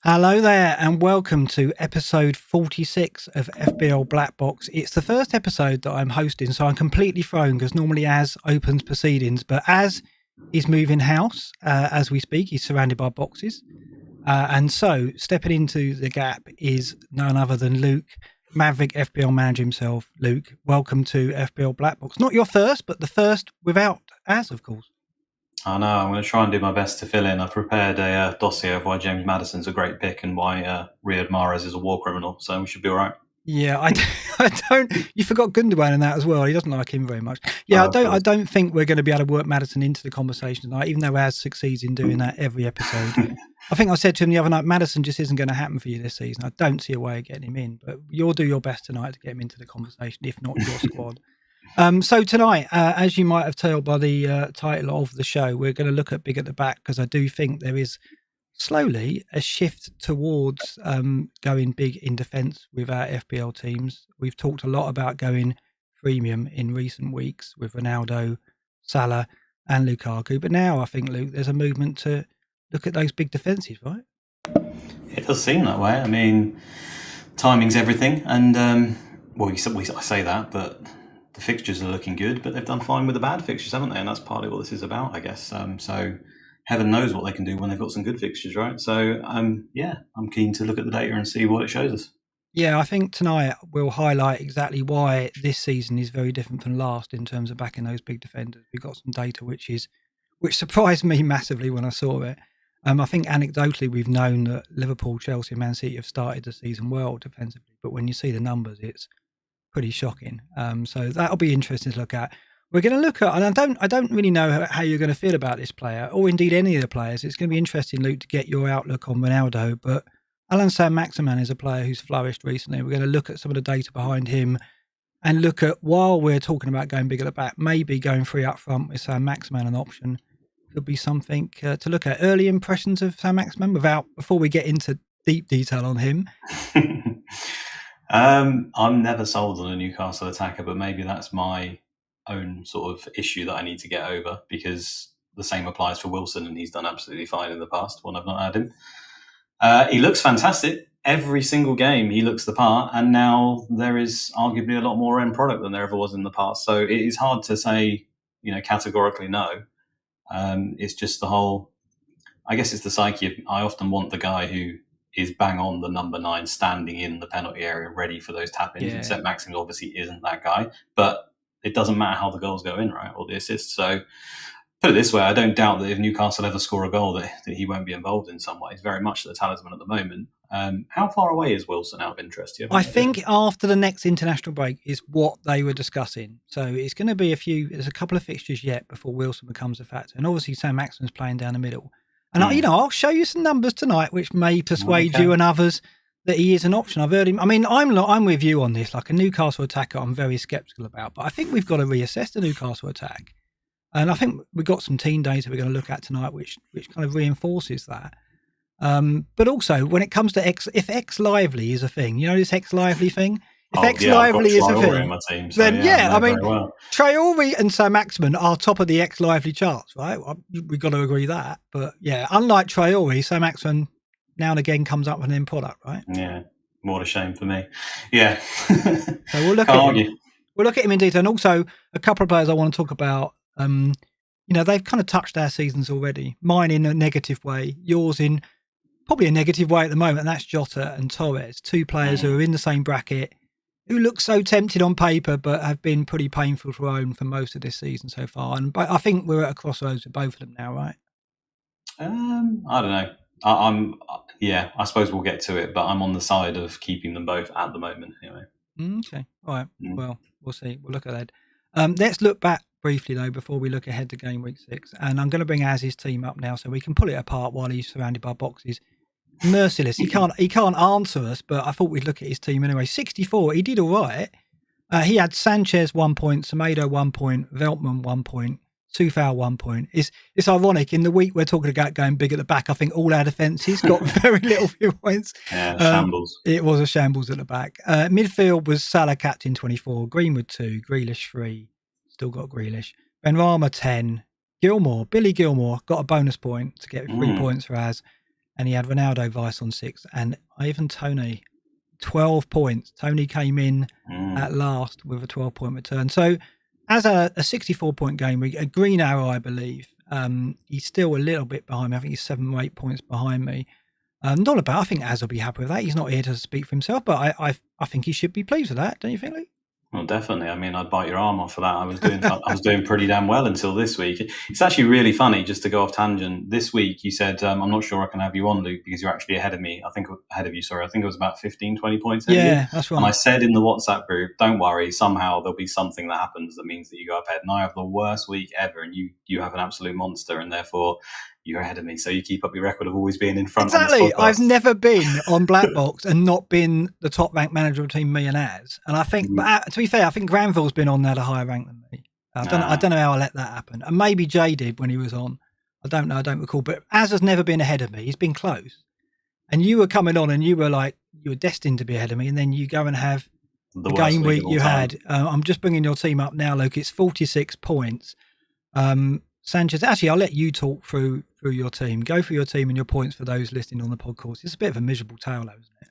Hello there, and welcome to episode 46 of FPL BlackBox. It's the first episode that I'm hosting, so I'm completely thrown because normally Az opens proceedings, but Az is moving house as we speak. He's surrounded by boxes. And so stepping into the gap is none other than Luke, Maverick FPL manager himself. Luke, welcome to FPL BlackBox. Not your first, but the first without Az, of course. I know, I'm going to try and do my best to fill in. I've prepared a dossier of why James Maddison's a great pick and why Riyad Mahrez is a war criminal, so we should be all right. Yeah, I don't. You forgot Gundogan in that as well. He doesn't like him very much. Yeah, I don't think we're going to be able to work Maddison into the conversation tonight, even though Az succeeds in doing that every episode. I think I said to him the other night, Maddison just isn't going to happen for you this season. I don't see a way of getting him in, but you'll do your best tonight to get him into the conversation, if not your squad. So tonight, as you might have told by the title of the show, we're going to look at big at the back because I do think there is slowly a shift towards going big in defence with our FPL teams. We've talked a lot about going premium in recent weeks with Ronaldo, Salah and Lukaku. But now I think, Luke, there's a movement to look at those big defences, right? It does seem that way. I mean, timing's everything. And, I say that, but the fixtures are looking good. But they've done fine with the bad fixtures, haven't they? And that's partly what this is about, I guess. So heaven knows what they can do when they've got some good fixtures, right? So, I'm keen to look at the data and see what it shows us. Yeah, I think tonight we'll highlight exactly why this season is very different from last in terms of backing those big defenders. We've got some data which surprised me massively when I saw it. I think anecdotally we've known that Liverpool, Chelsea, and Man City have started the season well defensively, but when you see the numbers, it's pretty shocking. So that'll be interesting to look at. We're going to look at, and I don't really know how you're going to feel about this player, or indeed any of the players. It's going to be interesting, Luke, to get your outlook on Ronaldo. But Allan Saint-Maximin is a player who's flourished recently. We're going to look at some of the data behind him and look at, while we're talking about going big at the back, maybe going free up front with Saint-Maximin an option could be something to look at. Early impressions of Saint-Maximin before we get into deep detail on him. I'm never sold on a Newcastle attacker, but maybe that's my own sort of issue that I need to get over, because the same applies for Wilson and he's done absolutely fine in the past when I've not had him. He looks fantastic. Every single game he looks the part, and now there is arguably a lot more end product than there ever was in the past. So it is hard to say, categorically no. It's just the whole, I guess it's the psyche. I often want the guy who is bang on the number 9 standing in the penalty area ready for those tap-ins. Yeah. And Saint-Maximin obviously isn't that guy, but it doesn't matter how the goals go in, right, or the assists. So put it this way, I don't doubt that if Newcastle ever score a goal that he won't be involved in some way. He's very much the talisman at the moment. How far away is Wilson out of interest? I think after the next international break is what they were discussing. So it's going to be there's a couple of fixtures yet before Wilson becomes a factor. And obviously Saint-Maximin's playing down the middle. And I'll show you some numbers tonight which may persuade you and others that he is an option. I've heard him. I mean, I'm with you on this. Like a Newcastle attacker, I'm very sceptical about. But I think we've got to reassess the Newcastle attack. And I think we've got some team data we're going to look at tonight, which kind of reinforces that. But also, when it comes to if X Lively is a thing, this X Lively thing? If X Lively is a thing, team, so then I mean, Traore and Saint-Maximin are top of the X Lively charts, right? We've got to agree that. But yeah, unlike Traore, Saint-Maximin now and again comes up with an end product, right? Yeah, more a shame for me. Yeah. So we'll look at him. We'll look at him in detail, and also a couple of players I want to talk about. They've kind of touched our seasons already. Mine in a negative way, yours in probably a negative way at the moment, and that's Jota and Torres, two players who are in the same bracket, who look so tempted on paper, but have been pretty painful to own for most of this season so far. And I think we're at a crossroads with both of them now, right? I don't know. I suppose we'll get to it, but I'm on the side of keeping them both at the moment anyway. Okay. All right. Well, we'll see. We'll look at that. Let's look back briefly though before we look ahead to game week 6. And I'm going to bring Az's team up now so we can pull it apart while he's surrounded by boxes. Merciless. He can't answer us, but I thought we'd look at his team anyway. 64. He did all right. He had Sanchez 1 point, Semedo 1 point, Veltman 1 point, Soufal 1 point. It's ironic. In the week we're talking about going big at the back, I think all our defences got very little few points. Yeah, shambles. It was a shambles at the back. Midfield was Salah captain 24, Greenwood 2, Grealish 3. Still got Grealish. Benrahma 10, Billy Gilmore got a bonus point to get 3 points for Az. and he had Ronaldo vice on 6, and Ivan Toney, 12 points. Tony came in at last with a 12-point return. So as a 64-point game week, a green arrow, I believe, he's still a little bit behind me. I think he's 7 or 8 points behind me. Not about. I think Az will be happy with that. He's not here to speak for himself, but I think he should be pleased with that. Don't you think, Luke? Well, definitely. I mean, I'd bite your arm off for that. I was doing pretty damn well until this week. It's actually really funny, just to go off tangent. This week, you said, I'm not sure I can have you on, Luke, because you're actually ahead of me. I think it was about 15, 20 points. Yeah, that's right. And I said in the WhatsApp group, don't worry, somehow there'll be something that happens that means that you go up ahead. And I have the worst week ever, and you have an absolute monster, and therefore you're ahead of me. So you keep up your record of always being in front. Exactly. I've never been on BlackBox and not been the top ranked manager between me and Az. And I think, but to be fair, I think Granville's been on at a higher rank than me. I don't know how I let that happen. And maybe Jay did when he was on. I don't know. I don't recall. But Az has never been ahead of me. He's been close. And you were coming on and you were destined to be ahead of me. And then you go and have the game week you had. I'm just bringing your team up now, Luke. It's 46 points. Sanchez, actually, I'll let you talk through your team. Go through your team and your points for those listening on the podcast. It's a bit of a miserable tale, though, isn't it?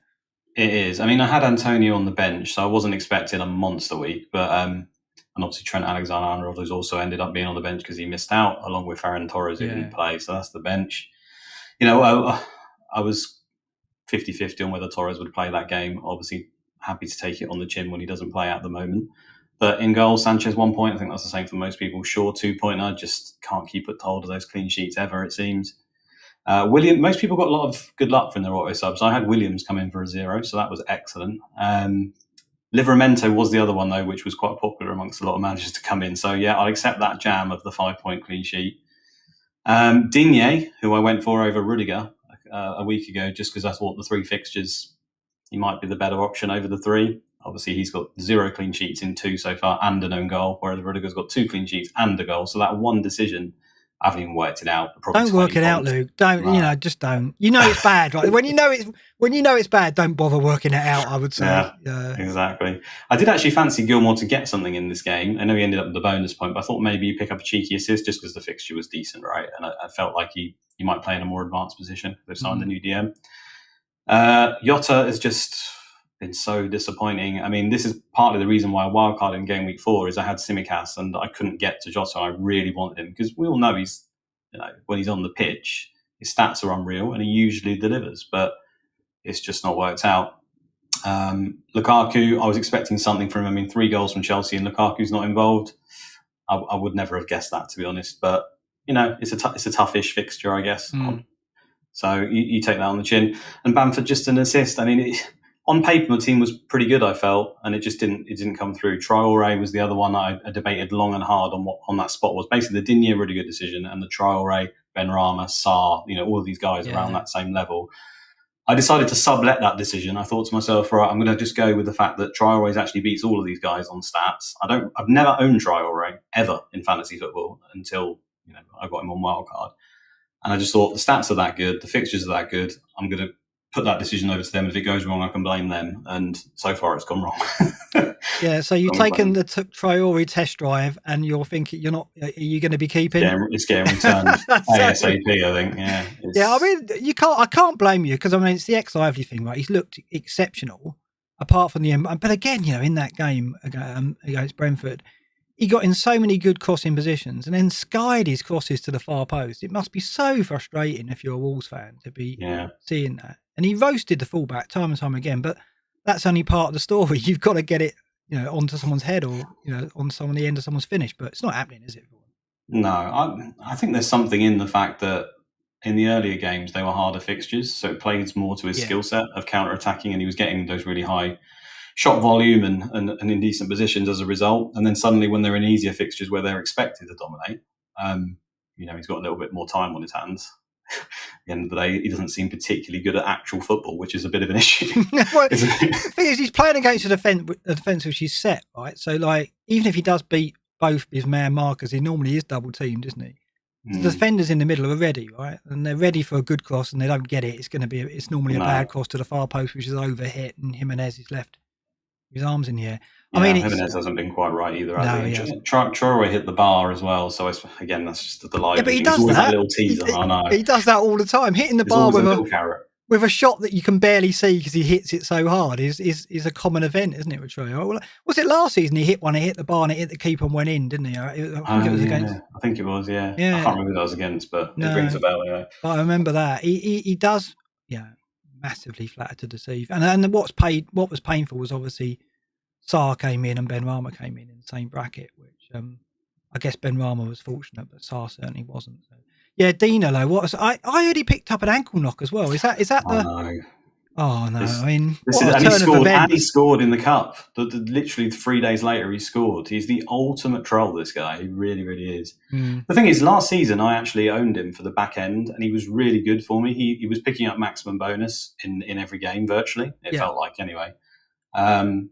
It is. I mean, I had Antonio on the bench, so I wasn't expecting a monster week. But and obviously Trent Alexander-Arnold has also ended up being on the bench because he missed out, along with Ferran Torres, who didn't play. So that's the bench. You know, I was 50-50 on whether Torres would play that game. Obviously, happy to take it on the chin when he doesn't play at the moment. But in goal, Sanchez 1 point. I think that's the same for most people. Shaw 2 point. I just can't keep hold of those clean sheets ever, it seems. Most people got a lot of good luck from their auto subs. I had Williams come in for a 0, so that was excellent. Livramento was the other one, though, which was quite popular amongst a lot of managers to come in. So, yeah, I'll accept that jam of the 5-point clean sheet. Digne, who I went for over Rudiger a week ago, just because I thought the 3 fixtures, he might be the better option over the 3. Obviously, he's got 0 clean sheets in 2 so far and an own goal, whereas Rudiger's got 2 clean sheets and a goal. So that one decision, I haven't even worked it out. Don't work it out, Luke. Don't, right. Just don't. You know it's bad, right? When you know it's bad, don't bother working it out, I would say. Yeah, exactly. I did actually fancy Gilmour to get something in this game. I know he ended up with the bonus point, but I thought maybe he'd pick up a cheeky assist just because the fixture was decent, right? And I felt like he might play in a more advanced position. They've signed the new DM. Jota has just been so disappointing. I mean, this is partly the reason why I wildcarded in game week 4 is I had Tsimikas and I couldn't get to Jota. I really wanted him because we all know he's, when he's on the pitch, his stats are unreal and he usually delivers, but it's just not worked out. Lukaku, I was expecting something from him. I mean, 3 goals from Chelsea and Lukaku's not involved. I would never have guessed that, to be honest, but it's a toughish fixture, I guess. So you take that on the chin. And Bamford just an assist. I mean, on paper, my team was pretty good, I felt, and it just didn't come through. Traoré was the other one I debated long and hard on what on that spot was. Basically, the Digne really good decision, and the Traoré, Benrahma, Sarr, all of these guys around that same level. I decided to sublet that decision. I thought to myself, right, I'm going to just go with the fact that Traoré actually beats all of these guys on stats. I've never owned Traoré ever in fantasy football until I got him on wildcard, and I just thought the stats are that good, the fixtures are that good. I'm going to put that decision over to them. If it goes wrong, I can blame them. And so far, it's gone wrong. Yeah. So you've taken the Traoré test drive, and you're thinking are you going to be keeping? It's getting returned ASAP. I think. Yeah. Yeah. I mean, I can't blame you because it's the ex-Ivy thing, right? He's looked exceptional, apart from the end. But again, in that game against Brentford, he got in so many good crossing positions and then skied his crosses to the far post. It must be so frustrating if you're a Wolves fan to be seeing that. And he roasted the fullback time and time again, but that's only part of the story. You've got to get it, onto someone's head or, on the end of someone's finish, but it's not happening, is it? No, I think there's something in the fact that in the earlier games, they were harder fixtures. So it plays more to his skill set of counter-attacking, and he was getting those really high shot volume and in decent positions as a result. And then suddenly when they're in easier fixtures where they're expected to dominate, he's got a little bit more time on his hands. At the end of the day, he doesn't seem particularly good at actual football, which is a bit of an issue. Well, the thing is, he's playing against a defence which is set, right? So, even if he does beat both his man markers, he normally is double teamed, isn't he? So the defenders in the middle are ready, right? And they're ready for a good cross, and they don't get it. It's normally a bad cross to the far post, which is overhit, and Jimenez is left his arms in the air. Yeah, I mean, Jimenez hasn't been quite right either, No, has he he? hasn't. Troy hit the bar as well, so again, that's just the Yeah, lively but he thing. It's does always that that. little teaser. I know. He does that all the time, hitting the There's bar always a little carrot. with a shot that you can barely see because he hits it so hard is a common event, isn't it, with Troy? Well, was it last season he hit the bar and it hit the keeper and went in, didn't he? I think it was against. I think it was. Yeah. I Yeah, can't remember who that was against, but it rings a bell. Yeah. but I remember that he does. Yeah, massively flattered to deceive. And what was painful was obviously Sarr came in and Ben Rama came in the same bracket, which I guess Ben Rama was fortunate, but Sarr certainly wasn't. So. Yeah, Dino though. I heard he picked up an ankle knock as well. Is that the? No. Oh no! I mean, he scored in the cup. Literally 3 days later, he scored. He's the ultimate troll. This guy, he really, really is. Mm. The thing is, last season I actually owned him for the back end, and he was really good for me. He was picking up maximum bonus in every game virtually. It felt like anyway. And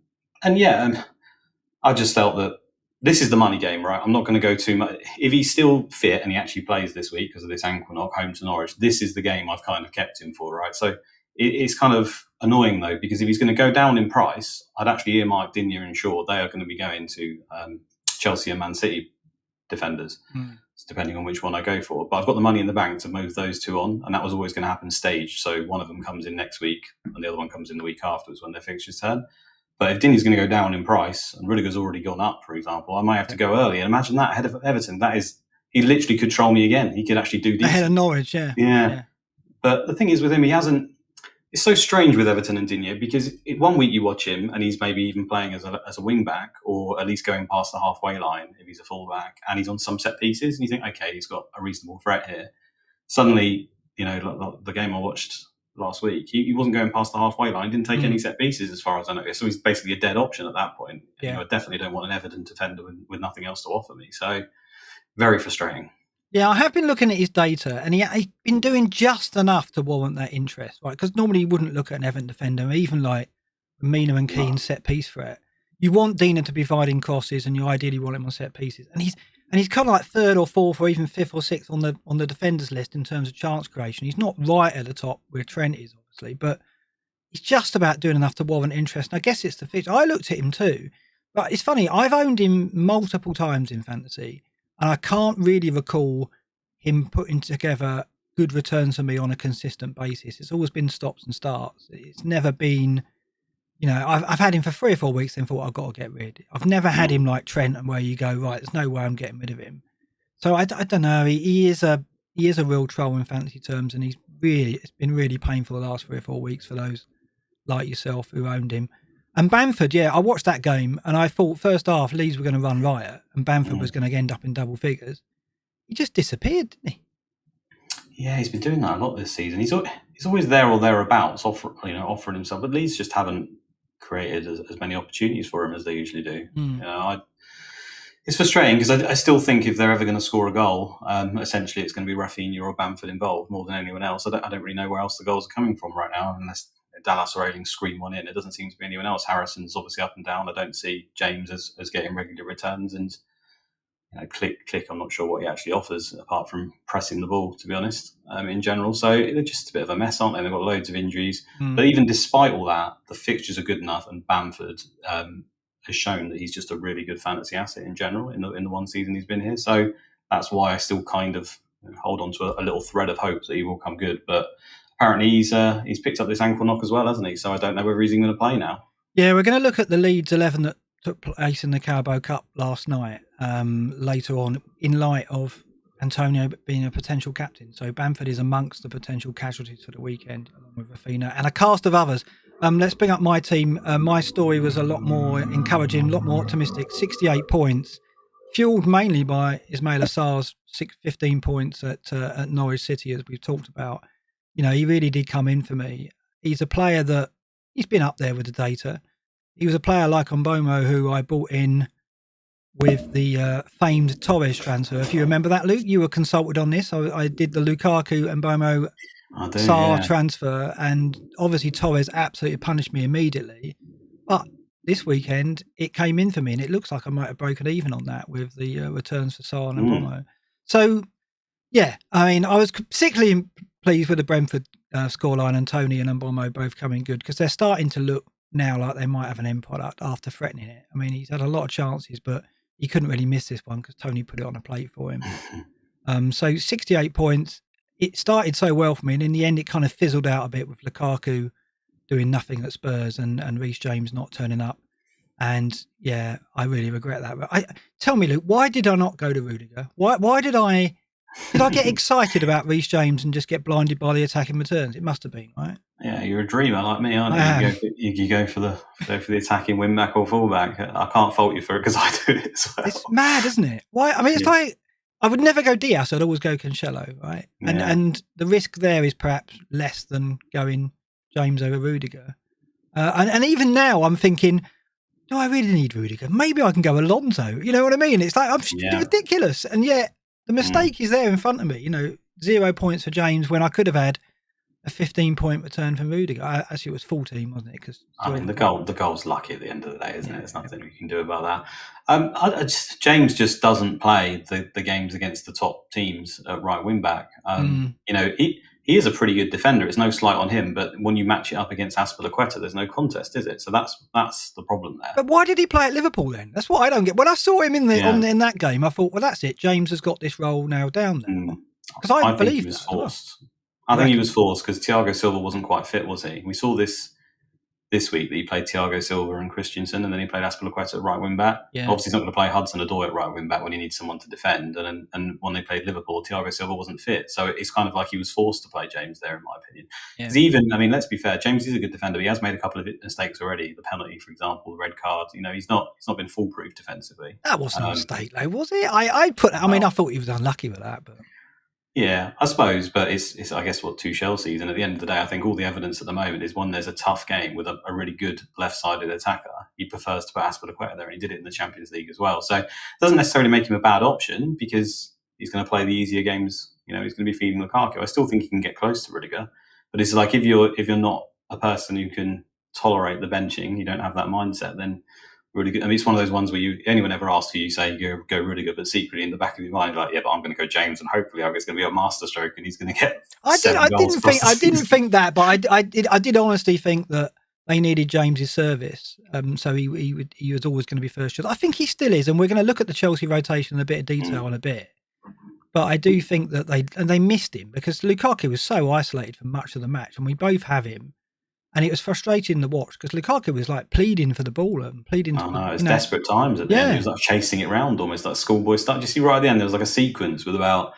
I just felt that this is the money game, right? I'm not going to go too much. If he's still fit and he actually plays this week because of this ankle knock home to Norwich, this is the game I've kind of kept him for, right? So it's kind of annoying though, because if he's going to go down in price, I'd actually earmark Digne and Shaw. They are going to be going to Chelsea and Man City defenders, depending on which one I go for. But I've got the money in the bank to move those two on, and that was always going to happen staged. So one of them comes in next week and the other one comes in the week afterwards when their fixtures turn. But if Digne's going to go down in price and Rudiger's already gone up, for example, I might have to go early. And imagine that ahead of Everton. He literally could troll me again. He could actually do decent. Ahead of Norwich, yeah. But the thing is with him, he hasn't. It's so strange with Everton and Digne because one week you watch him and he's maybe even playing as a wing back or at least going past the halfway line if he's a full back, and he's on some set pieces and you think, okay, he's got a reasonable threat here. Suddenly, the game I watched last week, he wasn't going past the halfway line, didn't take any set pieces as far as I know. So he's basically a dead option at that point. Yeah. I definitely don't want an Everton defender with nothing else to offer me. So very frustrating. Yeah, I have been looking at his data, and he's been doing just enough to warrant that interest, right? Because normally you wouldn't look at an Everton defender, even like Mina and Keane set piece threat. You want Digne to be providing crosses, and you ideally want him on set pieces. And he's kind of like third or fourth, or even fifth or sixth on the defenders list in terms of chance creation. He's not right at the top where Trent is, obviously, but he's just about doing enough to warrant interest. And I guess it's the fixture. I looked at him too, but it's funny. I've owned him multiple times in fantasy. And I can't really recall him putting together good returns for me on a consistent basis. It's always been stops and starts. It's never been, I've had him for 3 or 4 weeks and thought I've got to get rid. I've never had him like Trent and where you go, right, there's no way I'm getting rid of him. So I don't know. He is a real troll in fantasy terms, and it's been really painful the last 3 or 4 weeks for those like yourself who owned him. And Bamford, I watched that game and I thought first half Leeds were going to run riot and Bamford was going to end up in double figures. He just disappeared, didn't he? Yeah, he's been doing that a lot this season. He's always there or thereabouts, offering himself. But Leeds just haven't created as many opportunities for him as they usually do. It's frustrating because I still think if they're ever going to score a goal, essentially it's going to be Rafinha or Bamford involved more than anyone else. I don't really know where else the goals are coming from right now, unless Dallas or Ayling screen one in. It doesn't seem to be anyone else. Harrison's obviously up and down. I don't see James as getting regular returns, and click. I'm not sure what he actually offers apart from pressing the ball, to be honest. In general, so they're just a bit of a mess, aren't they? They've got loads of injuries, but even despite all that, the fixtures are good enough, and Bamford has shown that he's just a really good fantasy asset in general in the one season he's been here. So that's why I still kind of hold on to a little thread of hope that he will come good, but. Apparently he's picked up this ankle knock as well, hasn't he? So I don't know whether he's even going to play now. Yeah, we're going to look at the Leeds 11 that took place in the Carabao Cup last night later on, in light of Antonio being a potential captain. So Bamford is amongst the potential casualties for the weekend, along with Rafinha and a cast of others. Let's bring up my team. My story was a lot more encouraging, a lot more optimistic. 68 points, fueled mainly by Ismaila Sarr's 15 points at Norwich City, as we've talked about. He really did come in for me. He's a player that he's been up there with the data. He was a player like Mbomo who I bought in with the famed Torres transfer. If you remember that, Luke, you were consulted on this. I did the Lukaku Mbomo Sarr transfer, and obviously Torres absolutely punished me immediately. But this weekend, it came in for me, and it looks like I might have broken even on that with the returns for Sarr and Mbomo. So, I was particularly pleased with the Brentford scoreline, and Tony and Mbomo both coming good because they're starting to look now like they might have an end product after threatening it. I mean, he's had a lot of chances, but he couldn't really miss this one because Tony put it on a plate for him. So 68 points. It started so well for me, and in the end, it kind of fizzled out a bit with Lukaku doing nothing at Spurs and Reece James not turning up. And yeah, I really regret that. But tell me, Luke, why did I not go to Rudiger? Why did I get excited about Reece James and just get blinded by the attacking returns? It must have been, right? Yeah, you're a dreamer like me, aren't you? You go for the attacking wing back or fullback. I can't fault you for it because I do it as well. It's mad, isn't it? Why? I mean, it's like I would never go Diaz. I'd always go Cancelo, right? Yeah. And the risk there is perhaps less than going James over Rudiger. And even now, I'm thinking, do I really need Rudiger? Maybe I can go Alonso. You know what I mean? It's like I'm ridiculous, and yet the mistake is there in front of me. 0 points for James when I could have had a 15-point return from Rudiger. Actually, it was 14, wasn't it? Because I mean, the goal's lucky at the end of the day, isn't it? There's nothing we can do about that. James just doesn't play the games against the top teams at right wing back. He is a pretty good defender. It's no slight on him, but when you match it up against Azpilicueta, there's no contest, is it? So that's the problem there. But why did he play at Liverpool then? That's what I don't get. When I saw him in that game, I thought, well, that's it. James has got this role now down there. Because I believe he was forced. I think he was forced because Thiago Silva wasn't quite fit, was he? We saw this week that he played Thiago Silva and Christensen, and then he played Azpilicueta at right wing back. Yeah. Obviously, he's not going to play Hudson-Odoi at right wing back when he needs someone to defend. And when they played Liverpool, Thiago Silva wasn't fit, so it's kind of like he was forced to play James there, in my opinion. Because let's be fair, James is a good defender. But he has made a couple of mistakes already. The penalty, for example, the red card. He's not been foolproof defensively. That wasn't a mistake, though, was it? I thought he was unlucky with that, but. Yeah, I suppose, but it's I guess what Tuchel sees, and at the end of the day, I think all the evidence at the moment is when there's a tough game with a really good left-sided attacker, he prefers to put Azpilicueta there, and he did it in the Champions League as well. So it doesn't necessarily make him a bad option because he's going to play the easier games. He's going to be feeding Lukaku. I still think he can get close to Rudiger, but it's like if you're not a person who can tolerate the benching, you don't have that mindset, then Rudiger. I mean, it's one of those ones where anyone ever asks you say you go Rudiger, but secretly in the back of your mind, like, yeah, but I'm going to go James, and hopefully it's going to be a masterstroke, and he's going to get. I didn't think that, but I did honestly think that they needed James's service, so he was always going to be first choice. I think he still is, and we're going to look at the Chelsea rotation in a bit of detail in a bit. But I do think that they missed him because Lukaku was so isolated for much of the match, and we both have him. And it was frustrating to watch because Lukaku was like pleading for the ball and pleading. It's desperate times at the end. He was like chasing it round almost like schoolboy stuff. You see right at the end, there was like a sequence with about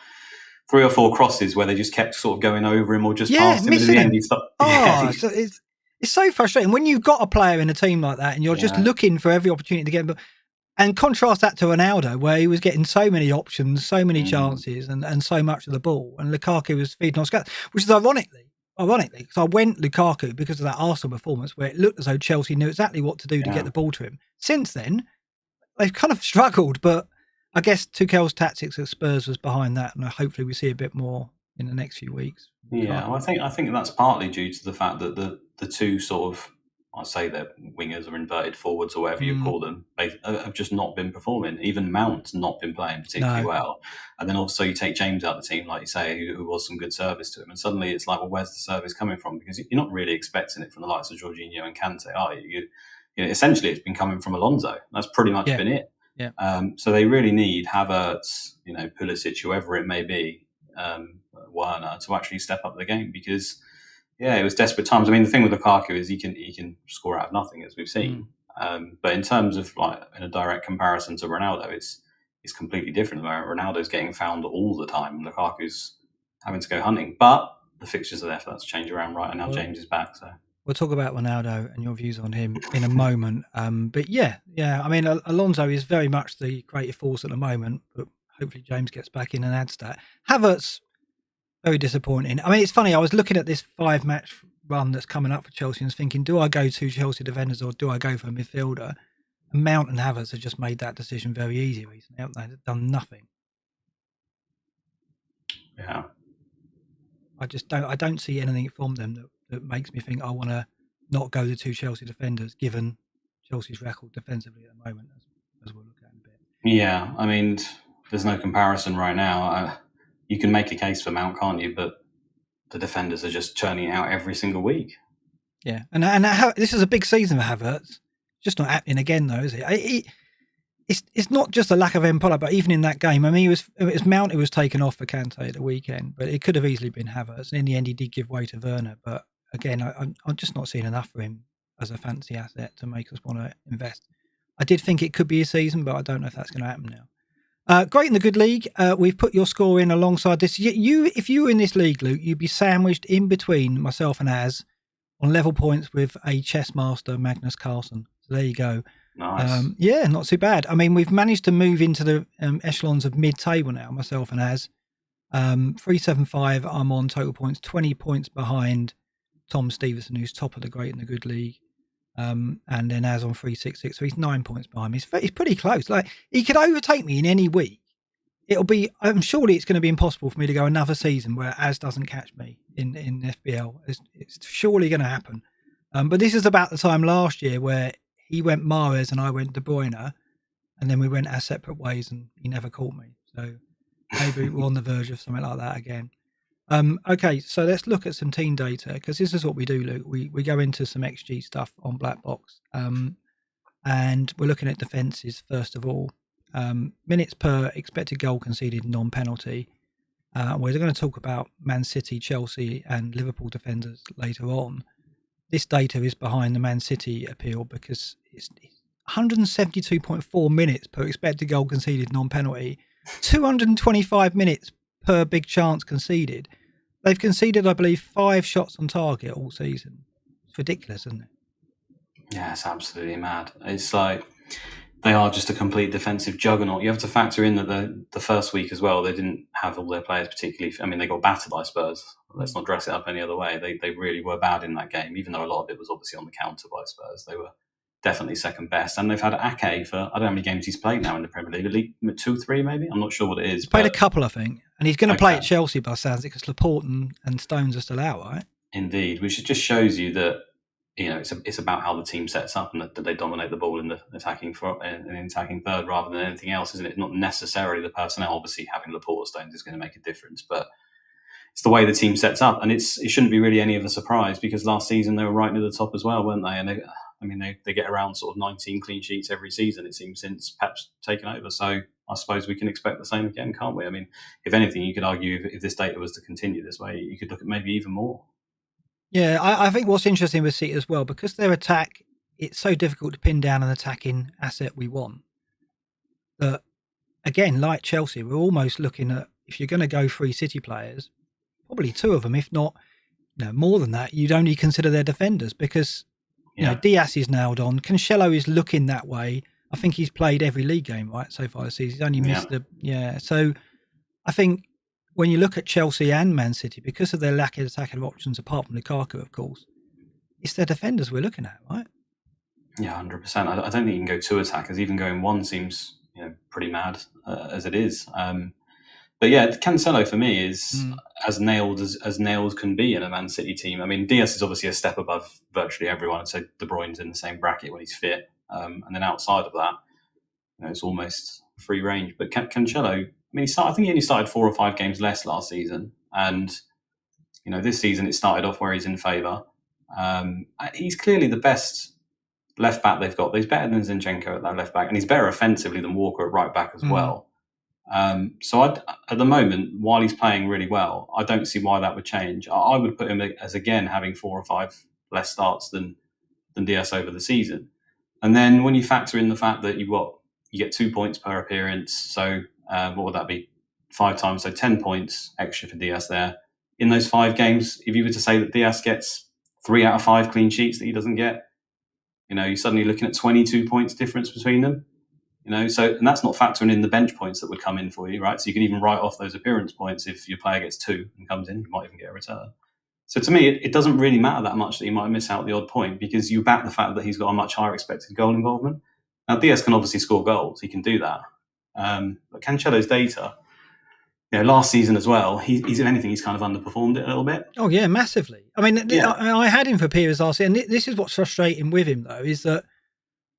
3 or 4 crosses where they just kept sort of going over him or just past him. And at the end, he stopped. So it's so frustrating when you've got a player in a team like that and you're just looking for every opportunity to get him. And contrast that to Ronaldo, where he was getting so many options, so many chances, and so much of the ball, and Lukaku was feeding on scraps, which is ironically, because I went Lukaku because of that Arsenal performance where it looked as though Chelsea knew exactly what to do to get the ball to him. Since then, they've kind of struggled, but I guess Tuchel's tactics at Spurs was behind that, and hopefully we see a bit more in the next few weeks. Yeah, well, I think that's partly due to the fact that the two sort of, I'd say they're wingers or inverted forwards or whatever you call them, they have just not been performing. Even Mount's not been playing particularly well. And then also you take James out of the team, like you say, who was some good service to him. And suddenly it's like, well, where's the service coming from? Because you're not really expecting it from the likes of Jorginho and Kante, are you? Essentially, it's been coming from Alonso. That's pretty much been it. Yeah. So they really need Havertz, Pulisic, whoever it may be, Werner, to actually step up the game because... Yeah, it was desperate times. I mean, the thing with Lukaku is he can score out of nothing, as we've seen. But in terms of like in a direct comparison to Ronaldo, it's completely different. Ronaldo's getting found all the time. Lukaku's having to go hunting. But the fixtures are there for that to change around, right? And now James is back. So we'll talk about Ronaldo and your views on him in a moment. But yeah. I mean, Alonso is very much the creative force at the moment. But hopefully James gets back in and adds that. Havertz. Very disappointing. I mean, it's funny. I was looking at this 5-match run that's coming up for Chelsea and was thinking, do I go to Chelsea defenders or do I go for a midfielder? And Mount and Havertz have just made that decision very easy recently. They've done nothing. Yeah. I don't see anything from them that makes me think I want to not go to 2 Chelsea defenders, given Chelsea's record defensively at the moment, as we'll look at in a bit. Yeah. I mean, there's no comparison right now. You can make a case for Mount, can't you? But the defenders are just churning it out every single week. Yeah, and this is a big season for Havertz. Just not happening again, though, is it? It's not just a lack of end product, but even in that game, I mean, it was Mount who was taken off for Kante at the weekend, but it could have easily been Havertz. And in the end, he did give way to Werner. But again, I'm just not seeing enough for him as a fancy asset to make us want to invest. I did think it could be a season, but I don't know if that's going to happen now. Great in the good league. We've put your score in alongside this. If you were in this league, Luke, you'd be sandwiched in between myself and Az on level points with a chess master, Magnus Carlsen. So there you go. Nice. Yeah, not too bad. I mean, we've managed to move into the echelons of mid-table now, myself and Az. 375, I'm on total points, 20 points behind Tom Stevenson, who's top of the great and the good league. And then Az on 366, so he's 9 points behind me. He's pretty close. Like, he could overtake me in any week. Surely it's going to be impossible for me to go another season where Az doesn't catch me in FPL. It's surely going to happen. But this is about the time last year where he went Mahrez and I went De Bruyne, and then we went our separate ways and he never caught me. So maybe we're on the verge of something like that again. Okay, so let's look at some team data, because this is what we do, Luke. We go into some XG stuff on BlackBox, and we're looking at defences first of all. Minutes per expected goal conceded non-penalty. We're going to talk about Man City, Chelsea and Liverpool defenders later on. This data is behind the Man City appeal because it's 172.4 minutes per expected goal conceded non-penalty, 225 minutes per big chance conceded. They've conceded, I believe, 5 shots on target all season. It's ridiculous, isn't it? Yeah, it's absolutely mad. It's like they are just a complete defensive juggernaut. You have to factor in that the first week as well, they didn't have all their players particularly. I mean, they got battered by Spurs. Let's not dress it up any other way. They really were bad in that game, even though a lot of it was obviously on the counter by Spurs. They were definitely second best. And they've had Ake for, I don't know how many games he's played now in the Premier League, 2, 3 maybe? I'm not sure what it is. He's played a couple, I think. And he's going to play at Chelsea by sounds because Laporte and Stones are still out, right? Indeed, which just shows you that, you know, it's about how the team sets up and that they dominate the ball in the attacking third rather than anything else, isn't it? Not necessarily the personnel. Obviously, having Laporte Stones is going to make a difference, but it's the way the team sets up, and it shouldn't be really any of a surprise because last season they were right near the top as well, weren't they? And they get around sort of 19 clean sheets every season, it seems, since Pep's taken over. So I suppose we can expect the same again, can't we? I mean, if anything, you could argue if this data was to continue this way, you could look at maybe even more. Yeah, I think what's interesting with City as well, because their attack, it's so difficult to pin down an attacking asset we want. But again, like Chelsea, we're almost looking at, if you're going to go 3 City players, probably 2 of them, if not more than that, you'd only consider their defenders because Diaz is nailed on. Cancelo is looking that way. I think he's played every league game, right, so far this season. He's only missed So I think when you look at Chelsea and Man City, because of their lack of attacking options, apart from Lukaku, of course, it's their defenders we're looking at, right? Yeah, 100%. I don't think you can go 2 attackers. Even going 1 seems pretty mad as it is. But yeah, Cancelo for me is as nailed as nailed can be in a Man City team. I mean, Diaz is obviously a step above virtually everyone. So De Bruyne's in the same bracket when he's fit, and then outside of that, it's almost free range. But Cancelo, I mean, I think he only started 4 or 5 games less last season, and this season it started off where he's in favour. He's clearly the best left back they've got. He's better than Zinchenko at that left back, and he's better offensively than Walker at right back as well. So at the moment, while he's playing really well, I don't see why that would change. I would put him as, again, having 4 or 5 less starts than Diaz over the season. And then when you factor in the fact that you get 2 points per appearance, so what would that be? 5 times, so 10 points extra for Diaz there. In those 5 games, if you were to say that Diaz gets 3 out of 5 clean sheets that he doesn't get, you're suddenly looking at 22 points difference between them. So, and that's not factoring in the bench points that would come in for you, right? So you can even write off those appearance points if your player gets 2 and comes in, you might even get a return. So to me, it doesn't really matter that much that you might miss out the odd point because you back the fact that he's got a much higher expected goal involvement. Now, Diaz can obviously score goals. He can do that. But Cancelo's data, last season as well, he's if anything, he's kind of underperformed it a little bit. Oh, yeah, massively. I mean, I had him for periods last year, and this is what's frustrating with him, though, is that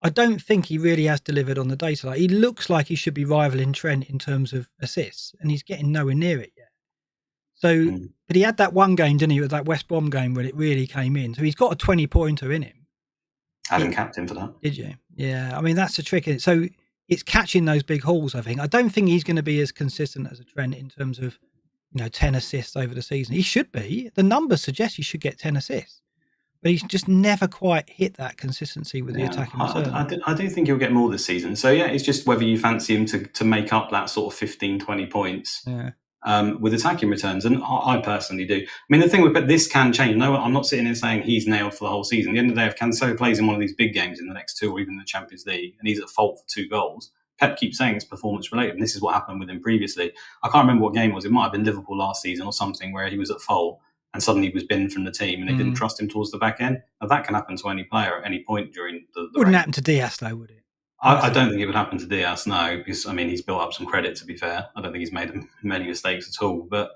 I don't think he really has delivered on the data. Like, he looks like he should be rivaling Trent in terms of assists, and he's getting nowhere near it yet. So, but he had that one game, didn't he? With that West Brom game where it really came in. So he's got a 20-pointer in him. Had him captain for that. Did you? Yeah. I mean, that's the trick. So it's catching those big hauls, I think. I don't think he's going to be as consistent as a Trent in terms of, 10 assists over the season. He should be. The numbers suggest he should get 10 assists. But he's just never quite hit that consistency with the attacking return. I do think he'll get more this season. So, yeah, it's just whether you fancy him to make up that sort of 15, 20 points with attacking returns. And I personally do. I mean, the thing with this can change. No, I'm not sitting here saying he's nailed for the whole season. At the end of the day, if Cancelo plays in one of these big games in the next 2 or even the Champions League and he's at fault for 2 goals, Pep keeps saying it's performance related. And this is what happened with him previously. I can't remember what game it was. It might have been Liverpool last season or something where he was at fault and suddenly he was binned from the team and they didn't trust him towards the back end. Now, that can happen to any player at any point during the Wouldn't happen to Diaz, though, would it? I don't think it would happen to Diaz, no, because, I mean, he's built up some credit, to be fair. I don't think he's made many mistakes at all. But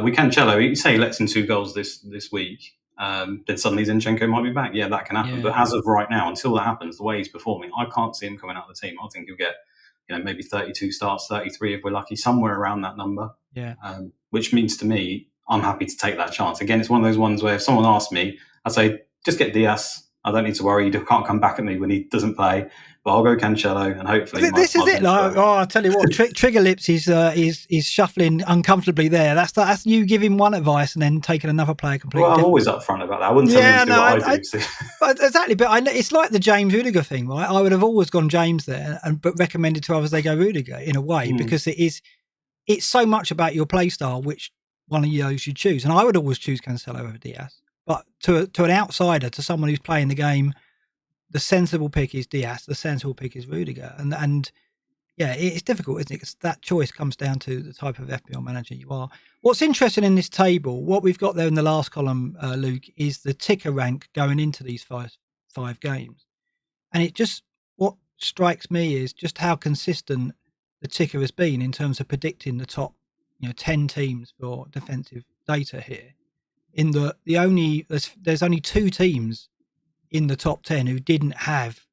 we Cancelo, you say he lets in 2 goals this week, then suddenly Zinchenko might be back. Yeah, that can happen. Yeah. But as of right now, until that happens, the way he's performing, I can't see him coming out of the team. I think he'll get maybe 32 starts, 33 if we're lucky, somewhere around that number. Yeah. Which means to me, I'm happy to take that chance. Again, it's one of those ones where if someone asks me, I'd say, just get Diaz. I don't need to worry. You can't come back at me when he doesn't play. But I'll go Cancelo and hopefully. This is it. I tell you what, Trigger Lips is shuffling uncomfortably there. That's you giving one advice and then taking another player completely. Well, I'm always upfront about that. I wouldn't tell him to do what I do. But exactly. But it's like the James Rudiger thing, right? I would have always gone James there, but recommended to others they go Rudiger in a way because it's so much about your play style, which one of those you choose. And I would always choose Cancelo over Diaz. But to an outsider, to someone who's playing the game, the sensible pick is Diaz. The sensible pick is Rudiger. And yeah, it's difficult, isn't it? Because that choice comes down to the type of FPL manager you are. What's interesting in this table, what we've got there in the last column, Luke, is the ticker rank going into these five games. And what strikes me is just how consistent the ticker has been in terms of predicting the top 10 teams for defensive data here. In there's only 2 teams in the top 10 who didn't have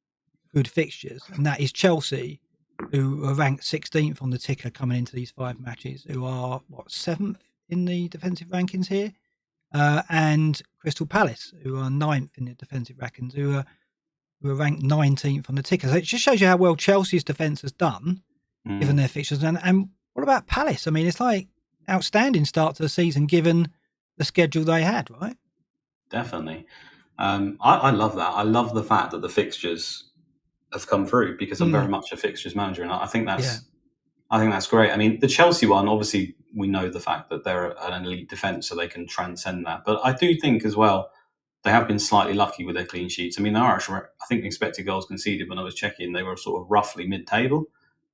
good fixtures, and that is Chelsea, who are ranked 16th on the ticker coming into these 5 matches, who are 7th in the defensive rankings here, and Crystal Palace, who are 9th in the defensive rankings, who are ranked 19th on the ticker. So it just shows you how well Chelsea's defence has done, given their fixtures. And what about Palace? I mean, it's like outstanding start to the season given the schedule they had, right? Definitely. I love that. I love the fact that the fixtures have come through because I'm very much a fixtures manager, and I think that's great. I mean, the Chelsea one, obviously, we know the fact that they're an elite defence, so they can transcend that. But I do think as well they have been slightly lucky with their clean sheets. I mean, they are actually, I think, expected goals conceded when I was checking, they were sort of roughly mid-table.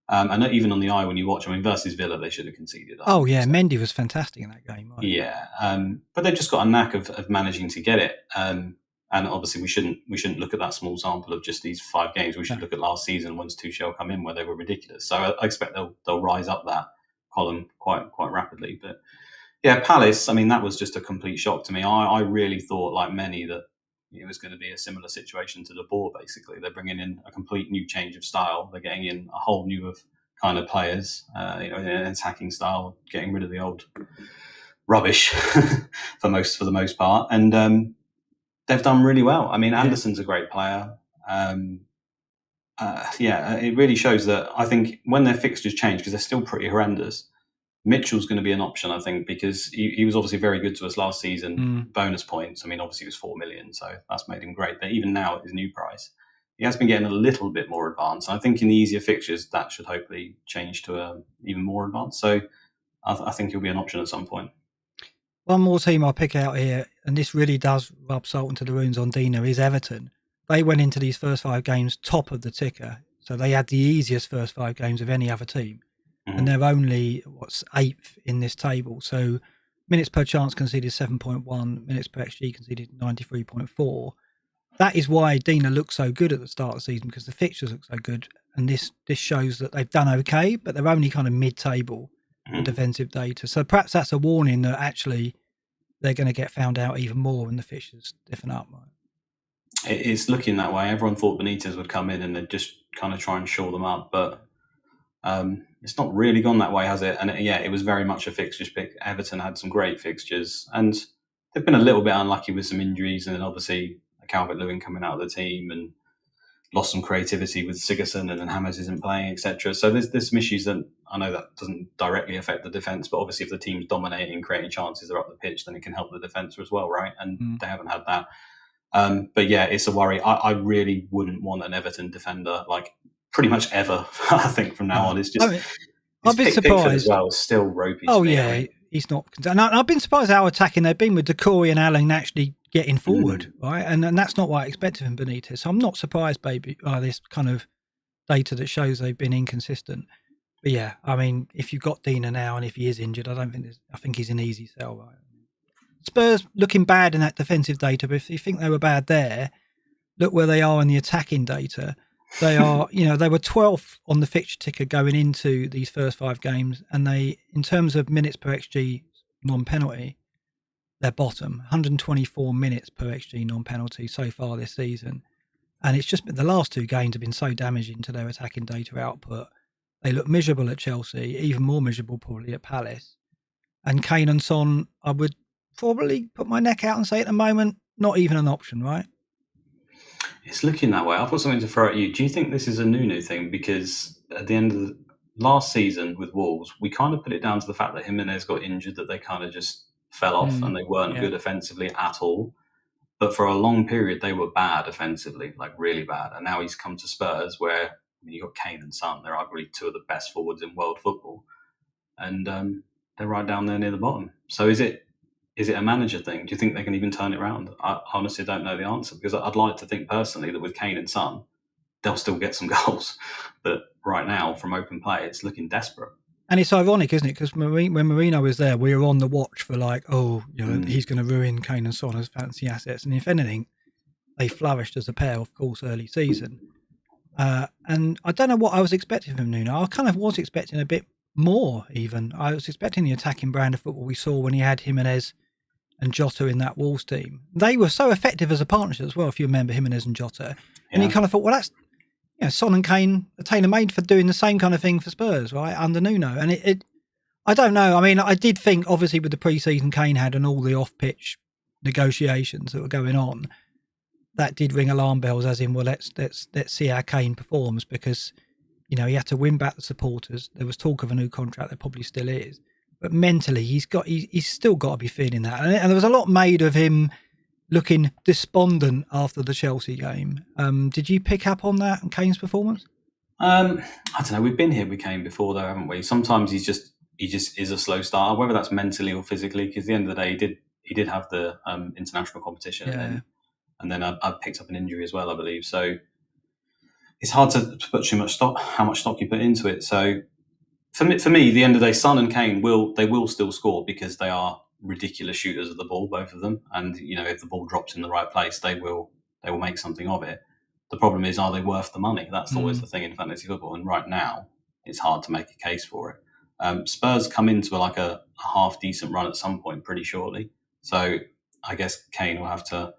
And even on the eye when you watch, I mean, versus Villa, they should have conceded. Oh, yeah, Mendy was fantastic in that game. Right? Yeah, but they've just got a knack of managing to get it. And obviously, we shouldn't look at that small sample of just these 5 games. We should look at last season once Tuchel come in, where they were ridiculous. So I expect they'll rise up that column quite rapidly. But yeah, Palace, I mean, that was just a complete shock to me. I really thought, like many, that it was going to be a similar situation to the Boar, basically. They're bringing in a complete new change of style. They're getting in a whole new of kind of players, in an attacking style, getting rid of the old rubbish for the most part. And they've done really well. I mean, Anderson's a great player. It really shows that I think when their fixtures change, because they're still pretty horrendous, Mitchell's going to be an option, I think, because he was obviously very good to us last season. Bonus points. I mean, obviously it was 4 million, so that's made him great. But even now at his new price, he has been getting a little bit more advanced. I think in the easier fixtures, that should hopefully change to even more advanced. So I think he'll be an option at some point. One more team I'll pick out here, and this really does rub salt into the wounds on Dina, is Everton. They went into these first 5 games top of the ticker. So they had the easiest first 5 games of any other team. And they're only 8th in this table. So minutes per chance conceded 7.1, minutes per XG conceded 93.4. That is why Dina looked so good at the start of the season, because the fixtures look so good. And this shows that they've done okay, but they're only kind of mid-table in defensive data. So perhaps that's a warning that actually they're going to get found out even more when the fixtures stiffen up. Right? It's looking that way. Everyone thought Benitez would come in and they'd just kind of try and shore them up, but It's not really gone that way, has it? And it was very much a fixtures pick. Everton had some great fixtures, and they've been a little bit unlucky with some injuries, and then obviously Calvert-Lewin coming out of the team and lost some creativity with Sigurdsson, and then Hammers isn't playing, etc. So there's some issues that I know that doesn't directly affect the defence, but obviously if the team's dominating, creating chances, they're up the pitch, then it can help the defence as well, right? And they haven't had that. But yeah, it's a worry. I really wouldn't want an Everton defender, like pretty much ever. I think from now on, it's just. I've been surprised as well. It's still ropey. Oh yeah, he's not. And I've been surprised how attacking they've been with Decore and Allan actually getting forward, right? And that's not what I expected from Benitez. So I'm not surprised, baby, by this kind of data that shows they've been inconsistent. But yeah, I mean, if you've got Dina now, and if he is injured, I think he's an easy sell, right? Spurs looking bad in that defensive data, but if you think they were bad there, look where they are in the attacking data. They are, they were 12th on the fixture ticker going into these first 5 games, and they, in terms of minutes per XG non-penalty, they're bottom. 124 minutes per XG non-penalty so far this season, and it's just been the last 2 games have been so damaging to their attacking data output. They look miserable at Chelsea, even more miserable probably at Palace. And Kane and Son, I would probably put my neck out and say at the moment, not even an option, right? It's looking that way. I've got something to throw at you. Do you think this is a Nuno thing? Because at the end of the last season with Wolves, we kind of put it down to the fact that Jimenez got injured, that they kind of just fell off and they weren't good offensively at all. But for a long period, they were bad offensively, like really bad. And now he's come to Spurs where you've got Kane and Son. They're arguably 2 of the best forwards in world football. And they're right down there near the bottom. So is it a manager thing? Do you think they can even turn it around? I honestly don't know the answer, because I'd like to think personally that with Kane and Son, they'll still get some goals. But right now, from open play, it's looking desperate. And it's ironic, isn't it? Because when Mourinho was there, we were on the watch for he's going to ruin Kane and Son as fancy assets. And if anything, they flourished as a pair, of course, early season. And I don't know what I was expecting from Nuno. I kind of was expecting a bit more even. I was expecting the attacking brand of football we saw when he had Jimenez and Jota in that Wolves team. They were so effective as a partnership as well, if you remember Jimenez and Jota. And you kind of thought, well, that's Son and Kane are tailor-made for doing the same kind of thing for Spurs, right, under Nuno. And I don't know. I mean, I did think, obviously, with the pre-season Kane had and all the off-pitch negotiations that were going on, that did ring alarm bells, as in, well, let's see how Kane performs, because he had to win back the supporters. There was talk of a new contract, there probably still is. But mentally, he's still got to be feeling that. And there was a lot made of him looking despondent after the Chelsea game. Did you pick up on that and Kane's performance? I don't know. We've been here with Kane before, though, haven't we? Sometimes he just is a slow starter, whether that's mentally or physically. Because at the end of the day, he did have the international competition, and then I picked up an injury as well, I believe. So it's hard to put too much stock, how much stock you put into it. So for me, at the end of the day, Son and Kane will still score, because they are ridiculous shooters of the ball, both of them. And if the ball drops in the right place, they will make something of it. The problem is, are they worth the money? That's always the thing in fantasy football. And right now, it's hard to make a case for it. Spurs come into a half decent run at some point pretty shortly. So I guess Kane will have to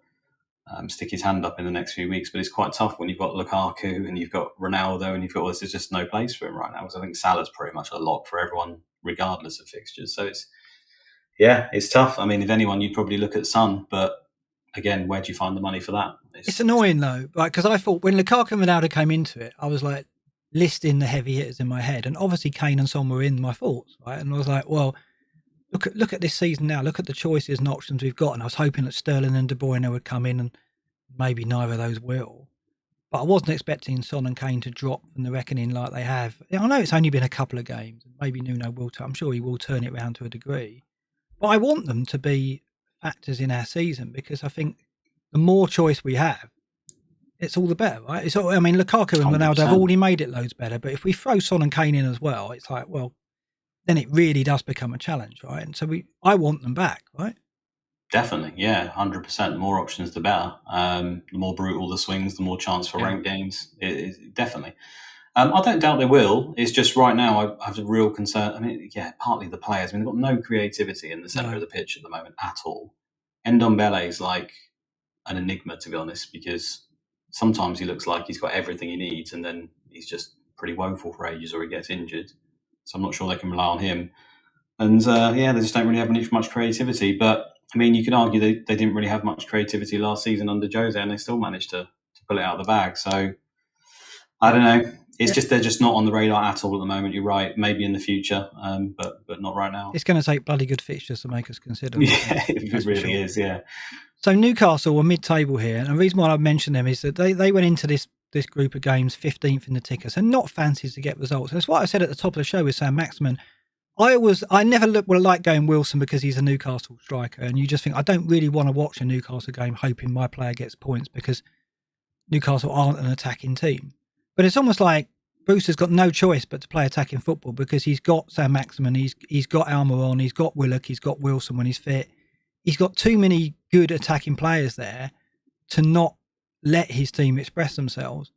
stick his hand up in the next few weeks. But it's quite tough when you've got Lukaku and you've got Ronaldo and you've got there's just no place for him right now. Because I think Salah's pretty much a lock for everyone, regardless of fixtures. So it's tough. I mean, if anyone, you'd probably look at Son, but again, where do you find the money for that? It's annoying though, right? Because I thought when Lukaku and Ronaldo came into it, I was like listing the heavy hitters in my head, and obviously Kane and Son were in my thoughts, right? And I was like, well, look at this season now. Look at the choices and options we've got. And I was hoping that Sterling and De Bruyne would come in, and maybe neither of those will. But I wasn't expecting Son and Kane to drop from the reckoning like they have. I know it's only been a couple of games, and maybe Nuno will. I'm sure he will turn it around to a degree. But I want them to be factors in our season, because I think the more choice we have, it's all the better, right? Lukaku and Ronaldo have already made it loads better, but if we throw Son and Kane in as well, it's like, well, then it really does become a challenge, right? And so I want them back, right? Definitely, yeah, 100%. More options, the better. The more brutal the swings, the more chance for ranked games. Definitely. I don't doubt they will. It's just right now I have a real concern. I mean, partly the players. I mean, they've got no creativity in the centre of the pitch at the moment at all. Ndombele is like an enigma, to be honest, because sometimes he looks like he's got everything he needs, and then he's just pretty woeful for ages or he gets injured. So I'm not sure they can rely on him. And they just don't really have much creativity. But I mean, you could argue they didn't really have much creativity last season under Jose, and they still managed to pull it out of the bag. So I don't know. It's just they're just not on the radar at all at the moment. You're right. Maybe in the future, but not right now. It's going to take bloody good fixtures to make us consider. Yeah, it really is. Yeah. So Newcastle are mid-table here, and the reason why I mentioned them is that they went into this group of games 15th in the ticker, so not fancies to get results. And that's what I said at the top of the show with Saint-Maximin. I never like going Wilson because he's a Newcastle striker, and you just think I don't really want to watch a Newcastle game hoping my player gets points because Newcastle aren't an attacking team. But it's almost like Brewster's got no choice but to play attacking football because he's got Saint-Maximin, he's got Almiron, he's got Willock, he's got Wilson when he's fit. He's got too many good attacking players there to not let his team express themselves.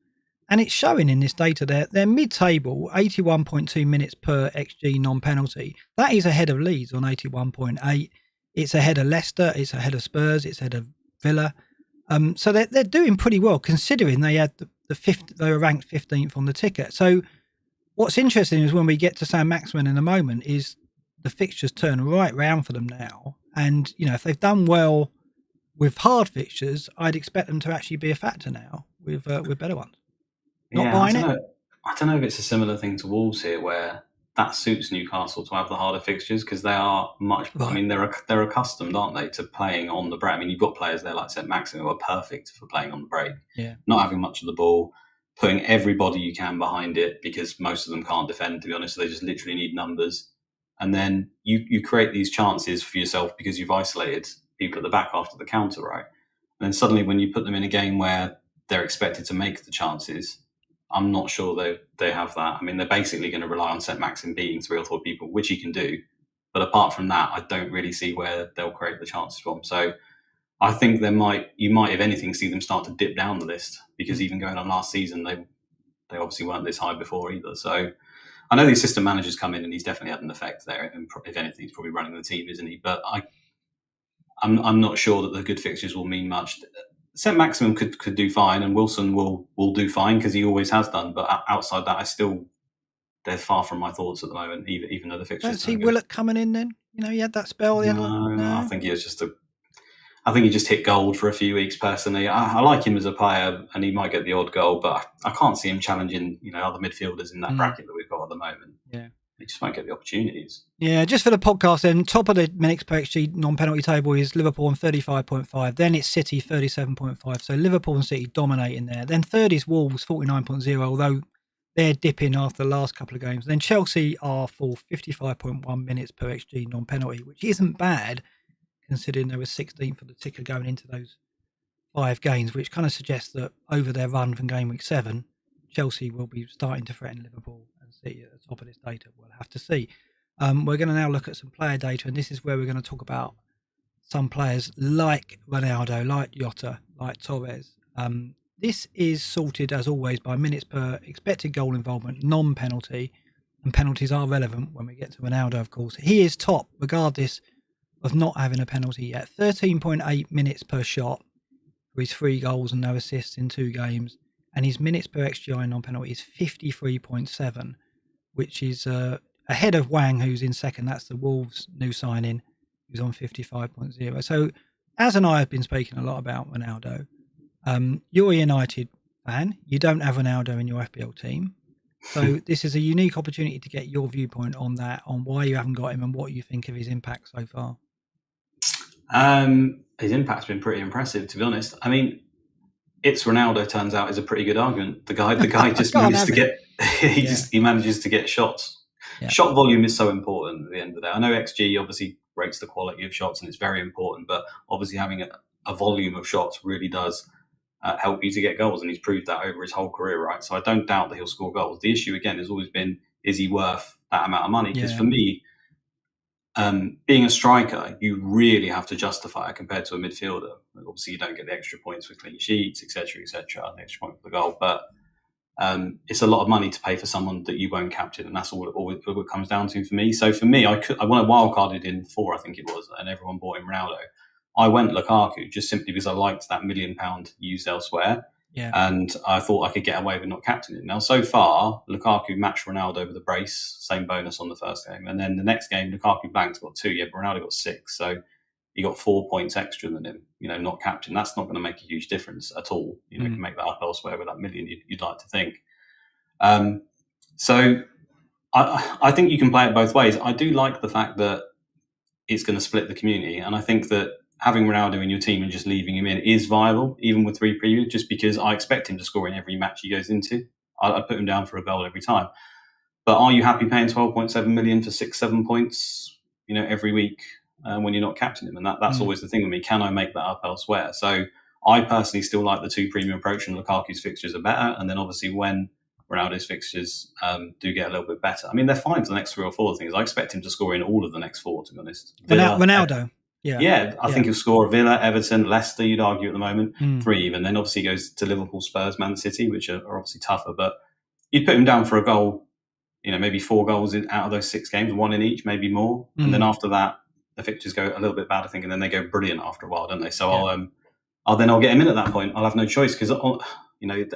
And it's showing in this data they're mid-table, 81.2 minutes per XG non-penalty. That is ahead of Leeds on 81.8. It's ahead of Leicester. It's ahead of Spurs. It's ahead of Villa. So they're doing pretty well considering they had they were ranked 15th on the ticket. So what's interesting is when we get to Saint-Maximin in a moment is the fixtures turn right round for them now. And, if they've done well with hard fixtures, I'd expect them to actually be a factor now with better ones. Not buying it? I don't know if it's a similar thing to Wolves here where that suits Newcastle to have the harder fixtures because they are much. Right. I mean, they're accustomed, aren't they, to playing on the break? I mean, you've got players there like Saint-Maximin who are perfect for playing on the break. Yeah. Not having much of the ball, putting everybody you can behind it because most of them can't defend, to be honest. So they just literally need numbers. And then you create these chances for yourself because you've isolated people at the back after the counter, right? And then suddenly when you put them in a game where they're expected to make the chances, I'm not sure they have that. I mean, they're basically going to rely on Saint-Maximin beating 3 or 4 people, which he can do. But apart from that, I don't really see where they'll create the chances from. So I think you might, if anything, see them start to dip down the list because even going on last season, they obviously weren't this high before either. So I know the assistant manager's come in and he's definitely had an effect there. And if anything, he's probably running the team, isn't he? But I'm not sure that the good fixtures will mean much. Saint-Maximin could do fine, and Wilson will do fine because he always has done. But outside that, they're far from my thoughts at the moment. Even though the fixtures. Don't see Willock coming in. Then he had that spell. No, I think he was just I think he just hit gold for a few weeks. Personally, I like him as a player, and he might get the odd goal, but I can't see him challenging other midfielders in that bracket that we've got at the moment. Yeah. He just won't get the opportunities. Yeah, just for the podcast then, top of the minutes per XG non-penalty table is Liverpool on 35.5. Then it's City, 37.5. So Liverpool and City dominating there. Then third is Wolves, 49.0, although they're dipping after the last couple of games. Then Chelsea are for 55.1 minutes per XG non-penalty, which isn't bad considering they were 16th for the ticker going into those 5 games, which kind of suggests that over their run from game week 7, Chelsea will be starting to threaten Liverpool and City at the top of this data. We'll have to see. We're going to now look at some player data, and this is where we're going to talk about some players like Ronaldo, like Jota, like Torres. This is sorted, as always, by minutes per expected goal involvement, non-penalty, and penalties are relevant when we get to Ronaldo, of course. He is top, regardless of not having a penalty yet. 13.8 minutes per shot for his 3 goals and no assists in 2 games. And his minutes per XGI non-penalty is 53.7, which is ahead of Wang, who's in second. That's the Wolves' new signing, who's on 55.0. So, Az and I have been speaking a lot about Ronaldo. You're a United fan. You don't have Ronaldo in your FPL team. So this is a unique opportunity to get your viewpoint on that, on why you haven't got him and what you think of his impact so far. His impact's been pretty impressive, to be honest. I mean, it's Ronaldo, turns out, is a pretty good argument. The guy just manages to get he manages to get shots. Yeah. Shot volume is so important at the end of the day. I know XG obviously rates the quality of shots and it's very important, but obviously having a volume of shots really does help you to get goals, and he's proved that over his whole career, right? So I don't doubt that he'll score goals. The issue again has always been, is he worth that amount of money? Because for me, being a striker, you really have to justify it compared to a midfielder. Obviously, you don't get the extra points for clean sheets, etc., the extra point for the goal. But it's a lot of money to pay for someone that you won't captain, and that's all it comes down to for me. So for me, I went wildcarded in 4, I think it was, and everyone bought in Ronaldo. I went Lukaku just simply because I liked that £1 million used elsewhere. Yeah. And I thought I could get away with not captaining him. Now, so far, Lukaku matched Ronaldo with a brace, same bonus on the first game. And then the next game, Lukaku blanked, got 2, but Ronaldo got 6. So he got 4 points extra than him, not captain. That's not going to make a huge difference at all. Can make that up elsewhere with that million you'd like to think. So I think you can play it both ways. I do like the fact that it's going to split the community. And I think that having Ronaldo in your team and just leaving him in is viable, even with 3 preview, just because I expect him to score in every match he goes into. I put him down for a goal every time. But are you happy paying 12.7 million for 6-7 points, every week when you're not captaining him? And that's always the thing with me. Can I make that up elsewhere? So I personally still like the 2 premium approach, and Lukaku's fixtures are better. And then obviously when Ronaldo's fixtures do get a little bit better, I mean, they're fine for the next 3 or 4 things. I expect him to score in all of the next 4, to be honest. Ronaldo. Yeah, I think he'll score Villa, Everton, Leicester, you'd argue at the moment, 3 even. Then obviously he goes to Liverpool, Spurs, Man City, which are obviously tougher. But you'd put him down for a goal, maybe 4 goals out of those 6 games, 1 in each, maybe more. And then after that, the fixtures go a little bit bad, I think, and then they go brilliant after a while, don't they? So I'll get him in at that point. I'll have no choice because,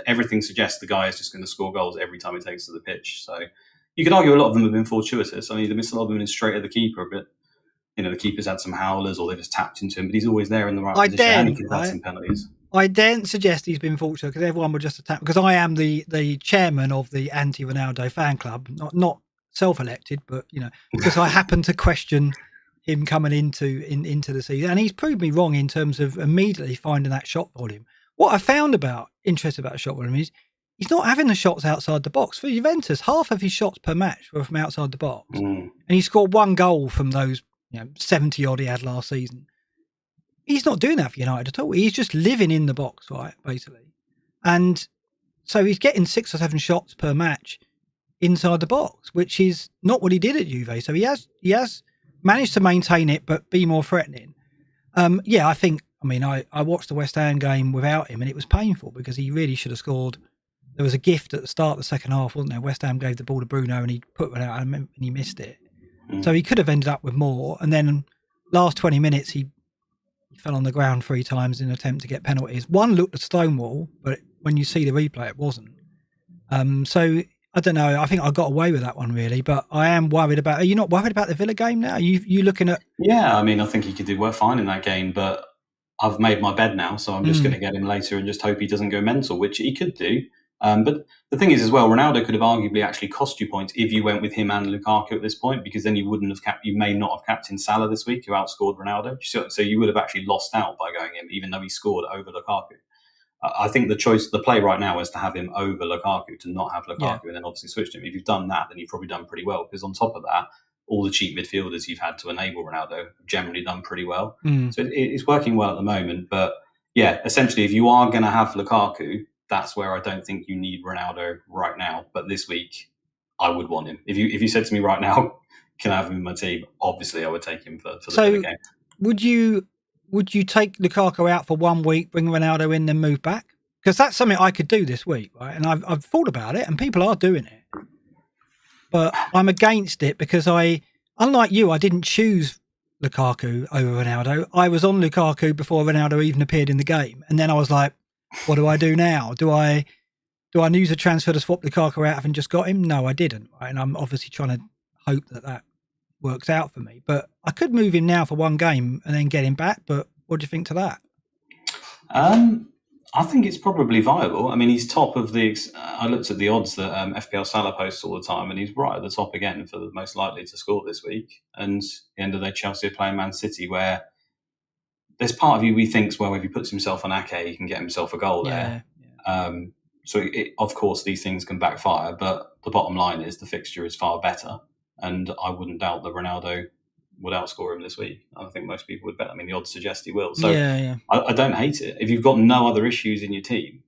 everything suggests the guy is just going to score goals every time he takes to the pitch. So you could argue a lot of them have been fortuitous. I mean, a lot of them have been straight at the keeper, but the keeper's had some howlers or they've just tapped into him, but he's always there in the right position and he can have some penalties. I daren't suggest he's been fortunate because everyone would just attack, because I am the chairman of the anti-Ronaldo fan club, not self-elected, but, because I happen to question him coming into the season. And he's proved me wrong in terms of immediately finding that shot volume. What I found interesting about shot volume is he's not having the shots outside the box. For Juventus, half of his shots per match were from outside the box. And he scored 1 goal from those 70 odd he had last season. He's not doing that for United at all. He's just living in the box, right, basically. And so he's getting 6 or 7 shots per match inside the box, which is not what he did at Juve. So he has managed to maintain it, but be more threatening. I watched the West Ham game without him, and it was painful because he really should have scored. There was a gift at the start of the second half, wasn't there? West Ham gave the ball to Bruno, and he put it out, and he missed it. So he could have ended up with more. And then last 20 minutes, he fell on the ground 3 times in an attempt to get penalties. One looked at Stonewall, but when you see the replay, it wasn't. So I don't know. I think I got away with that one, really. But I am worried about... Are you not worried about the Villa game now? Are you looking at... Yeah, I mean, I think he could do fine in that game, but I've made my bed now, so I'm just going to get him later and just hope he doesn't go mental, which he could do. But the thing is as well, Ronaldo could have arguably actually cost you points if you went with him and Lukaku at this point, because then you may not have captained Salah this week, who outscored Ronaldo. So you would have actually lost out by going him, even though he scored over Lukaku. I think the play right now is to have him over Lukaku, to not have Lukaku, and then obviously switch him. If you've done that, then you've probably done pretty well, because on top of that, all the cheap midfielders you've had to enable Ronaldo have generally done pretty well. So it's working well at the moment. But yeah, essentially, if you are going to have Lukaku, that's where I don't think you need Ronaldo right now. But this week, I would want him. If you said to me right now, can I have him in my team? Obviously, I would take him for the Villa game. Would you take Lukaku out for 1 week, bring Ronaldo in, then move back? Because that's something I could do this week, right? And I've thought about it, and people are doing it. But I'm against it because unlike you, I didn't choose Lukaku over Ronaldo. I was on Lukaku before Ronaldo even appeared in the game. And then I was like, what do I do now? Do I use a transfer to swap Lukaku out and just got him? No, I didn't. Right? And I'm obviously trying to hope that works out for me. But I could move him now for 1 game and then get him back. But what do you think to that? I think it's probably viable. I mean, he's top of the... I looked at the odds that FPL Salah posts all the time, and he's right at the top again for the most likely to score this week. And at the end of the day, Chelsea are playing Man City, where there's part of you who thinks, well, if he puts himself on Ake, he can get himself a goal there. So, of course, these things can backfire, but the bottom line is the fixture is far better, and I wouldn't doubt that Ronaldo would outscore him this week. I think most people would bet. I mean, the odds suggest he will. So I don't hate it. If you've got no other issues in your team,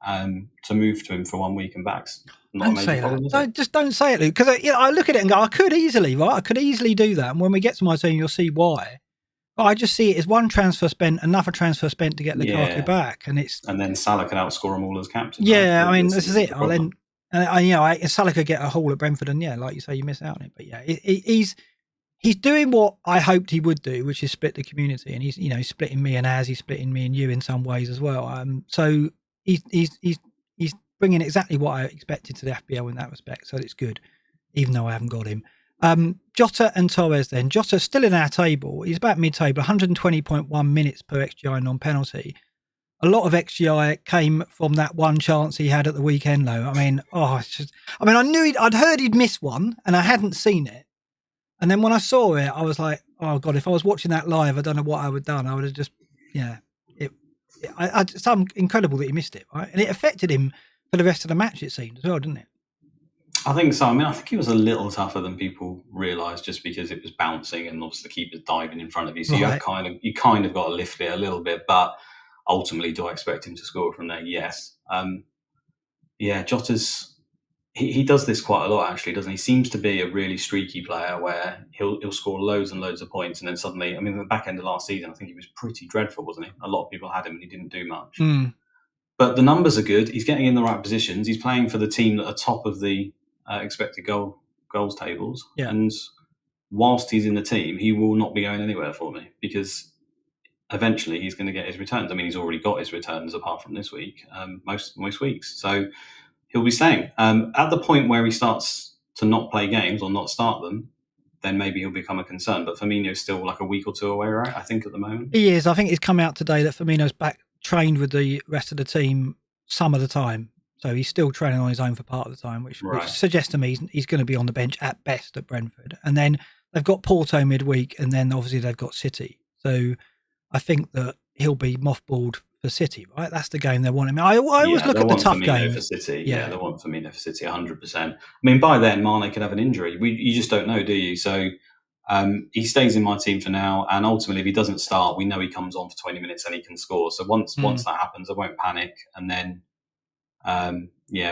to move to him for 1 week and back's not don't a say major problem. that. Just don't say it, Luke. Because I look at it and go, I could easily do that. And when we get to my team, you'll see why. But I just see it as one transfer spent, another transfer spent to get Lukaku back, and then Salah can outscore him all as captain. Yeah, right? I mean, this is it. Salah could get a haul at Brentford, and like you say, you miss out on it. But yeah, he's doing what I hoped he would do, which is split the community, and he's splitting me and Az, he's splitting me and you in some ways as well. So he's bringing exactly what I expected to the FPL in that respect. So it's good, even though I haven't got him. Jota and Torres then. Jota's still in our table. He's about mid-table, 120.1 minutes per XGI non-penalty. A lot of XGI came from that one chance he had at the weekend, though. I mean, I knew I'd heard he'd missed one, and I hadn't seen it. And then when I saw it, I was like, oh God, if I was watching that live, I don't know what I would have done. I would have just, it's incredible that he missed it, right? And it affected him for the rest of the match, it seemed, as well, didn't it? I think so. I mean, I think he was a little tougher than people realised, just because it was bouncing and obviously the keeper's diving in front of you. So you kind of got to lift it a little bit. But ultimately, do I expect him to score from there? Yes. Jota's he does this quite a lot, actually, doesn't he? He seems to be a really streaky player where he'll score loads and loads of points, and then suddenly, I mean, at the back end of last season, I think he was pretty dreadful, wasn't he? A lot of people had him and he didn't do much. But the numbers are good. He's getting in the right positions. He's playing for the team that are top of the expected goals tables. Yeah. And whilst he's in the team, he will not be going anywhere for me, because eventually he's going to get his returns. I mean, he's already got his returns apart from this week, most weeks. So he'll be staying. At the point where he starts to not play games or not start them, then maybe he'll become a concern. But Firmino's still like a week or two away, right? I think at the moment. He is. I think it's come out today that Firmino's back trained with the rest of the team some of the time. So he's still training on his own for part of the time, which suggests to me he's going to be on the bench at best at Brentford. And then they've got Porto midweek, and then obviously they've got City. So I think that he'll be mothballed for City, right? That's the game they want him. I always look at the tough game for City. Yeah, they want Firmino for City 100%. I mean, by then Mane could have an injury. You just don't know, do you? So he stays in my team for now, and ultimately, if he doesn't start, we know he comes on for 20 minutes and he can score. So once that happens, I won't panic. And then,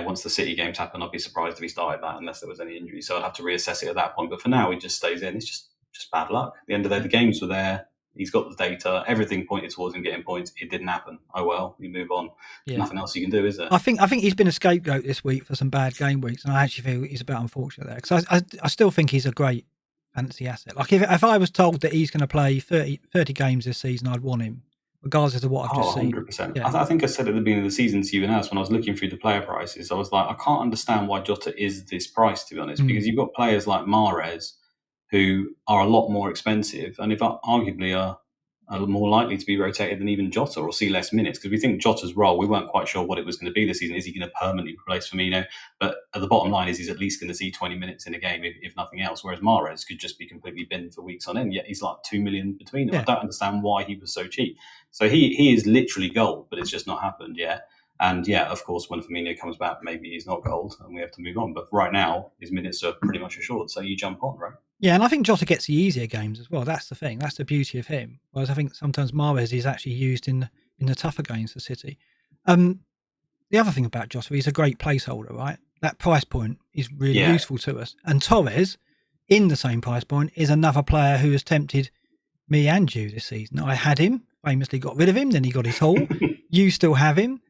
once the City games happen, I'd be surprised if he started that unless there was any injury. So I'd have to reassess it at that point. But for now, he just stays in. It's just bad luck. At the end of the day, the games were there. He's got the data. Everything pointed towards him getting points. It didn't happen. Oh well, we move on. Yeah. Nothing else you can do, is there? I think he's been a scapegoat this week for some bad game weeks, and I actually feel he's a bit unfortunate there, because I still think he's a great fantasy asset. Like if I was told that he's going to play 30 games this season, I'd want him, regardless of what I've just seen. 100%. Yeah. I think I said at the beginning of the season to you and us, when I was looking through the player prices, I was like, I can't understand why Jota is this price, to be honest, because you've got players like Mahrez who are a lot more expensive, and if arguably are more likely to be rotated than even Jota, or see less minutes, because we think Jota's role, we weren't quite sure what it was going to be this season. Is he going to permanently replace Firmino? But at the bottom line is he's at least going to see 20 minutes in a game, if nothing else, whereas Mahrez could just be completely binned for weeks on end, yet he's like 2 million between them. Yeah. I don't understand why he was so cheap. So he is literally gold, but it's just not happened yet. And yeah, of course, when Firmino comes back, maybe he's not gold and we have to move on. But right now, his minutes are pretty much assured. So you jump on, right? Yeah, and I think Jota gets the easier games as well. That's the thing. That's the beauty of him. Whereas I think sometimes Mahrez is actually used in the tougher games for City. The other thing about Jota, he's a great placeholder, right? That price point is really useful to us. And Torres, in the same price point, is another player who has tempted me and you this season. I had him, famously got rid of him, then he got his haul. You still have him.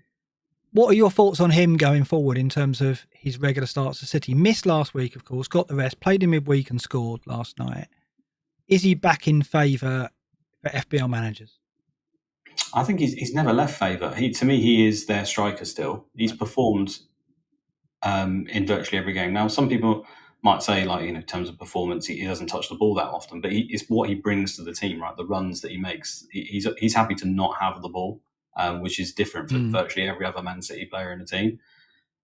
What are your thoughts on him going forward in terms of his regular starts for City? Missed last week, of course, got the rest, played in midweek and scored last night. Is he back in favour for FPL managers? I think he's never left favour. To me, he is their striker still. He's performed in virtually every game. Now, some people might say, like, in terms of performance, he doesn't touch the ball that often, but it's what he brings to the team, right? The runs that he makes. He's happy to not have the ball. Which is different for virtually every other Man City player in the team.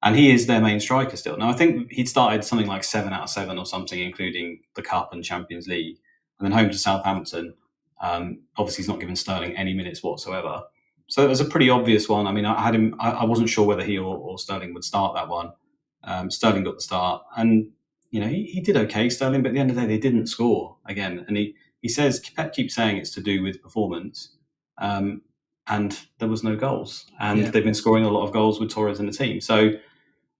And he is their main striker still. Now, I think he'd started something like 7 out of 7 or something, including the Cup and Champions League. And then home to Southampton. Obviously, he's not given Sterling any minutes whatsoever. So it was a pretty obvious one. I mean, I had him. I wasn't sure whether he or Sterling would start that one. Sterling got the start. And, he did okay, Sterling. But at the end of the day, they didn't score again. And he says, Pep keeps saying it's to do with performance. And there was no goals. And they've been scoring a lot of goals with Torres in the team. So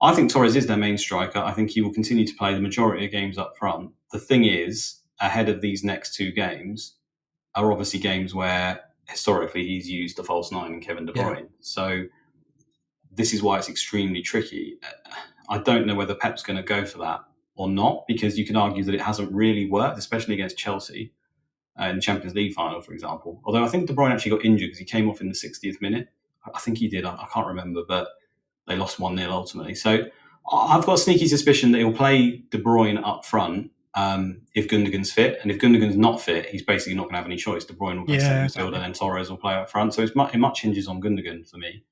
I think Torres is their main striker. I think he will continue to play the majority of games up front. The thing is, ahead of these next 2 games are obviously games where historically he's used the false 9 and Kevin De Bruyne. Yeah. So this is why it's extremely tricky. I don't know whether Pep's going to go for that or not, because you can argue that it hasn't really worked, especially against Chelsea. In the Champions League final, for example. Although I think De Bruyne actually got injured because he came off in the 60th minute. I think he did. I can't remember, but they lost 1-0 ultimately. So I've got a sneaky suspicion that he'll play De Bruyne up front if Gundogan's fit. And if Gundogan's not fit, he's basically not going to have any choice. De Bruyne will play centre midfield and then Torres will play up front. So it much hinges on Gundogan for me.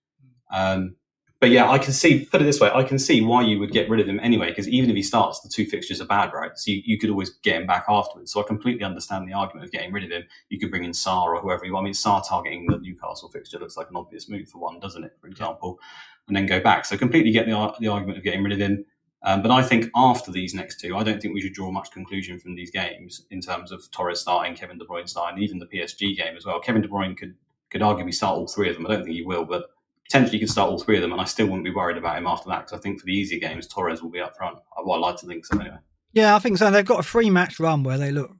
But yeah, I can see, put it this way, I can see why you would get rid of him anyway, because even if he starts, the 2 fixtures are bad, right? So you could always get him back afterwards. So I completely understand the argument of getting rid of him. You could bring in Sarr or whoever you want. I mean, Sarr targeting the Newcastle fixture looks like an obvious move for one, doesn't it, for example? And then go back. So completely get the argument of getting rid of him. But I think after these next 2, I don't think we should draw much conclusion from these games in terms of Torres starting, Kevin De Bruyne starting, even the PSG game as well. Kevin De Bruyne could arguably start all 3 of them. I don't think he will, but potentially he could start all 3 of them, and I still wouldn't be worried about him after that, because I think for the easier games, Torres will be up front. Well, I'd like to think so anyway. Yeah, I think so. They've got a 3-match run where they look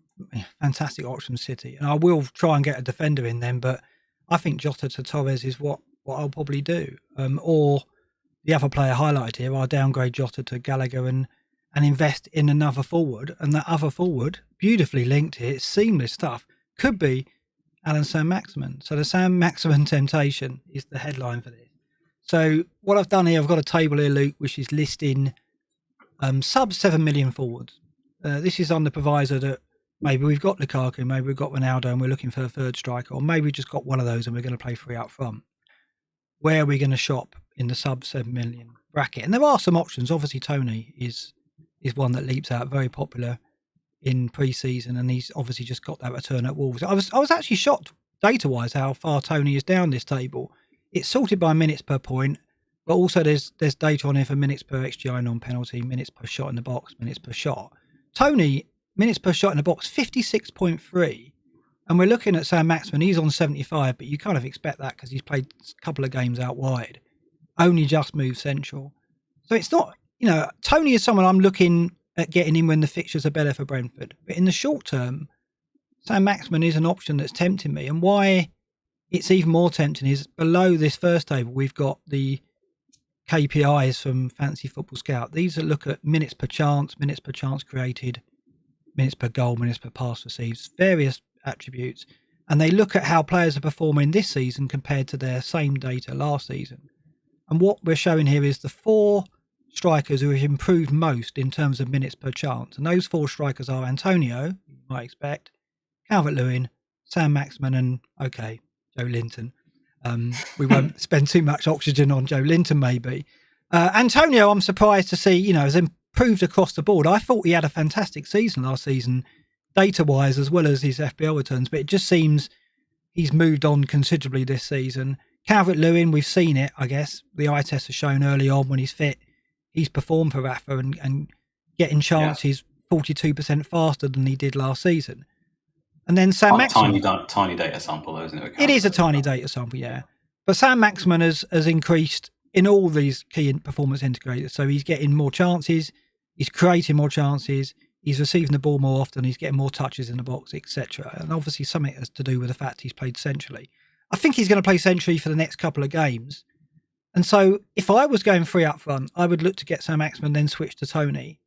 fantastic options, City, and I will try and get a defender in them, but I think Jota to Torres is what I'll probably do. Or the other player highlighted here, I'll downgrade Jota to Gallagher and invest in another forward, and that other forward, beautifully linked here, it's seamless stuff, could be Allan Saint-Maximin. So the Saint-Maximin Temptation is the headline for this. So what I've done here, I've got a table here, Luke, which is listing sub 7 million forwards. This is on the proviso that maybe we've got Lukaku, maybe we've got Ronaldo and we're looking for a third striker, or maybe we just got one of those and we're going to play 3 up front. Where are we going to shop in the sub 7 million bracket? And there are some options. Obviously, Tony is one that leaps out, very popular in pre-season, and he's obviously just got that return at Wolves. I was actually shocked data-wise how far Tony is down this table. It's sorted by minutes per point, but also there's data on here for minutes per XGI non-penalty, minutes per shot in the box, minutes per shot. Tony, minutes per shot in the box, 56.3, and we're looking at Saint-Maximin, he's on 75, but you kind of expect that because he's played a couple of games out wide, only just moved central. So it's not, Tony is someone I'm looking at getting in when the fixtures are better for Brentford. But in the short term, Saint-Maximin is an option that's tempting me. And why it's even more tempting is below this first table, we've got the KPIs from Fantasy Football Scout. These are look at minutes per chance created, minutes per goal, minutes per pass received, various attributes. And they look at how players are performing this season compared to their same data last season. And what we're showing here is the 4 strikers who have improved most in terms of minutes per chance. And those 4 strikers are Antonio, you might expect, Calvert-Lewin, Saint-Maximin, and, Joe Linton. We won't spend too much oxygen on Joe Linton, maybe. Antonio, I'm surprised to see, has improved across the board. I thought he had a fantastic season last season, data-wise, as well as his FPL returns, but it just seems he's moved on considerably this season. Calvert-Lewin, we've seen it, I guess. The eye test has shown early on when he's fit, he's performed for Rafa and getting chances 42% faster than he did last season. And then Saint-Maximin, tiny data sample, though, isn't it? It is a tiny data sample, yeah. But Saint-Maximin has increased in all these key performance indicators. So he's getting more chances, he's creating more chances, he's receiving the ball more often, he's getting more touches in the box, etc. And obviously something has to do with the fact he's played centrally. I think he's going to play centrally for the next couple of games. And so if I was going 3 up front, I would look to get Saint-Maximin, then switch to Tony.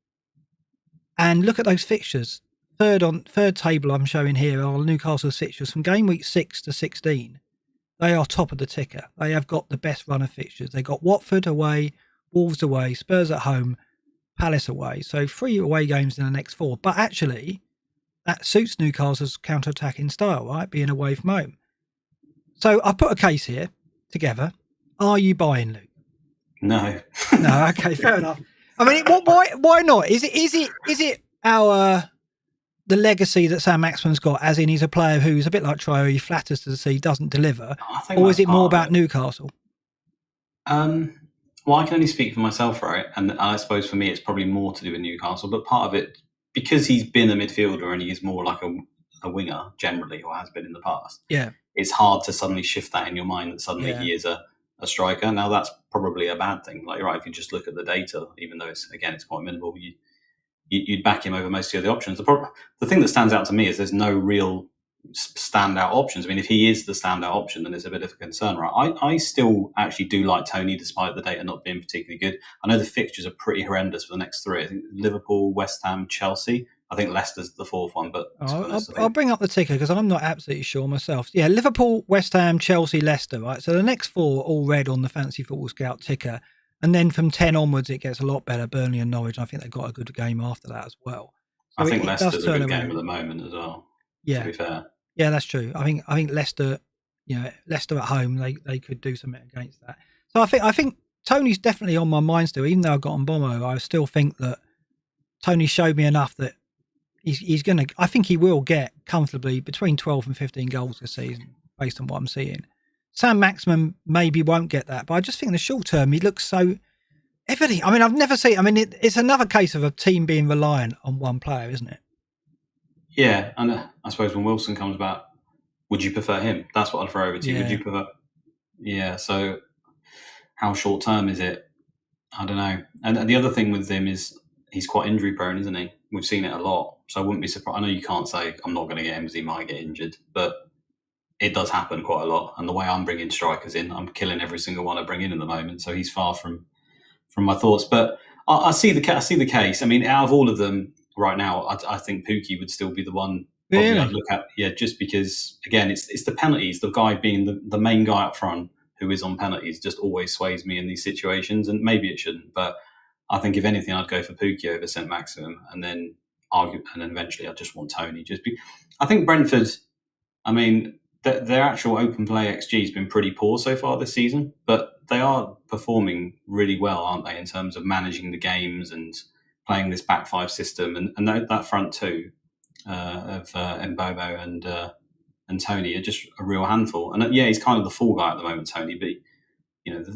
And look at those fixtures. Third table I'm showing here are Newcastle's fixtures from game week 6 to 16. They are top of the ticker. They have got the best run of fixtures. They got Watford away, Wolves away, Spurs at home, Palace away. So 3 away games in the next 4. But actually, that suits Newcastle's counter-attacking style, right? Being away from home. So I put a case here together. Are you buying, Luke? No. No. Okay, fair enough. I mean, why not? Is it the legacy that Saint-Maximin's got, as in he's a player who's a bit like Traore, he flatters to see, doesn't deliver, or is it more about Newcastle? Well, I can only speak for myself, right? And I suppose for me, it's probably more to do with Newcastle. But part of it, because he's been a midfielder and he is more like a winger generally, or has been in the past. Yeah, it's hard to suddenly shift that in your mind that suddenly he is a striker. Now that's probably a bad thing. Like, you're right, if you just look at the data, even though it's quite minimal, you'd back him over most of the other options. The thing that stands out to me is there's no real standout options. I mean, if he is the standout option, then it's a bit of a concern, right? I still actually do like Tony, despite the data not being particularly good. I know the fixtures are pretty horrendous for the next 3. I think Liverpool, West Ham, Chelsea. I think Leicester's the fourth one, but I'll bring up the ticker because I'm not absolutely sure myself. Yeah, Liverpool, West Ham, Chelsea, Leicester, right? So the next four all red on the Fantasy Football Scout ticker. And then from 10 onwards, it gets a lot better. Burnley and Norwich, I think they've got a good game after that as well. So I think Leicester's a good game at the moment as well, to be fair. Yeah, that's true. I think Leicester, Leicester at home, they could do something against that. So I think Tony's definitely on my mind still. Even though I got on Bomo, I still think that Tony showed me enough that he's going to, I think he will get comfortably between 12 and 15 goals this season, based on what I'm seeing. Saint-Maximin maybe won't get that, but I just think in the short term, he looks so everything. I mean, I've never seen, it's another case of a team being reliant on one player, isn't it? Yeah, and I suppose when Wilson comes back, would you prefer him? That's what I'd throw over to you. Would you prefer? Yeah, so how short term is it? I don't know. And the other thing with him is he's quite injury prone, isn't he? We've seen it a lot. So I wouldn't be surprised. I know you can't say I'm not going to get him because he might get injured, but it does happen quite a lot. And the way I'm bringing strikers in, I'm killing every single one I bring in at the moment. So he's far from my thoughts. But I see the case. I mean, out of all of them right now, I think Pukki would still be the one really? I'd look at. Yeah, just because, again, it's the penalties. The guy being the main guy up front who is on penalties just always sways me in these situations. And maybe it shouldn't, but I think if anything, I'd go for Pukki over Saint-Maximin, and then eventually I just want Tony. I think Brentford, I mean, their actual open play XG has been pretty poor so far this season, but they are performing really well, aren't they, in terms of managing the games and playing this back five system, and that front two of Mbomo and Tony are just a real handful. And he's kind of the fall guy at the moment, Tony, but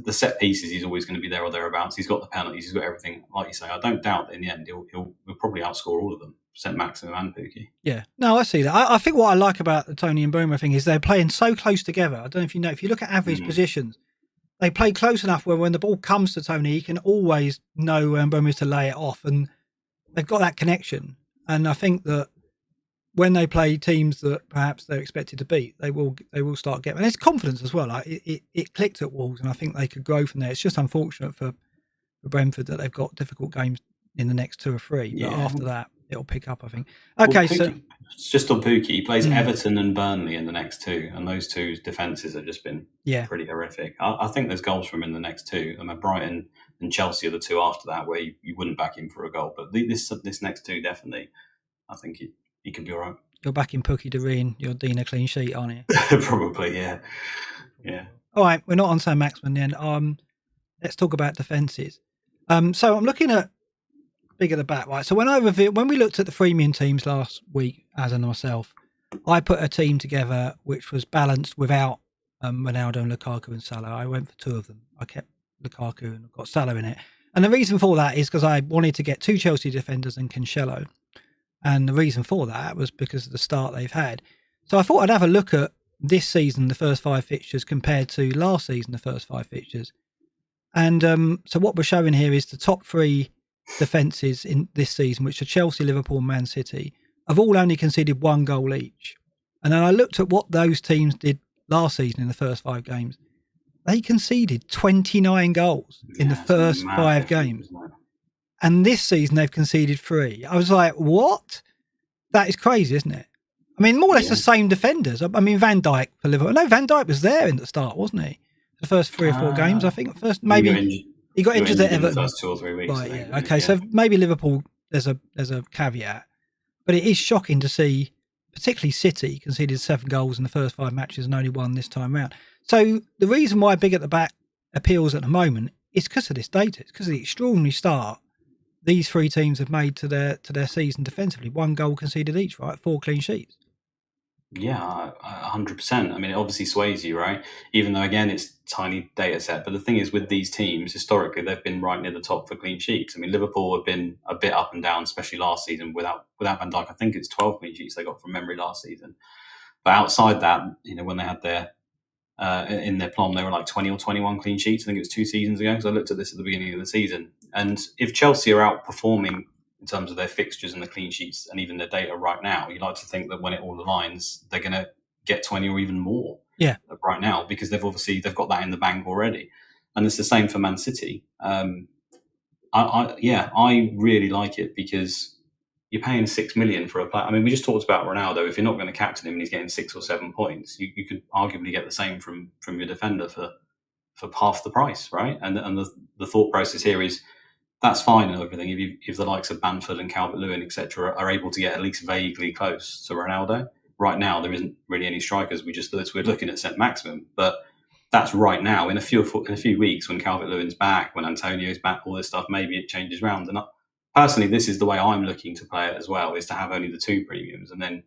the set pieces, he's always going to be there or thereabouts. He's got the penalties, he's got everything. Like you say, I don't doubt that in the end he'll probably outscore all of them, Saint-Maximin and Pukki. Yeah, no, I see that. I think what I like about the Tony and Boomer thing is they're playing so close together. I don't know if you know, if you look at average positions, they play close enough where when the ball comes to Tony, he can always know when Boomer is to lay it off, and they've got that connection. And I think that when they play teams that perhaps they're expected to beat, they will start getting. And it's confidence as well. Like it clicked at Wolves, and I think they could grow from there. It's just unfortunate for Brentford that they've got difficult games in the next 2 or 3. But after that, it'll pick up, I think. Okay, so it's just on Pukki. He plays Everton and Burnley in the next 2, and those 2's defences have just been pretty horrific. I think there's goals from him in the next 2. I mean, Brighton and Chelsea are the 2 after that where you wouldn't back him for a goal. But this next 2, definitely, I think he could be all right. You're backing Pukki to rein your Dean a clean sheet, aren't you? Probably, yeah. All right, we're not on Saint-Maximin then. Let's talk about defences. So I'm looking at big at the back, right? So when we looked at the freemium teams last week, Az and myself, I put a team together which was balanced without Ronaldo and Lukaku and Salah. I went for 2 of them. I kept Lukaku and got Salah in it. And the reason for that is because I wanted to get 2 Chelsea defenders and Cancelo. And the reason for that was because of the start they've had. So I thought I'd have a look at this season, the first 5 fixtures, compared to last season, the first 5 fixtures. And so what we're showing here is the top 3 defences in this season, which are Chelsea, Liverpool, and Man City, have all only conceded 1 goal each. And then I looked at what those teams did last season in the first 5 games. They conceded 29 goals in the first 5 games. And this season they've conceded 3. I was like, what? That is crazy, isn't it? I mean, more or less the same defenders. I mean, Van Dijk for Liverpool. No, Van Dijk was there in the start, wasn't he? The first 3 or 4 games, I think. First, maybe he got injured at Everton. The first 2 or 3 weeks. Right, yeah. Okay, so maybe Liverpool, there's a caveat. But it is shocking to see, particularly City, conceded 7 goals in the first 5 matches and only 1 this time round. So the reason why big at the back appeals at the moment is because of this data. It's because of the extraordinary start these 3 teams have made to their season defensively. 1 goal conceded each, right? 4 clean sheets. Yeah, 100%. I mean, it obviously sways you, right? Even though, again, it's tiny data set. But the thing is, with these teams, historically, they've been right near the top for clean sheets. I mean, Liverpool have been a bit up and down, especially last season without Van Dijk. I think it's 12 clean sheets they got from memory last season. But outside that, when they had their in their plum, they were like 20 or 21 clean sheets. I think it was 2 seasons ago, because I looked at this at the beginning of the season. And if Chelsea are outperforming in terms of their fixtures and the clean sheets and even their data right now, you'd like to think that when it all aligns, they're going to get 20 or even more right now, because they've got that in the bank already. And it's the same for Man City. I really like it, because you're paying 6 million for a player. I mean, we just talked about Ronaldo. If you're not going to captain him and he's getting 6 or 7 points, you could arguably get the same from your defender for half the price, right? And the thought process here is that's fine and everything if the likes of Bamford and Calvert-Lewin, etc., are able to get at least vaguely close to Ronaldo. Right now, there isn't really any strikers. We're looking at Saint-Maximin, but that's right now. In a few weeks, when Calvert-Lewin's back, when Antonio's back, all this stuff, maybe it changes round. And personally, this is the way I'm looking to play it as well: is to have only the 2 premiums and then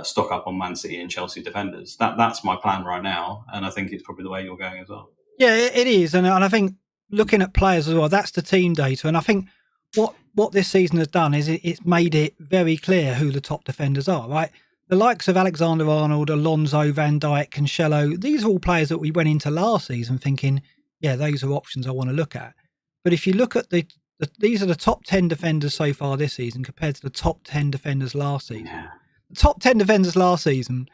stock up on Man City and Chelsea defenders. That's my plan right now, and I think it's probably the way you're going as well. Yeah, it is, and I think looking at players as well, that's the team data, and I think what this season has done is it's made it very clear who the top defenders are, right? The likes of Alexander-Arnold, Alonso, Van Dijk, Cancelo, these are all players that we went into last season thinking, yeah, those are options I want to look at. But if you look at these are the top 10 defenders so far this season compared to the top 10 defenders last season. Yeah. The top 10 defenders last season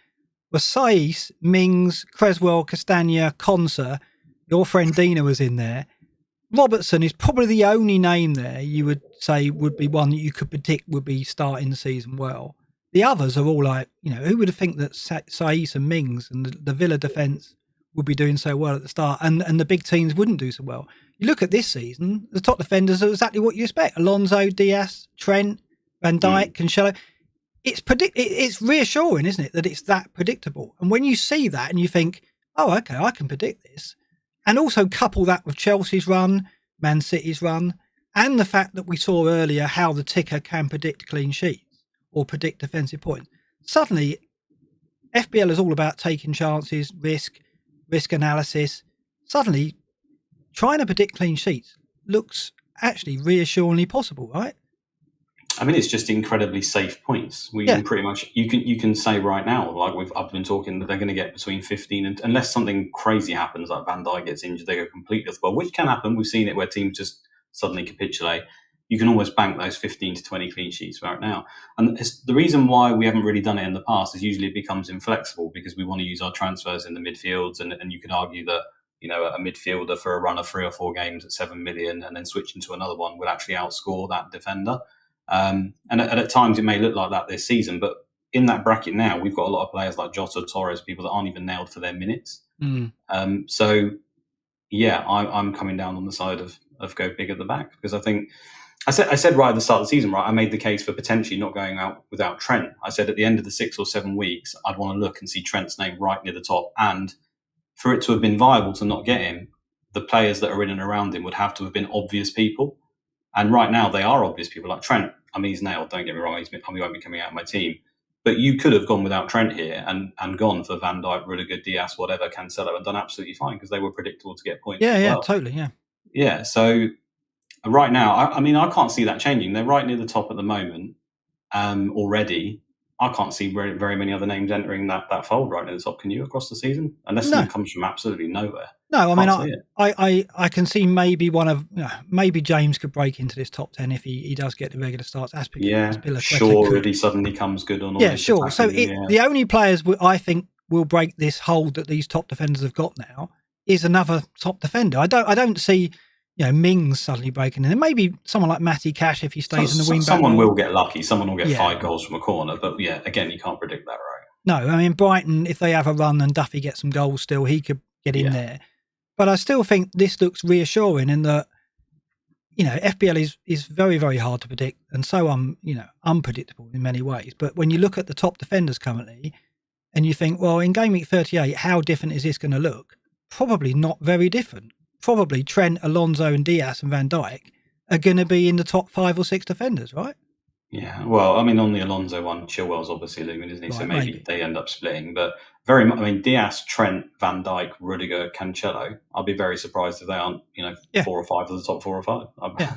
were Saiss, Mings, Creswell, Castagna, Konsa. Your friend Dina was in there. Robertson is probably the only name there you would say would be one that you could predict would be starting the season well. The others are all like, who would have think that Saiss and Mings and the Villa defence would be doing so well at the start and the big teams wouldn't do so well. You look at this season, the top defenders are exactly what you expect. Alonso, Diaz, Trent, Van Dijk, Cancelo. It's reassuring, isn't it, that it's that predictable. And when you see that and you think, oh, okay, I can predict this. And also couple that with Chelsea's run, Man City's run, and the fact that we saw earlier how the ticker can predict clean sheets or predict defensive points. Suddenly, FPL is all about taking chances, risk analysis. Suddenly, trying to predict clean sheets looks actually reassuringly possible, right? I mean, it's just incredibly safe points. Can pretty much you can say right now, like I've been talking, that they're going to get between 15 and unless something crazy happens, like Van Dijk gets injured, they go completely off the ball, which can happen. We've seen it where teams just suddenly capitulate. You can almost bank those 15 to 20 clean sheets right now. And the reason why we haven't really done it in the past is usually it becomes inflexible because we want to use our transfers in the midfields. And you could argue that, a midfielder for a run of 3 or 4 games at 7 million and then switching to another one would actually outscore that defender. And at times it may look like that this season, but in that bracket now, we've got a lot of players like Jota, Torres, people that aren't even nailed for their minutes. So, yeah, I'm coming down on the side of go big at the back because I think I said right at the start of the season, right, I made the case for potentially not going out without Trent. I said at the end of the 6 or 7 weeks, I'd want to look and see Trent's name right near the top. And for it to have been viable to not get him, the players that are in and around him would have to have been obvious people. And right now they are obvious people like Trent. I mean, he's nailed, don't get me wrong. He won't be coming out of my team. But you could have gone without Trent here and gone for Van Dijk, Rudiger, Diaz, whatever, Cancelo, and done absolutely fine because they were predictable to get points. Yeah, totally, yeah. Yeah, so right now, I mean, I can't see that changing. They're right near the top at the moment already. I can't see very many other names entering that fold right near the top. Can you across the season? Unless something comes from absolutely nowhere. No, I can see maybe maybe James could break into this top 10 if he does get the regular starts. Sure, if he suddenly comes good on all this. Sure. So the only players I think will break this hold that these top defenders have got now is another top defender. I don't see Mings suddenly breaking in. And maybe someone like Matty Cash if he stays in the wing back. Someone will get lucky. Someone will get 5 goals from a corner. But yeah, again, you can't predict that, right? No, I mean Brighton, if they have a run and Duffy gets some goals still, he could get in there. But I still think this looks reassuring in that, FPL is very, very hard to predict and so unpredictable in many ways. But when you look at the top defenders currently and you think, well, in Gameweek 38, how different is this going to look? Probably not very different. Probably Trent, Alonso and Diaz and Van Dijk are going to be in the top 5 or 6 defenders, right? Yeah, well, I mean, on the Alonso one, Chilwell's obviously looming, isn't he? Right, so maybe they end up splitting. But Diaz, Trent, Van Dijk, Rudiger, Cancelo, I'll be very surprised if they aren't, 4 or 5 of the top 4 or 5. Yeah.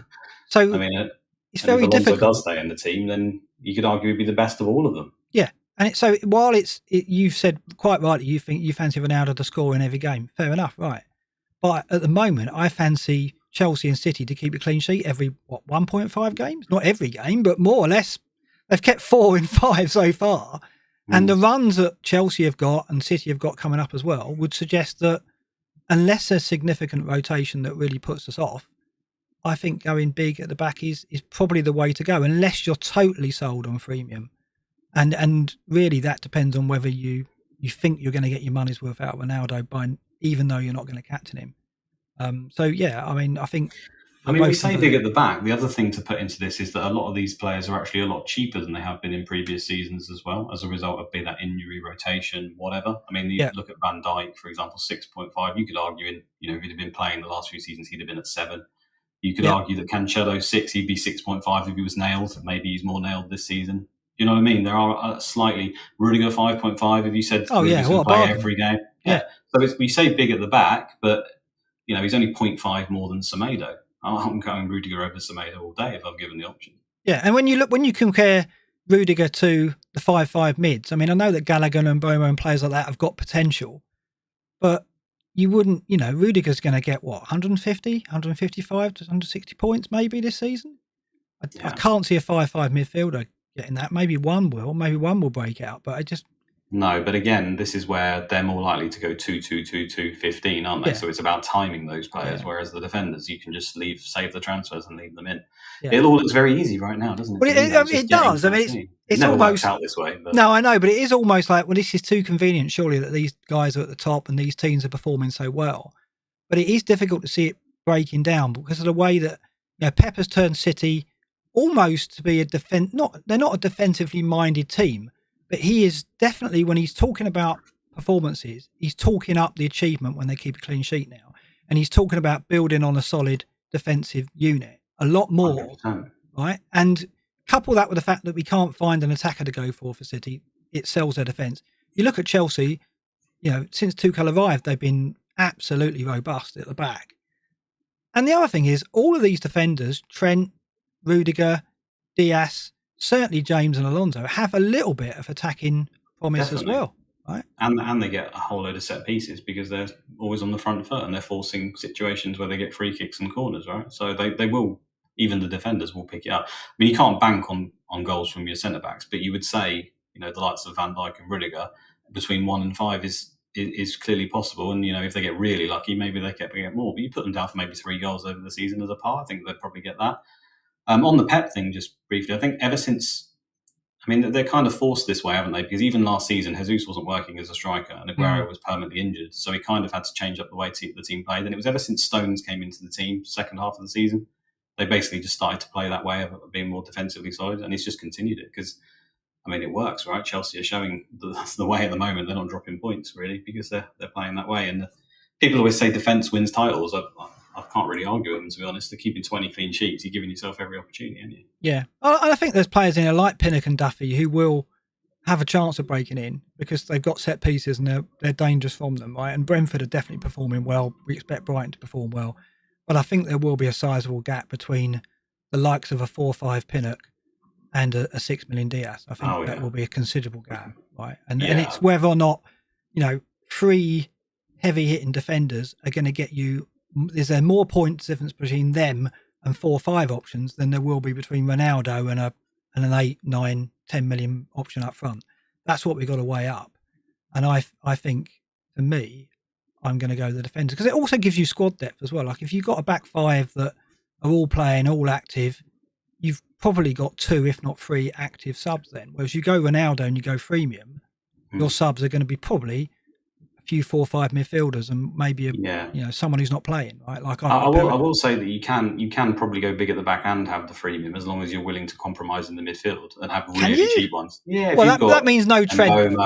So I mean, it's very if Alonso difficult. does stay in the team, then you could argue he'd be the best of all of them. Yeah. And so while you've said quite rightly, you think you fancy Ronaldo to score in every game. Fair enough, right? But at the moment, I fancy Chelsea and City to keep a clean sheet every 1.5 games? Not every game, but more or less. They've kept 4 in 5 so far. And the runs that Chelsea have got and City have got coming up as well would suggest that unless there's significant rotation that really puts us off, I think going big at the back is probably the way to go, unless you're totally sold on freemium. And really that depends on whether you think you're going to get your money's worth out of Ronaldo even though you're not going to captain him. So yeah, I mean, I think. We say big at the back. The other thing to put into this is that a lot of these players are actually a lot cheaper than they have been in previous seasons as well, as a result of be that injury, rotation, whatever. I mean, you look at Van Dijk, for example, 6.5. You could argue if he'd have been playing the last few seasons, he'd have been at 7. You could argue that Cancelo 6, he'd be 6.5 if he was nailed. Maybe he's more nailed this season. You know what I mean? There are slightly Rudiger 5.5. If you said Rudiger's going to play every game, So we say big at the back, but he's only 0.5 more than Semedo. I'm going Rudiger over Semedo all day if I'm given the option. Yeah, and when you compare Rudiger to the 5-5 mids, I mean, I know that Gallagher and Bomo and players like that have got potential, but you wouldn't, Rudiger's going to get what, 150, 155 to 160 points maybe this season? I can't see a 5-5 midfielder getting that. Maybe one will break out, but I just... No, but again, this is where they're more likely to go 2-2-2-2, 15, aren't they? Yeah. So it's about timing those players, whereas the defenders, you can just save the transfers and leave them in. Yeah. It all looks very easy right now, doesn't it? Well, it does. I mean, it's never almost works out this way. But... No, I know, but it is almost like, well, this is too convenient, surely, that these guys are at the top and these teams are performing so well. But it is difficult to see it breaking down because of the way that Pep has turned City almost to be they're not a defensively minded team. But he is definitely, when he's talking about performances, he's talking up the achievement when they keep a clean sheet now. And he's talking about building on a solid defensive unit a lot more, 100%. Right? And couple that with the fact that we can't find an attacker to go for City, it sells their defence. You look at Chelsea, since Tuchel arrived, they've been absolutely robust at the back. And the other thing is, all of these defenders, Trent, Rudiger, Diaz, certainly James and Alonso, have a little bit of attacking promise as well, right? And they get a whole load of set pieces because they're always on the front foot and they're forcing situations where they get free kicks and corners, right? So they will, even the defenders will pick it up. I mean, you can't bank on goals from your centre backs, but you would say, the likes of Van Dijk and Rudiger between 1 and 5 is clearly possible. And if they get really lucky, maybe they get more. But you put them down for maybe 3 goals over the season as a par. I think they'll probably get that. On the Pep thing, just briefly, I think ever since, they're kind of forced this way, haven't they? Because even last season, Jesus wasn't working as a striker and Aguero was permanently injured. So he kind of had to change up the way the team played. And it was ever since Stones came into the team, second half of the season, they basically just started to play that way of being more defensively solid. And he's just continued it because, it works, right? Chelsea are showing the way at the moment. They're not dropping points, really, because they're playing that way. And people always say defence wins titles. I can't really argue with them, to be honest. They're keeping 20 clean sheets. You're giving yourself every opportunity, aren't you? Yeah. I think there's players in there like Pinnock and Duffy who will have a chance of breaking in because they've got set pieces and they're dangerous from them, right? And Brentford are definitely performing well. We expect Brighton to perform well. But I think there will be a sizable gap between the likes of a 4-5 Pinnock and a 6 million Diaz. I think that will be a considerable gap, right? And it's whether or not, 3 heavy-hitting defenders are going to get you. Is there more points difference between them and 4-5 options than there will be between Ronaldo and an 8, 9, 10 million option up front? That's what we've got to weigh up. And I think, for me, I'm going to go the defenders because it also gives you squad depth as well. Like if you've got a back 5 that are all playing, all active, you've probably got 2, if not 3 active subs then. Whereas you go Ronaldo and you go freemium, your subs are going to be probably few 4-5 midfielders and maybe someone who's not playing, right? Like I will say that you can probably go big at the back and have the freemium as long as you're willing to compromise in the midfield and have really cheap ones. Yeah, well, that means no Trent.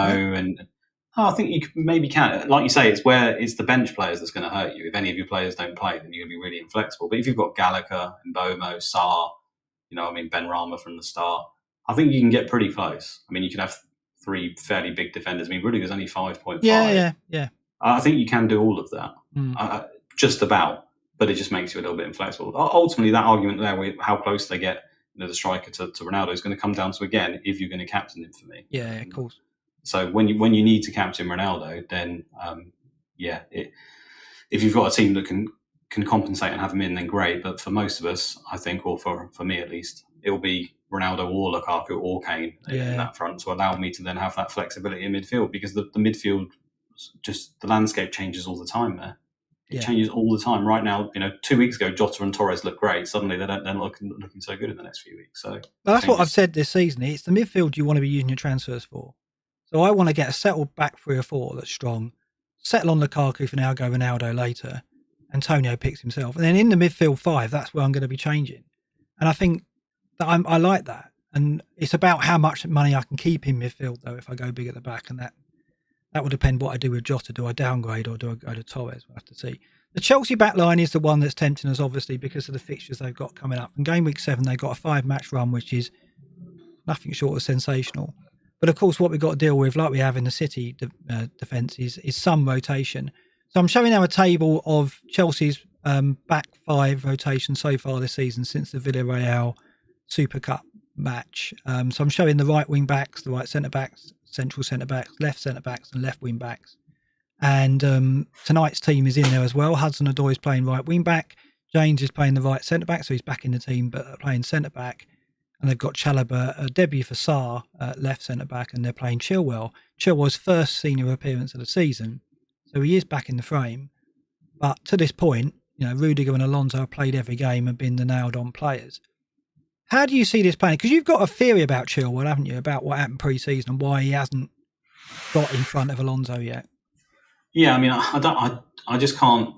I think you maybe can. Like you say, it's the bench players that's going to hurt you. If any of your players don't play, then you're going to be really inflexible. But if you've got Gallagher, Mbomo, Sarr, Ben Rama from the start, I think you can get pretty close. You can have 3 fairly big defenders. Rudiger's only 5.5. Yeah. I think you can do all of that, just about, but it just makes you a little bit inflexible. Ultimately, that argument there, with how close they get the striker to Ronaldo, is going to come down to, again, if you're going to captain him for me. Yeah, of course. So when you need to captain Ronaldo, then if you've got a team that can compensate and have him in, then great. But for most of us, I think, or for me at least, it'll be Ronaldo or Lukaku or Kane in that front to allow me to then have that flexibility in midfield because the midfield, just the landscape changes all the time there. It changes all the time. Right now, 2 weeks ago, Jota and Torres look great. Suddenly, they're looking so good in the next few weeks. So that's what I've said this season. It's the midfield you want to be using your transfers for. So I want to get a settled back 3 or 4 that's strong, settle on Lukaku for now, go Ronaldo later, Antonio picks himself. And then in the midfield 5, that's where I'm going to be changing. And I think that I like that. And it's about how much money I can keep in midfield, though, if I go big at the back. And that will depend what I do with Jota. Do I downgrade or do I go to Torres? We'll have to see. The Chelsea back line is the one that's tempting us, obviously, because of the fixtures they've got coming up. In Game Week 7, they've got a 5-match run, which is nothing short of sensational. But, of course, what we've got to deal with, like we have in the City defence, is some rotation. So I'm showing now a table of Chelsea's back 5 rotation so far this season since the Villarreal Super Cup match. So I'm showing the right wing backs, the right centre backs, central centre backs, left centre backs, and left wing backs. And tonight's team is in there as well. Hudson-Odoi is playing right wing back. James is playing the right centre back, so he's back in the team, but playing centre back. And they've got Chalobah, a debut for Sarr, left centre back, and they're playing Chilwell. Chilwell's first senior appearance of the season, so he is back in the frame. But to this point, Rudiger and Alonso have played every game and been the nailed-on players. How do you see this playing? Because you've got a theory about Chilwell, haven't you, about what happened pre-season and why he hasn't got in front of Alonso yet? Yeah, I mean, I just can't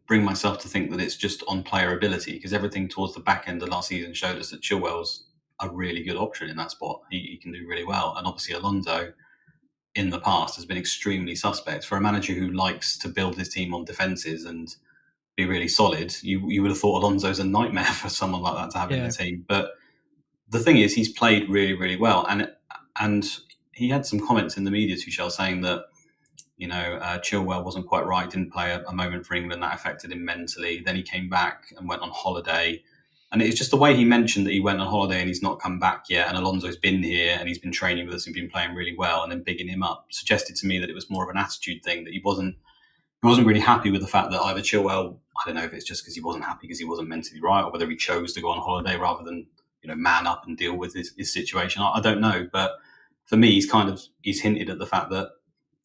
bring myself to think that it's just on player ability, because everything towards the back end of last season showed us that Chilwell's a really good option in that spot. He can do really well. And obviously Alonso in the past has been extremely suspect. For a manager who likes to build his team on defences and be really solid, you would have thought Alonso's a nightmare for someone like that to have in the team. But the thing is, he's played really, really well. And he had some comments in the media, Tuchel, saying that Chilwell wasn't quite right, didn't play a moment for England, that affected him mentally. Then he came back and went on holiday. And it's just the way he mentioned that he went on holiday and he's not come back yet. And Alonso's been here and he's been training with us and been playing really well, and then bigging him up suggested to me that it was more of an attitude thing, that he wasn't really happy with the fact that either Chilwell, I don't know if it's just because he wasn't happy because he wasn't mentally right, or whether he chose to go on holiday rather than, man up and deal with his situation. I don't know. But for me, he's hinted at the fact that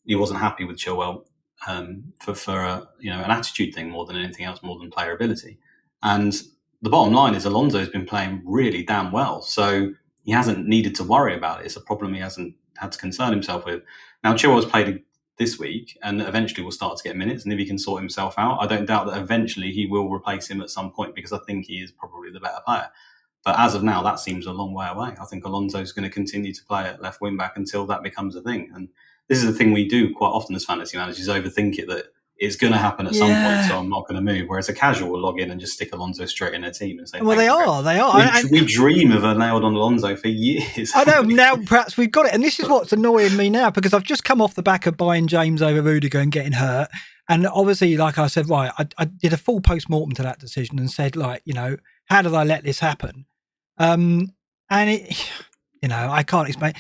he wasn't happy with Chilwell for an attitude thing more than anything else, more than player ability. And the bottom line is Alonso's been playing really damn well, so he hasn't needed to worry about it. It's a problem he hasn't had to concern himself with. Now, Chilwell's played this week and eventually will start to get minutes, and if he can sort himself out, I don't doubt that eventually he will replace him at some point, because I think he is probably the better player. But as of now, that seems a long way away. I think Alonso's going to continue to play at left wing back until that becomes a thing. And this is the thing we do quite often as fantasy managers, overthink it, that it's going to happen at some point, so I'm not going to move. Whereas a casual will log in and just stick Alonso straight in their team and say, well, they are. We dream of a nailed on Alonso for years. I know, now perhaps we've got it. And this is what's annoying me now, because I've just come off the back of buying James over Rudiger and getting hurt. And obviously, like I said, I did a full post-mortem to that decision and said, how did I let this happen? And it, I can't explain.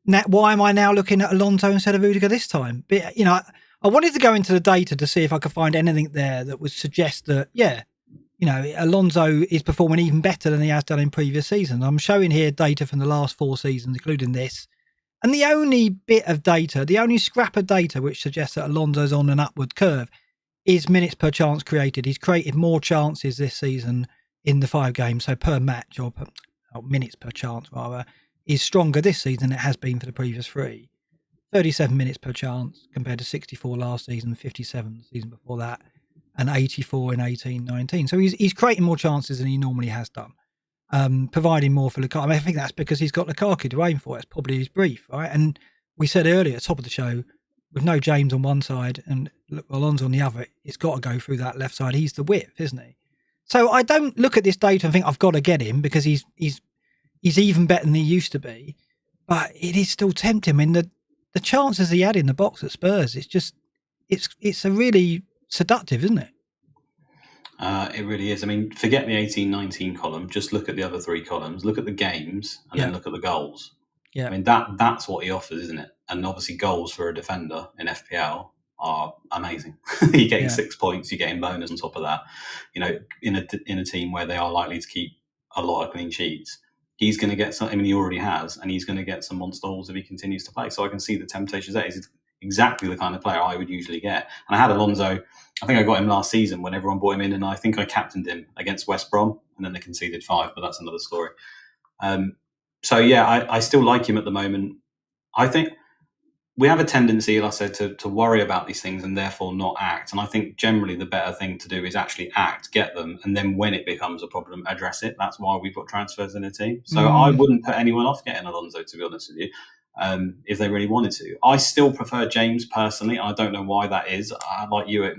Now, why am I now looking at Alonso instead of Rudiger this time? But, I wanted to go into the data to see if I could find anything there that would suggest that, Alonso is performing even better than he has done in previous seasons. I'm showing here data from the last 4 seasons, including this. And the only bit of data, the only scrap of data which suggests that Alonso's on an upward curve is minutes per chance created. He's created more chances this season in the 5 games, so per match, or minutes per chance rather, is stronger this season than it has been for the previous 3. 37 minutes per chance compared to 64 last season, 57 the season before that, and 84 in 18-19. So he's creating more chances than he normally has done, providing more for Lukaku. I think that's because he's got Lukaku to aim for. That's probably his brief, right? And we said earlier at the top of the show, with no James on one side and Alonso on the other, it's got to go through that left side. He's the width, isn't he? So I don't look at this data and think I've got to get him because he's even better than he used to be. But it is still tempting. I mean, the chances he had in the box at Spurs, it's a really seductive, isn't it? It really is. I mean, forget the 18-19 column. Just look at the other 3 columns. Look at the games and then look at the goals. Yeah. I mean, that's what he offers, isn't it? And obviously goals for a defender in FPL are amazing. You're getting 6 points, you're getting bonus on top of that. In a team where they are likely to keep a lot of clean sheets, he's going to get some. I mean, he already has, and he's going to get some monster hauls if he continues to play. So I can see the temptations there. exactly the kind of player I would usually get. And I had Alonso. I think I got him last season when everyone bought him in, and I think I captained him against West Brom, and then they conceded 5, but that's another story. So yeah, I still like him at the moment. I think we have a tendency, like I said, to worry about these things and therefore not act. And I think generally the better thing to do is actually act, get them, and then when it becomes a problem, address it. That's why we've got transfers in the team. So I wouldn't put anyone off getting Alonso, to be honest with you, if they really wanted to. I still prefer James personally. I don't know why that is. Like you,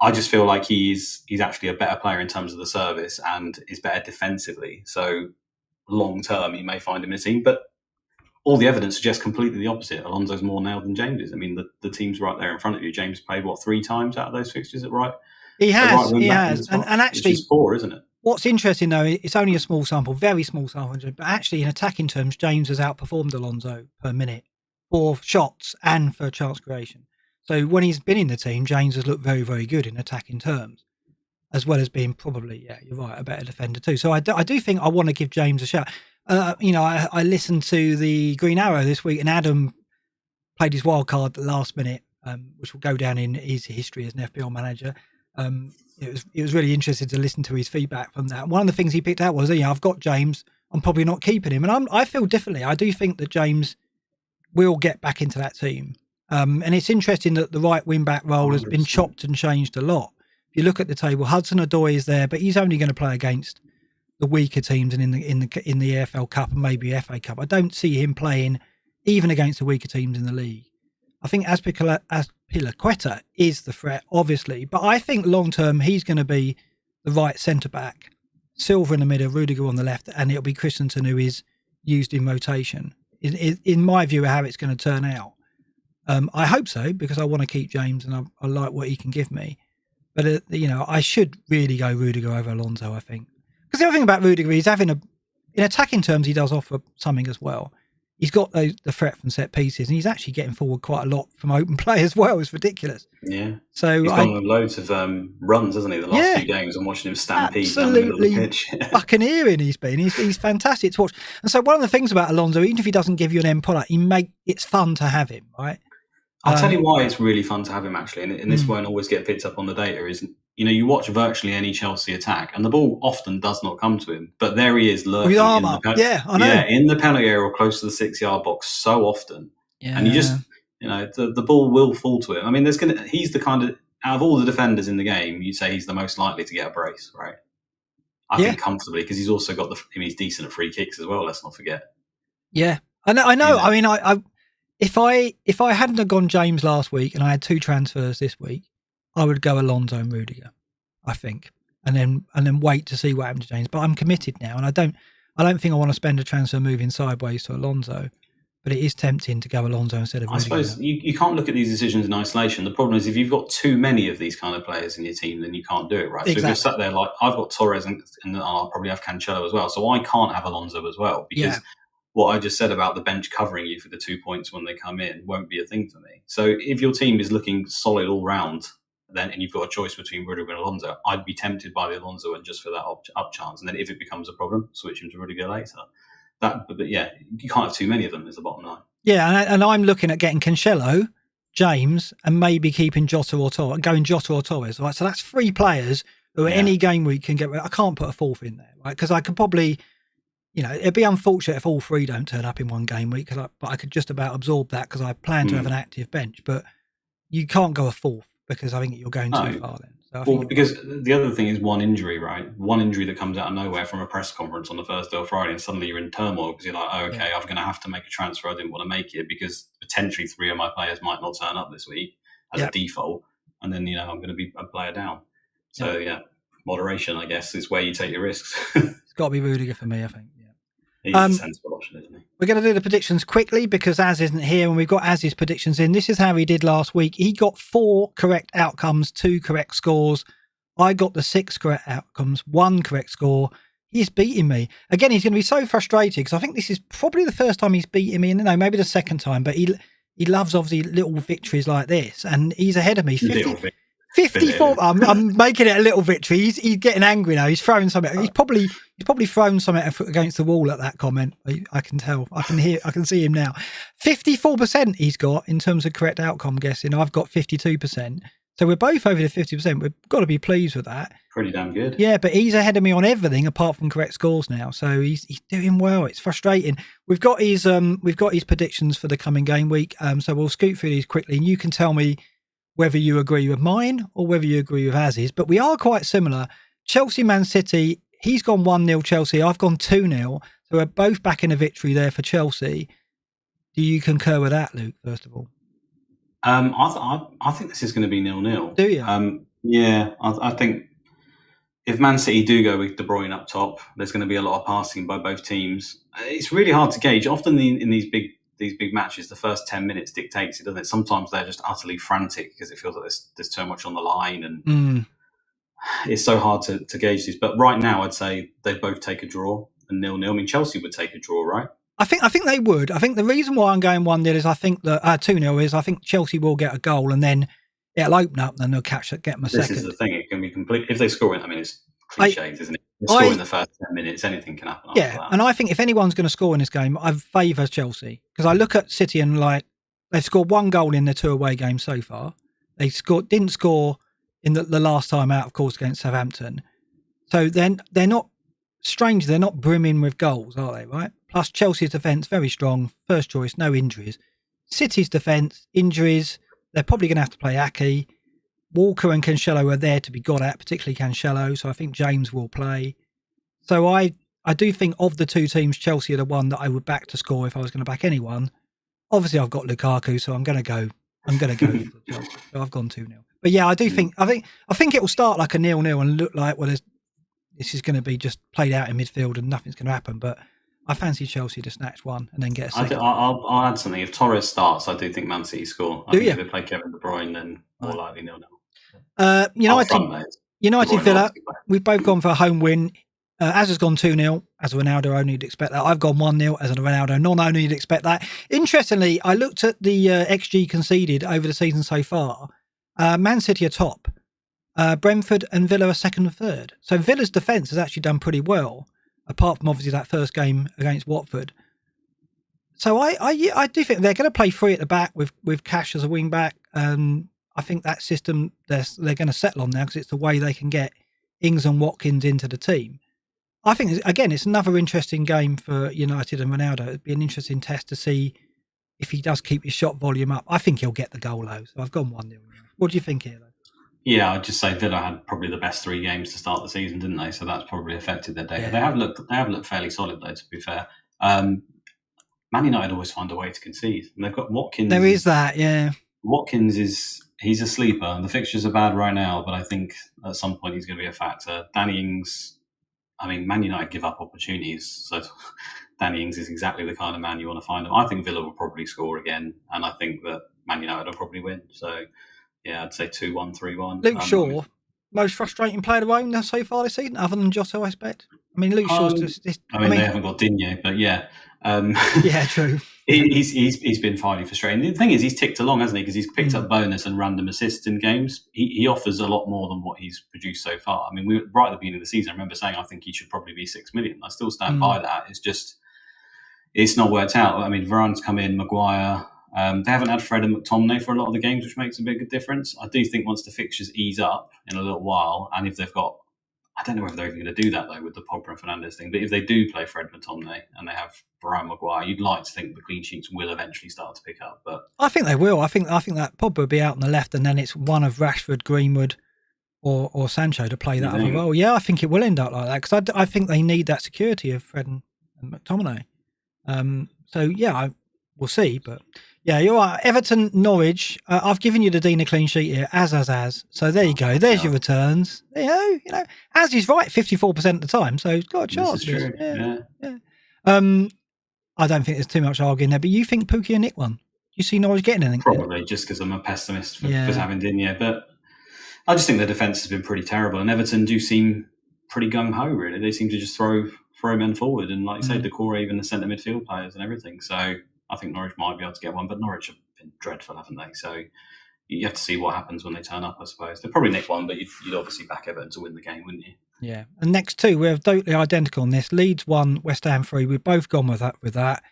I just feel like he's actually a better player in terms of the service and is better defensively. So long term, you may find him in a team, but all the evidence suggests completely the opposite. Alonso's more nailed than James is. I mean, the team's right there in front of you. James played, 3 times out of those fixtures at right? He has. And actually, which is poor, isn't it? What's interesting, though, it's only a small sample, very small sample, but actually in attacking terms, James has outperformed Alonso per minute for shots and for chance creation. So when he's been in the team, James has looked very, very good in attacking terms, as well as being probably, yeah, you're right, a better defender too. So I do think I want to give James a shout. I listened to the Green Arrow this week, and Adam played his wild card at the last minute, which will go down in his history as an FPL manager. It was really interesting to listen to his feedback from that. One of the things he picked out was, I've got James, I'm probably not keeping him, and I feel differently. I do think that James will get back into that team, and it's interesting that the right wing back role has been chopped and changed a lot. If you look at the table, Hudson-Odoi is there, but he's only going to play against the weaker teams and in the EFL Cup and maybe FA Cup. I don't see him playing even against the weaker teams in the league. I think Azpilicueta is the threat, obviously, but I think long term he's going to be the right centre back, Silva in the middle, Rudiger on the left, and it'll be Christensen who is used in rotation. In my view, how it's going to turn out. I hope so, because I want to keep James and I like what he can give me. But I should really go Rudiger over Alonso, I think. Because the other thing about Rudiger, he's having in attacking terms, he does offer something as well. He's got the threat from set pieces, and he's actually getting forward quite a lot from open play as well. It's ridiculous. Yeah. So he's gone with loads of runs, hasn't he? The last few games, I'm watching him stampede down the middle of the pitch. Buccaneering he's been. He's fantastic to watch. And so one of the things about Alonso, even if he doesn't give you an end product, it's fun to have him, right? I'll tell you why it's really fun to have him, actually, and this won't always get picked up on the data, is, you watch virtually any Chelsea attack, and the ball often does not come to him, but there he is lurking in the penalty area or close to the 6-yard box so often. Yeah. And you just, the ball will fall to him. I mean, he's the kind of, out of all the defenders in the game, you'd say he's the most likely to get a brace, right? I think comfortably, because he's also got he's decent at free kicks as well, let's not forget. Yeah, I know. I mean, if I hadn't have gone James last week and I had 2 transfers this week, I would go Alonso and Rudiger, I think, and then wait to see what happens to James. But I'm committed now, and I don't think I want to spend a transfer moving sideways to Alonso. But it is tempting to go Alonso instead of Rudiger. I suppose you can't look at these decisions in isolation. The problem is if you've got too many of these kind of players in your team, then you can't do it, right? Exactly. So if you're sat there like, I've got Torres and I'll probably have Cancelo as well, so I can't have Alonso as well, because what I just said about the bench covering you for the 2 points when they come in won't be a thing for me. So if your team is looking solid all round, then and you've got a choice between Rudiger and Alonso, I'd be tempted by the Alonso and just for that up chance. And then if it becomes a problem, switch him to Rudiger later. But yeah, you can't have too many of them is the bottom line. Yeah, and I'm looking at getting Cancelo, James, and maybe keeping Jota or Torres, going Jota or Torres. Right, so that's 3 players who at any game week can get. I can't put a 4th in there, right? Because I could probably, it'd be unfortunate if all 3 don't turn up in one game week. But I could just about absorb that because I plan to have an active bench. But you can't go a 4th because I think you're going too far then. So because the other thing is one injury, right? One injury that comes out of nowhere from a press conference on the Thursday or Friday, and suddenly you're in turmoil because you're like, I'm going to have to make a transfer. I didn't want to make it because potentially 3 of my players might not turn up this week as a default, and then I'm going to be a player down. So moderation, I guess, is where you take your risks. It's got to be Rudiger for me, I think. He's a sensible option, isn't he? We're going to do the predictions quickly because Az isn't here and we've got Az's predictions in. This is how he did last week. He got 4 correct outcomes, 2 correct scores. I got the 6 correct outcomes, 1 correct score. He's beating me. Again, he's going to be so frustrated because I think this is probably the first time he's beaten me. No, maybe the second time, but he loves obviously little victories like this and he's ahead of me. 54. I'm making it a little victory. He's getting angry now. He's throwing something. He's probably thrown something against the wall at that comment. I can tell. I can see him now. 54% he's got in terms of correct outcome guessing. I've got 52%. So we're both over the 50%. We've got to be pleased with that. Pretty damn good. Yeah, but he's ahead of me on everything apart from correct scores now. So he's doing well. It's frustrating. We've got his predictions for the coming game week. So we'll scoot through these quickly, and you can tell me whether you agree with mine or whether you agree with Az's. But we are quite similar. Chelsea, Man City. He's gone 1-0 Chelsea. I've gone 2-0. So we're both back in a victory there for Chelsea. Do you concur with that, Luke? First of all. I think this is going to be 0-0. Do you? Yeah, I think if Man City do go with De Bruyne up top, there's going to be a lot of passing by both teams. It's really hard to gauge. Often in these big matches, the first 10 minutes dictates it, doesn't it? Sometimes they're just utterly frantic because it feels like there's so much on the line, and it's so hard to gauge this. But right now, I'd say they both take a draw and 0-0. I mean, Chelsea would take a draw, right? I think they would. I think the reason why I'm going 1-0 is I think that 2-0 is I think Chelsea will get a goal and then it'll open up and they'll get them a second. This is the thing. It can be complete if they score it. I mean, it's cliches, isn't it? They score in the first 10 minutes, anything can happen. Yeah, and I think if anyone's going to score in this game, I favour Chelsea because I look at City and they've scored 1 goal in their 2 away games so far. They didn't score in the last time out, of course, against Southampton. So then they're not strange. They're not brimming with goals, are they? Right. Plus Chelsea's defence very strong, first choice, no injuries. City's defence injuries. They're probably going to have to play Aki. Walker and Cancelo are there to be got at, particularly Cancelo. So I think James will play. So I do think of the 2 teams, Chelsea are the one that I would back to score if I was going to back anyone. Obviously, I've got Lukaku, so I'm going to go for Chelsea. So I've gone 2-0. But yeah, I think it will start like a 0-0 and look like this is going to be just played out in midfield and nothing's going to happen. But I fancy Chelsea to snatch one and then get a second. I'll add something. If Torres starts, I do think Man City score. I think if they play Kevin De Bruyne, then more likely 0-0. United Villa, we've both gone for a home win. Az has gone 2-0, as a Ronaldo only you'd expect that. I've gone 1-0, as a Ronaldo non-only you'd expect that. Interestingly, I looked at the XG conceded over the season so far. Man City are top. Brentford and Villa are second and third. So Villa's defence has actually done pretty well, apart from obviously that first game against Watford. So I do think they're going to play 3 at the back with Cash as a wing back. I think that system they're going to settle on now because it's the way they can get Ings and Watkins into the team. I think, again, it's another interesting game for United and Ronaldo. It'd be an interesting test to see if he does keep his shot volume up. I think he'll get the goal, though. So I've gone 1-0. What do you think here, though? Yeah, I'd just say Villa had probably the best 3 games to start the season, didn't they? So that's probably affected their day. Yeah. They have looked fairly solid, though, to be fair. Man United always find a way to concede. And they've got Watkins. There is that, yeah. Watkins he's a sleeper, and the fixtures are bad right now, but I think at some point he's going to be a factor. Danny Ings, I mean, Man United give up opportunities, so Danny Ings is exactly the kind of man you want to find him. I think Villa will probably score again, and I think that Man United will probably win. So, yeah, I'd say 2-1, 3-1. Luke Shaw, most frustrating player to own so far this season, other than Jota, I expect. I mean, Luke Shaw's just... they haven't got Digne, but yeah. Yeah, true. He's been finely frustrating. The thing is, he's ticked along, hasn't he? Because he's picked up bonus and random assists in games. He offers a lot more than what he's produced so far. I mean, we were right at the beginning of the season. I remember saying I think he should probably be 6 million. I still stand by that. It's not worked out. I mean, Varane's come in, Maguire. They haven't had Fred and McTominay for a lot of the games, which makes a big difference. I do think once the fixtures ease up in a little while, and if they've got, I don't know whether they're even going to do that though with the Pogba and Fernandes thing, but if they do play Fred McTominay and they have Varane, Maguire, you'd like to think the clean sheets will eventually start to pick up. But I think they will. I think that Pogba will be out on the left, and then it's one of Rashford, Greenwood, or Sancho to play that other role. Yeah, I think it will end up like that because I think they need that security of Fred and McTominay. So yeah, we'll see, but. Yeah, you're right. Everton, Norwich. I've given you the Dina clean sheet here, as. So there you go. There's your returns. You know, Az is right 54% of the time, so he's got a chance. This is true. Yeah. I don't think there's too much arguing there, but you think Pookie and Nick won? Do you see Norwich getting anything? Probably, just because I'm a pessimist for having Digne, but I just think the defence has been pretty terrible, and Everton do seem pretty gung-ho, really. They seem to just throw men forward, and like you say, Decore, even the centre midfield players and everything, so... I think Norwich might be able to get one, but Norwich have been dreadful, haven't they? So, you have to see what happens when they turn up, I suppose. They'll probably nick one, but you'd obviously back Everton to win the game, wouldn't you? Yeah. And next two, we're totally identical on this. Leeds 1, West Ham 3. We've both gone with that.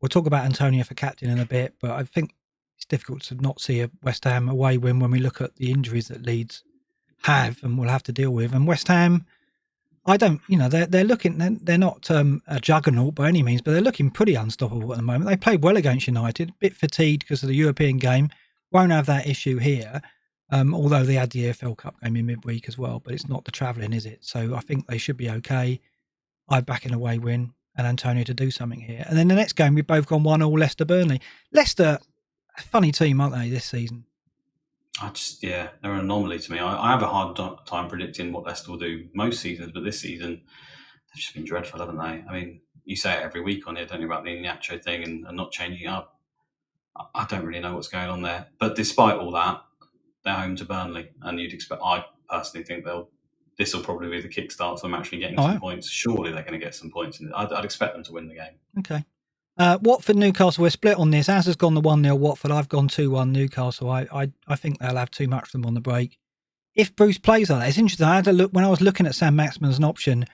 We'll talk about Antonio for captain in a bit, but I think it's difficult to not see a West Ham away win when we look at the injuries that Leeds have and will have to deal with. And West Ham, they're looking, they're not a juggernaut by any means, but they're looking pretty unstoppable at the moment. They played well against United, a bit fatigued because of the European game. Won't have that issue here, although they had the EFL Cup game in midweek as well, but it's not the travelling, is it? So I think they should be okay. I back an away win and Antonio to do something here. And then the next game, we've both gone 1-1 Leicester-Burnley. Leicester, a funny team, aren't they, this season? They're an anomaly to me. I have a hard time predicting what Leicester will do most seasons, but this season, they've just been dreadful, haven't they? I mean, you say it every week on here, don't you, about the Iñárritu thing and not changing up. I don't really know what's going on there. But despite all that, they're home to Burnley, and I personally think this will probably be the kickstart to them actually getting some points. Surely they're going to get some points. I'd expect them to win the game. Okay. Watford, Newcastle, we're split on this. Az has gone the 1-0 Watford. I've gone 2-1 Newcastle. I think they'll have too much for them on the break. If Bruce plays like that, it's interesting. I had a look when I was looking at Saint-Maximin as an option.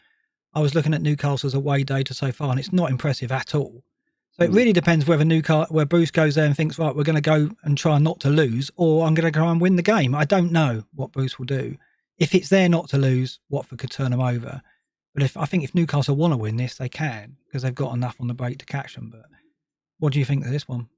I was looking at Newcastle's away data so far, and it's not impressive at all. So it really depends where Bruce goes there and thinks, right, we're going to go and try not to lose, or I'm going to try and win the game. I don't know what Bruce will do. If it's there not to lose, Watford could turn them over. But I think if Newcastle want to win this, they can, because they've got enough on the break to catch them. But what do you think of this one?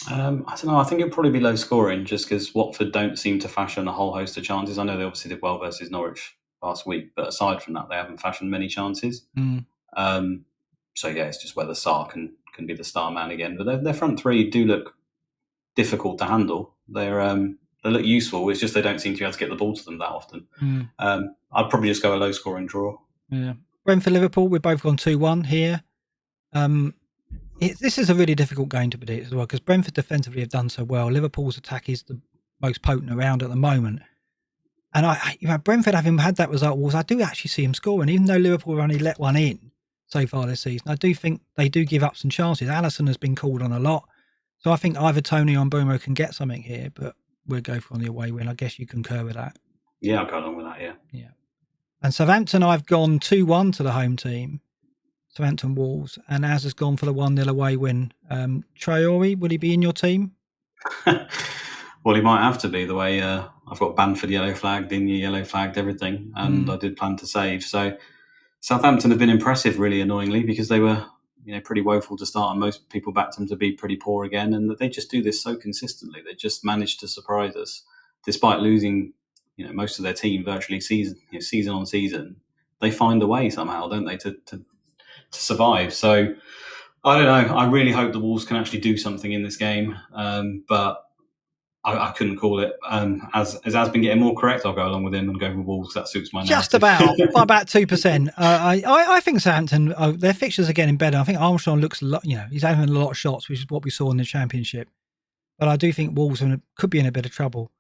I don't know. I think it'll probably be low scoring, just because Watford don't seem to fashion a whole host of chances. I know they obviously did well versus Norwich last week, but aside from that, they haven't fashioned many chances. So yeah, it's just whether Sarr can be the star man again. But their front three do look difficult to handle. They look useful. It's just they don't seem to be able to get the ball to them that often. I'd probably just go a low scoring draw. Yeah. Brentford, Liverpool, we've both gone 2-1 here. This is a really difficult game to predict as well, because Brentford defensively have done so well. Liverpool's attack is the most potent around at the moment. And Brentford, having had that result, Wolves, I do actually see them scoring, even though Liverpool have only let one in so far this season. I do think they do give up some chances. Alisson has been called on a lot. So I think either Tony or Mbeumo can get something here, but we'll go for the away win. I guess you concur with that. Yeah, I'll go along with that, yeah. Yeah. And Southampton, I've gone 2-1 to the home team. Southampton Wolves. And Az has gone for the 1-0 away win. Traore, will he be in your team? Well, he might have to be, the way I've got Bamford yellow flagged, Digne yellow flagged, everything. And I did plan to save. So Southampton have been impressive, really annoyingly, because they were pretty woeful to start, and most people backed them to be pretty poor again. And they just do this so consistently. They just managed to surprise us, despite losing most of their team virtually season on season. They find a way somehow, don't they, to survive. So I don't know. I really hope the Wolves can actually do something in this game, but I couldn't call it. As has been getting more correct, I'll go along with him and go with Wolves. That suits my narrative. Just about 2%. I think Southampton, their fixtures are getting better. I think Armstrong looks a lot. He's having a lot of shots, which is what we saw in the Championship. But I do think Wolves could be in a bit of trouble.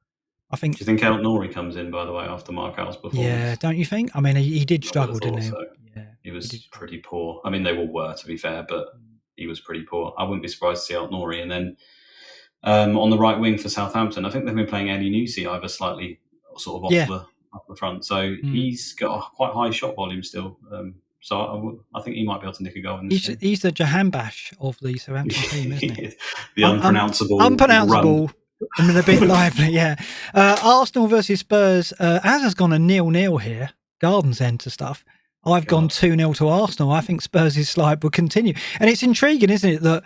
Do you think Aït-Nouri comes in, by the way, after Markel's performance? Yeah, don't you think? I mean, he did struggle, didn't he? So. Yeah, he was pretty poor. I mean, they all were, to be fair, but he was pretty poor. I wouldn't be surprised to see Aït-Nouri. And then on the right wing for Southampton, I think they've been playing Elyounoussi either slightly sort of off the front. So he's got a quite high shot volume still. So I think he might be able to nick a goal in this game. He's the Jahanbash of the Southampton team, isn't he? The unpronounceable run. I mean, a bit lively, yeah. Arsenal versus Spurs. Az has gone a 0-0 here. Gardens End to stuff. I've gone 2-0 to Arsenal. I think Spurs' slide will continue. And it's intriguing, isn't it, that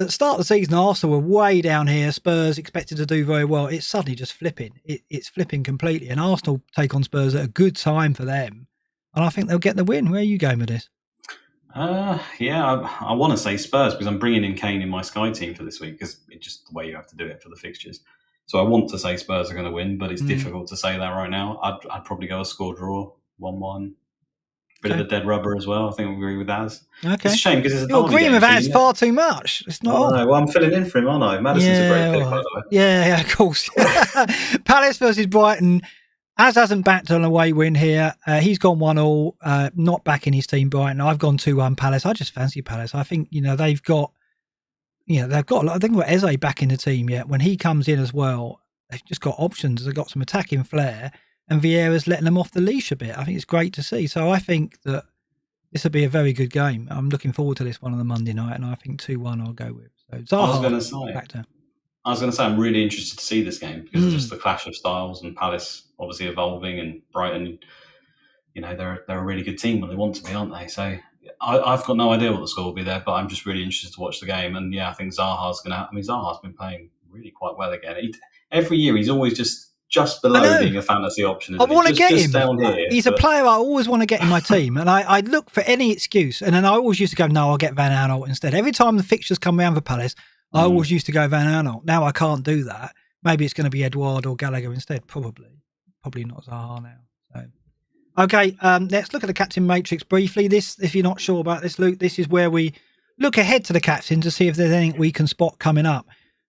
at the start of the season, Arsenal were way down here. Spurs expected to do very well. It's suddenly just flipping. It's flipping completely. And Arsenal take on Spurs at a good time for them. And I think they'll get the win. Where are you going with this? I want to say Spurs, because I'm bringing in Kane in my Sky team for this week, because it's just the way you have to do it for the fixtures. So I want to say Spurs are going to win, but it's difficult to say that right now. I'd probably go a score draw, 1-1. Bit of a dead rubber as well. I think we agree with Az. Okay. It's a shame because it's a You're agreeing with Az far too much. It's not. No, well, I'm filling in for him, aren't I? Madison's a great pick, by the way. Yeah, of course. Palace versus Brighton. Az hasn't backed an away win here. He's gone 1-1, not backing his team Brighton. I've gone 2-1 Palace. I just fancy Palace. I think, they've got a lot. I think we've got Eze back in the team yet. When he comes in as well, they've just got options. They've got some attacking flair, and Vieira's letting them off the leash a bit. I think it's great to see. So I think that this will be a very good game. I'm looking forward to this one on the Monday night, and I think 2-1 I'll go with. So Zaha, I was going to say I'm really interested to see this game because of just the clash of styles and Palace obviously evolving, and Brighton, they're a really good team when they want to be, aren't they? So I've got no idea what the score will be there, but I'm just really interested to watch the game. And yeah, I think Zaha's been playing really quite well again. Every year he's always just below being a fantasy option. I want to get him. Down here, he's a player I always want to get in my team, and I look for any excuse. And then I always used to go, no, I'll get Van Aanholt instead. Every time the fixtures come around for Palace, I always used to go Van Aanholt. Now I can't do that. Maybe it's going to be Edouard or Gallagher instead. Probably not Zaha now. So, okay, let's look at the captain matrix briefly. This, if you're not sure about this, Luke, this is where we look ahead to the captain to see if there's anything we can spot coming up.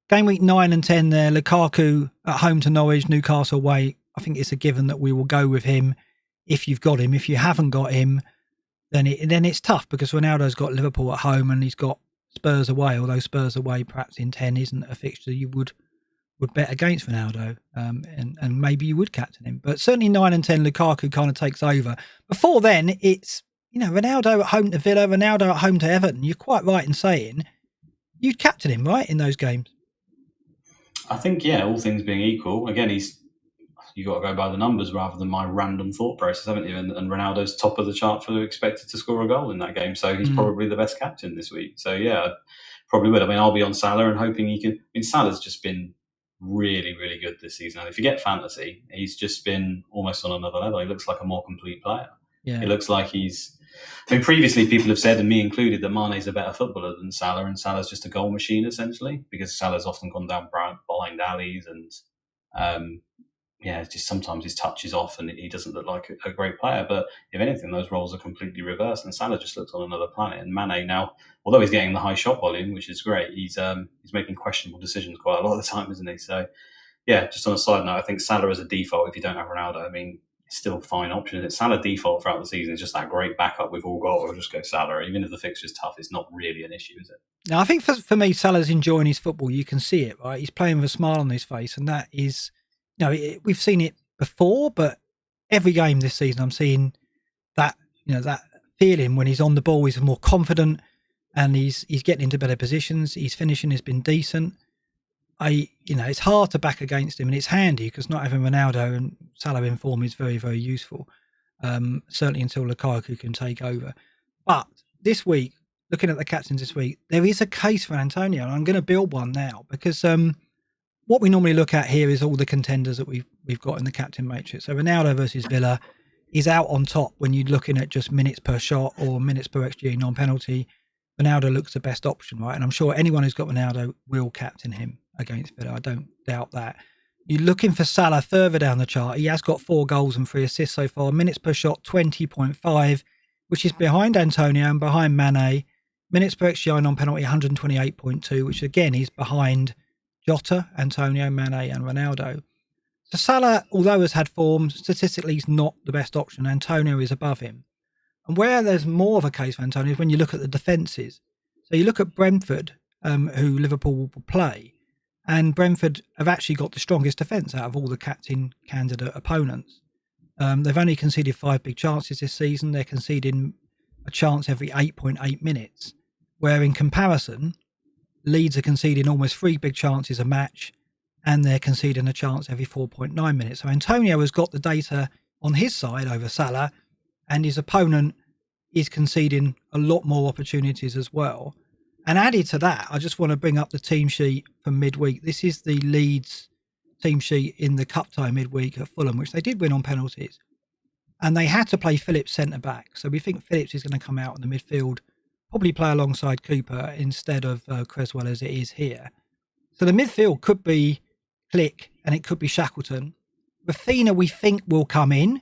Game week 9 and 10 there, Lukaku at home to Norwich, Newcastle away. I think it's a given that we will go with him if you've got him. If you haven't got him, then it's tough because Ronaldo's got Liverpool at home and he's got Spurs away, although Spurs away perhaps in 10 isn't a fixture you would bet against Ronaldo, and maybe you would captain him. But certainly 9 and 10, Lukaku kind of takes over. Before then, it's Ronaldo at home to Villa, Ronaldo at home to Everton. You're quite right in saying you'd captain him, right, in those games? I think, yeah, all things being equal, again, you got to go by the numbers rather than my random thought process, haven't you? And Ronaldo's top of the chart for expected to score a goal in that game, so he's probably the best captain this week. So yeah, probably would. I mean, I'll be on Salah and hoping he can. I mean, Salah's just been really, really good this season. And if you get fantasy, he's just been almost on another level. He looks like a more complete player. Yeah. It looks like previously people have said, and me included, that Mane's a better footballer than Salah, and Salah's just a goal machine, essentially, because Salah's often gone down blind alleys and, just sometimes his touch is off and he doesn't look like a great player. But if anything, those roles are completely reversed, and Salah just looks on another planet. And Mane now, although he's getting the high shot volume, which is great, he's making questionable decisions quite a lot of the time, isn't he? So, yeah, just on a side note, I think Salah as a default, if you don't have Ronaldo, I mean, it's still a fine option. It's Salah default throughout the season. It's just that great backup we've all got. We'll just go Salah. Even if the fixture's tough, it's not really an issue, is it? Now, I think for me, Salah's enjoying his football. You can see it, right? He's playing with a smile on his face, and that is, we've seen it before, but every game this season, I'm seeing that, that feeling when he's on the ball. He's more confident, and he's getting into better positions. His finishing has been decent. It's hard to back against him, and it's handy because not having Ronaldo and Salah in form is very, very useful. Certainly until Lukaku can take over. But this week, looking at the captains this week, there is a case for Antonio, and I'm going to build one now because what we normally look at here is all the contenders that we've got in the captain matrix. So Ronaldo versus Villa is out on top when you're looking at just minutes per shot or minutes per XG non-penalty. Ronaldo looks the best option, right? And I'm sure anyone who's got Ronaldo will captain him against Villa. I don't doubt that. You're looking for Salah further down the chart. He has got 4 goals and 3 assists so far. Minutes per shot, 20.5, which is behind Antonio and behind Mane. Minutes per XGI non-penalty, 128.2, which again is behind Jota, Antonio, Mane and Ronaldo. So Salah, although has had form, statistically he's not the best option. Antonio is above him. And where there's more of a case for Antonio is when you look at the defences. So you look at Brentford, who Liverpool will play, and Brentford have actually got the strongest defence out of all the captain candidate opponents. They've only conceded 5 big chances this season. They're conceding a chance every 8.8 minutes, where in comparison, Leeds are conceding almost 3 big chances a match, and they're conceding a chance every 4.9 minutes. So Antonio has got the data on his side over Salah, and his opponent is conceding a lot more opportunities as well. And added to that, I just want to bring up the team sheet from midweek. This is the Leeds team sheet in the cup tie midweek at Fulham, which they did win on penalties. And they had to play Phillips centre-back. So we think Phillips is going to come out in the midfield, probably play alongside Cooper instead of Cresswell as it is here. So the midfield could be Click and it could be Shackleton. Rafinha we think will come in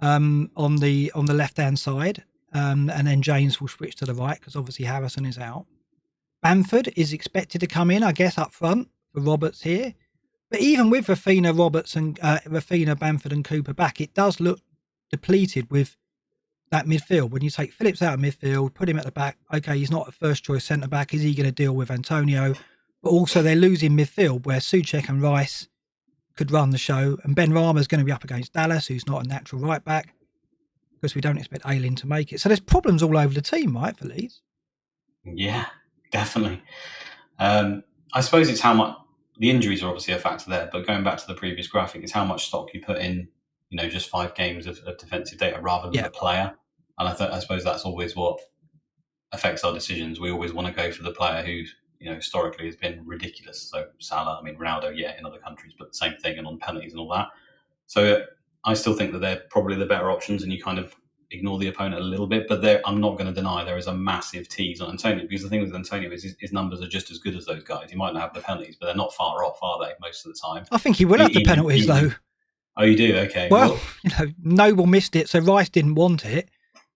on the left-hand side, and then James will switch to the right because obviously Harrison is out. Bamford is expected to come in, I guess, up front for Roberts here. But even with Rafinha, Roberts and Rafinha, Bamford and Cooper back, it does look depleted with that midfield. When you take Phillips out of midfield, put him at the back, okay, he's not a first-choice centre-back. Is he going to deal with Antonio? But also they're losing midfield where Souček and Rice could run the show, and Ben Rama's going to be up against Dallas, who's not a natural right back, because we don't expect Ayling to make it. So there's problems all over the team, right, for Leeds? Yeah, definitely. I suppose it's how much the injuries are obviously a factor there, but going back to the previous graphic, it's how much stock you put in, just 5 games of defensive data rather than the player. And I suppose that's always what affects our decisions. We always want to go for the player who, historically has been ridiculous. So Salah, Ronaldo, in other countries, but the same thing, and on penalties and all that. So I still think that they're probably the better options, and you kind of ignore the opponent a little bit. But I'm not going to deny there is a massive tease on Antonio, because the thing with Antonio is his numbers are just as good as those guys. He might not have the penalties, but they're not far off, are they, most of the time? I think he will have the penalties, though. Oh, you do? Okay. Well, Noble missed it, so Rice didn't want it.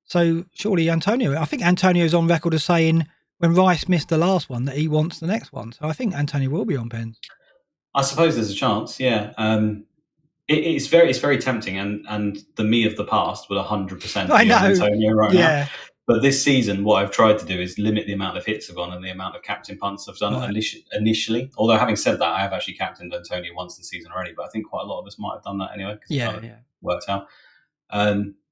So surely I think Antonio's on record as saying when Rice missed the last one that he wants the next one. So I think Antonio will be on pens. I suppose there's a chance, yeah. It's very tempting, and the me of the past would 100% be on Antonio right now. But this season, what I've tried to do is limit the amount of hits I've gone and the amount of captain punts I've done initially. Although having said that, I have actually captained Antonio once this season already, but I think quite a lot of us might have done that anyway. Worked out.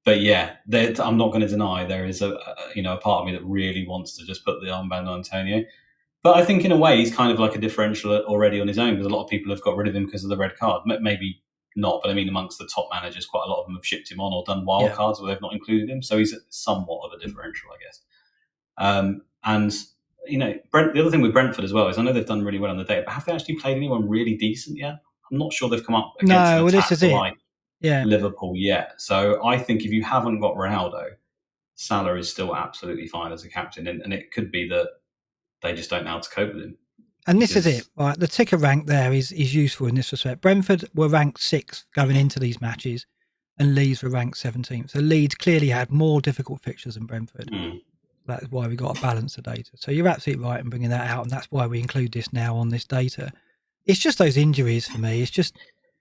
But I'm not going to deny there is a part of me that really wants to just put the armband on Antonio. But I think in a way he's kind of like a differential already on his own, because a lot of people have got rid of him because of the red card. Maybe not, but amongst the top managers, quite a lot of them have shipped him on or done wild cards where they've not included him. So he's somewhat of a differential, I guess. And the other thing with Brentford as well is I know they've done really well on the day, but have they actually played anyone really decent yet? I'm not sure they've come up against this is it. Liverpool yet. So I think if you haven't got Ronaldo, Salah is still absolutely fine as a captain, and it could be that they just don't know how to cope with him. And this is it, right? The ticker rank there is useful in this respect. Brentford were ranked 6th going into these matches, and Leeds were ranked 17th. So Leeds clearly had more difficult fixtures than Brentford. That's why we got to balance the data. So you're absolutely right in bringing that out, and that's why we include this now on this data. It's just those injuries for me. If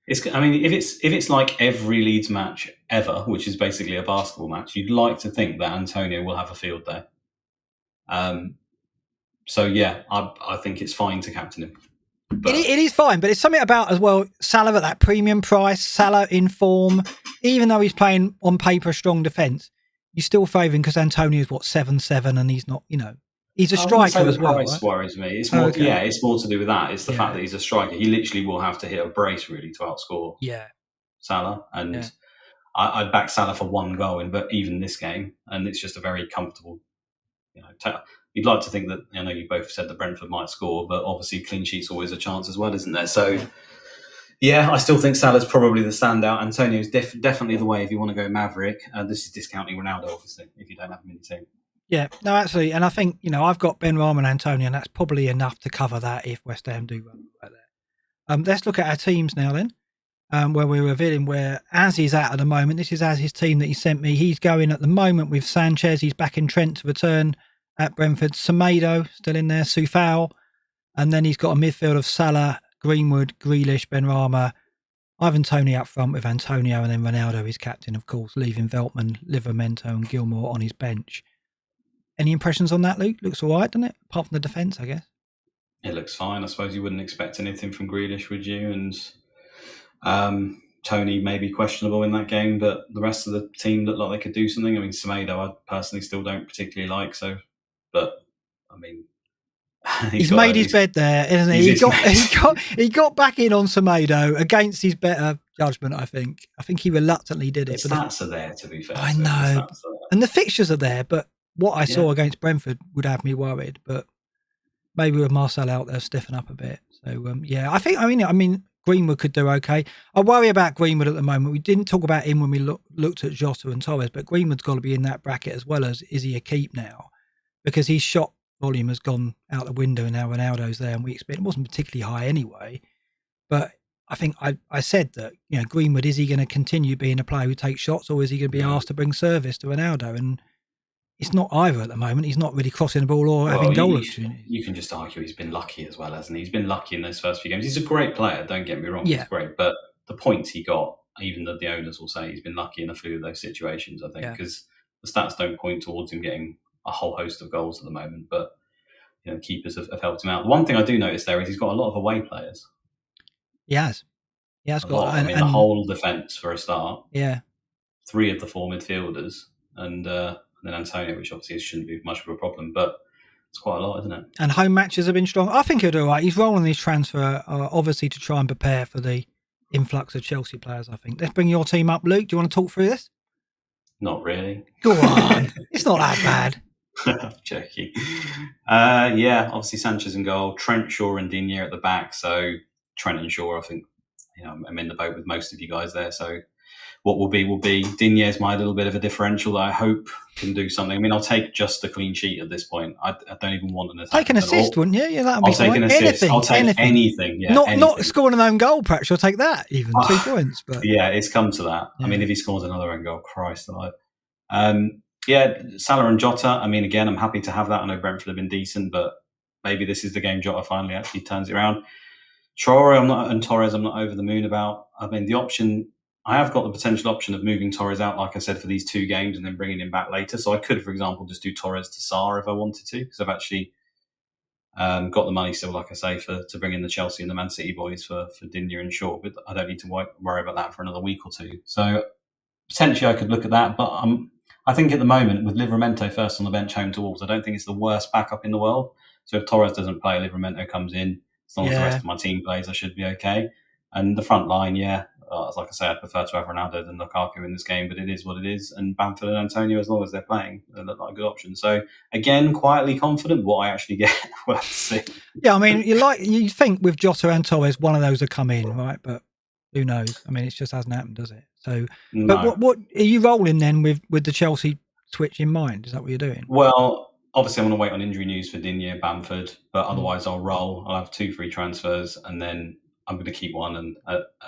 it's like every Leeds match ever, which is basically a basketball match, you'd like to think that Antonio will have a field day. So I think it's fine to captain him. But it is fine, but it's something about as well, Salah at that premium price, Salah in form, even though he's playing on paper a strong defence, you're still favouring because Antonio's 7-7 and he's not, he's a striker as well. Price worries me. It's more, it's more to do with that. It's the fact that he's a striker. He literally will have to hit a brace really to outscore Salah. And I'd back Salah for 1 goal in, but even this game, and it's just a very comfortable, you'd like to think that, I know you both said that Brentford might score, but obviously clean sheet's always a chance as well, isn't there? So, I still think Salah's probably the standout. Antonio's definitely the way if you want to go Maverick. This is discounting Ronaldo, obviously, if you don't have him in your team. Yeah, no, absolutely. And I think, I've got Ben Rama and Antonio, and that's probably enough to cover that if West Ham do run right there. Let's look at our teams now then, where we're revealing where Az is at the moment. This is Az's team that he sent me. He's going at the moment with Sanchez. He's back in Trent to return at Brentford. Semedo still in there, Soufal, and then he's got a midfield of Salah, Greenwood, Grealish, Benrahma, Ivan Toney up front with Antonio, and then Ronaldo is captain, of course, leaving Veltman, Livramento and Gilmour on his bench. Any impressions on that, Luke? Looks all right, doesn't it? Apart from the defence, I guess. It looks fine. I suppose you wouldn't expect anything from Grealish, would you? And Toney may be questionable in that game, but the rest of the team looked like they could do something. Semedo I personally still don't particularly like, but he's made his bed there, isn't he? He got back in on Semedo against his better judgment. I think he reluctantly did it. The stats are there, to be fair. I know, and the fixtures are there. But what I saw against Brentford would have me worried. But maybe with Marcel out there, stiffen up a bit. So I think Greenwood could do okay. I worry about Greenwood at the moment. We didn't talk about him when we looked at Jota and Torres, but Greenwood's got to be in that bracket as well as is he a keep now? Because his shot volume has gone out the window and now Ronaldo's there, and we expect it wasn't particularly high anyway. But I think I said that, Greenwood, is he going to continue being a player who takes shots, or is he going to be asked to bring service to Ronaldo? And it's not either at the moment. He's not really crossing the ball or having goal opportunities. You can just argue he's been lucky as well, hasn't he? He's been lucky in those first few games. He's a great player, don't get me wrong. He's great. But the points he got, even the owners will say he's been lucky in a few of those situations, I think, because the stats don't point towards him getting a whole host of goals at the moment, but keepers have helped him out. The one thing I do notice there is he's got a lot of away players. He has. Yeah, it's a got. lot. I mean, the whole defence for a start. Yeah. 3 of the 4 midfielders, and then Antonio, which obviously shouldn't be much of a problem, but it's quite a lot, isn't it? And home matches have been strong. I think he'll do all right. He's rolling his transfer, obviously, to try and prepare for the influx of Chelsea players, I think. Let's bring your team up, Luke. Do you want to talk through this? Not really. Go on. It's not that bad. I'm joking. Yeah, obviously Sanchez in goal, Trent, Shaw and Digne at the back. So Trent and Shaw, I think, I'm in the boat with most of you guys there. So what will be will be. Digne is my little bit of a differential that I hope can do something. I mean, I'll take just a clean sheet at this point. I don't even want an attack. Take an assist, wouldn't you? Yeah, that'll be fine. I'll take an assist. I'll take anything. Yeah, not scoring an own goal, perhaps you'll take that even 2 points. But yeah, it's come to that. Yeah. I mean, if he scores another own goal, Christ alive. Yeah, Salah and Jota. I mean, again, I'm happy to have that. I know Brentford have been decent, but maybe this is the game Jota finally actually turns it around. Traore, and Torres, I'm not over the moon about. I mean, I have got the potential option of moving Torres out, like I said, for these 2 games and then bringing him back later. So I could, for example, just do Torres to Sarr if I wanted to, because I've actually got the money still, like I say, to bring in the Chelsea and the Man City boys for Digne and Shaw. But I don't need to worry about that for another week or 2. So potentially I could look at that, but I think at the moment, with Livramento first on the bench home to Wolves, I don't think it's the worst backup in the world. So if Torres doesn't play, Livramento comes in. As long as the rest of my team plays, I should be okay. And the front line, like I say, I'd prefer to have Ronaldo than Lukaku in this game, but it is what it is. And Bamford and Antonio, as long as they're playing, they look like a good option. So again, quietly confident. What I actually get, we'll have to see. Yeah, I mean, you think with Jota and Torres, one of those will come in, right? But who knows? I mean, it just hasn't happened, does it? So, no. But what are you rolling then with the Chelsea switch in mind? Is that what you're doing? Well, obviously, I'm going to wait on injury news for Digne and Bamford, but otherwise, I'll roll. I'll have 2 free transfers, and then I'm going to keep one, and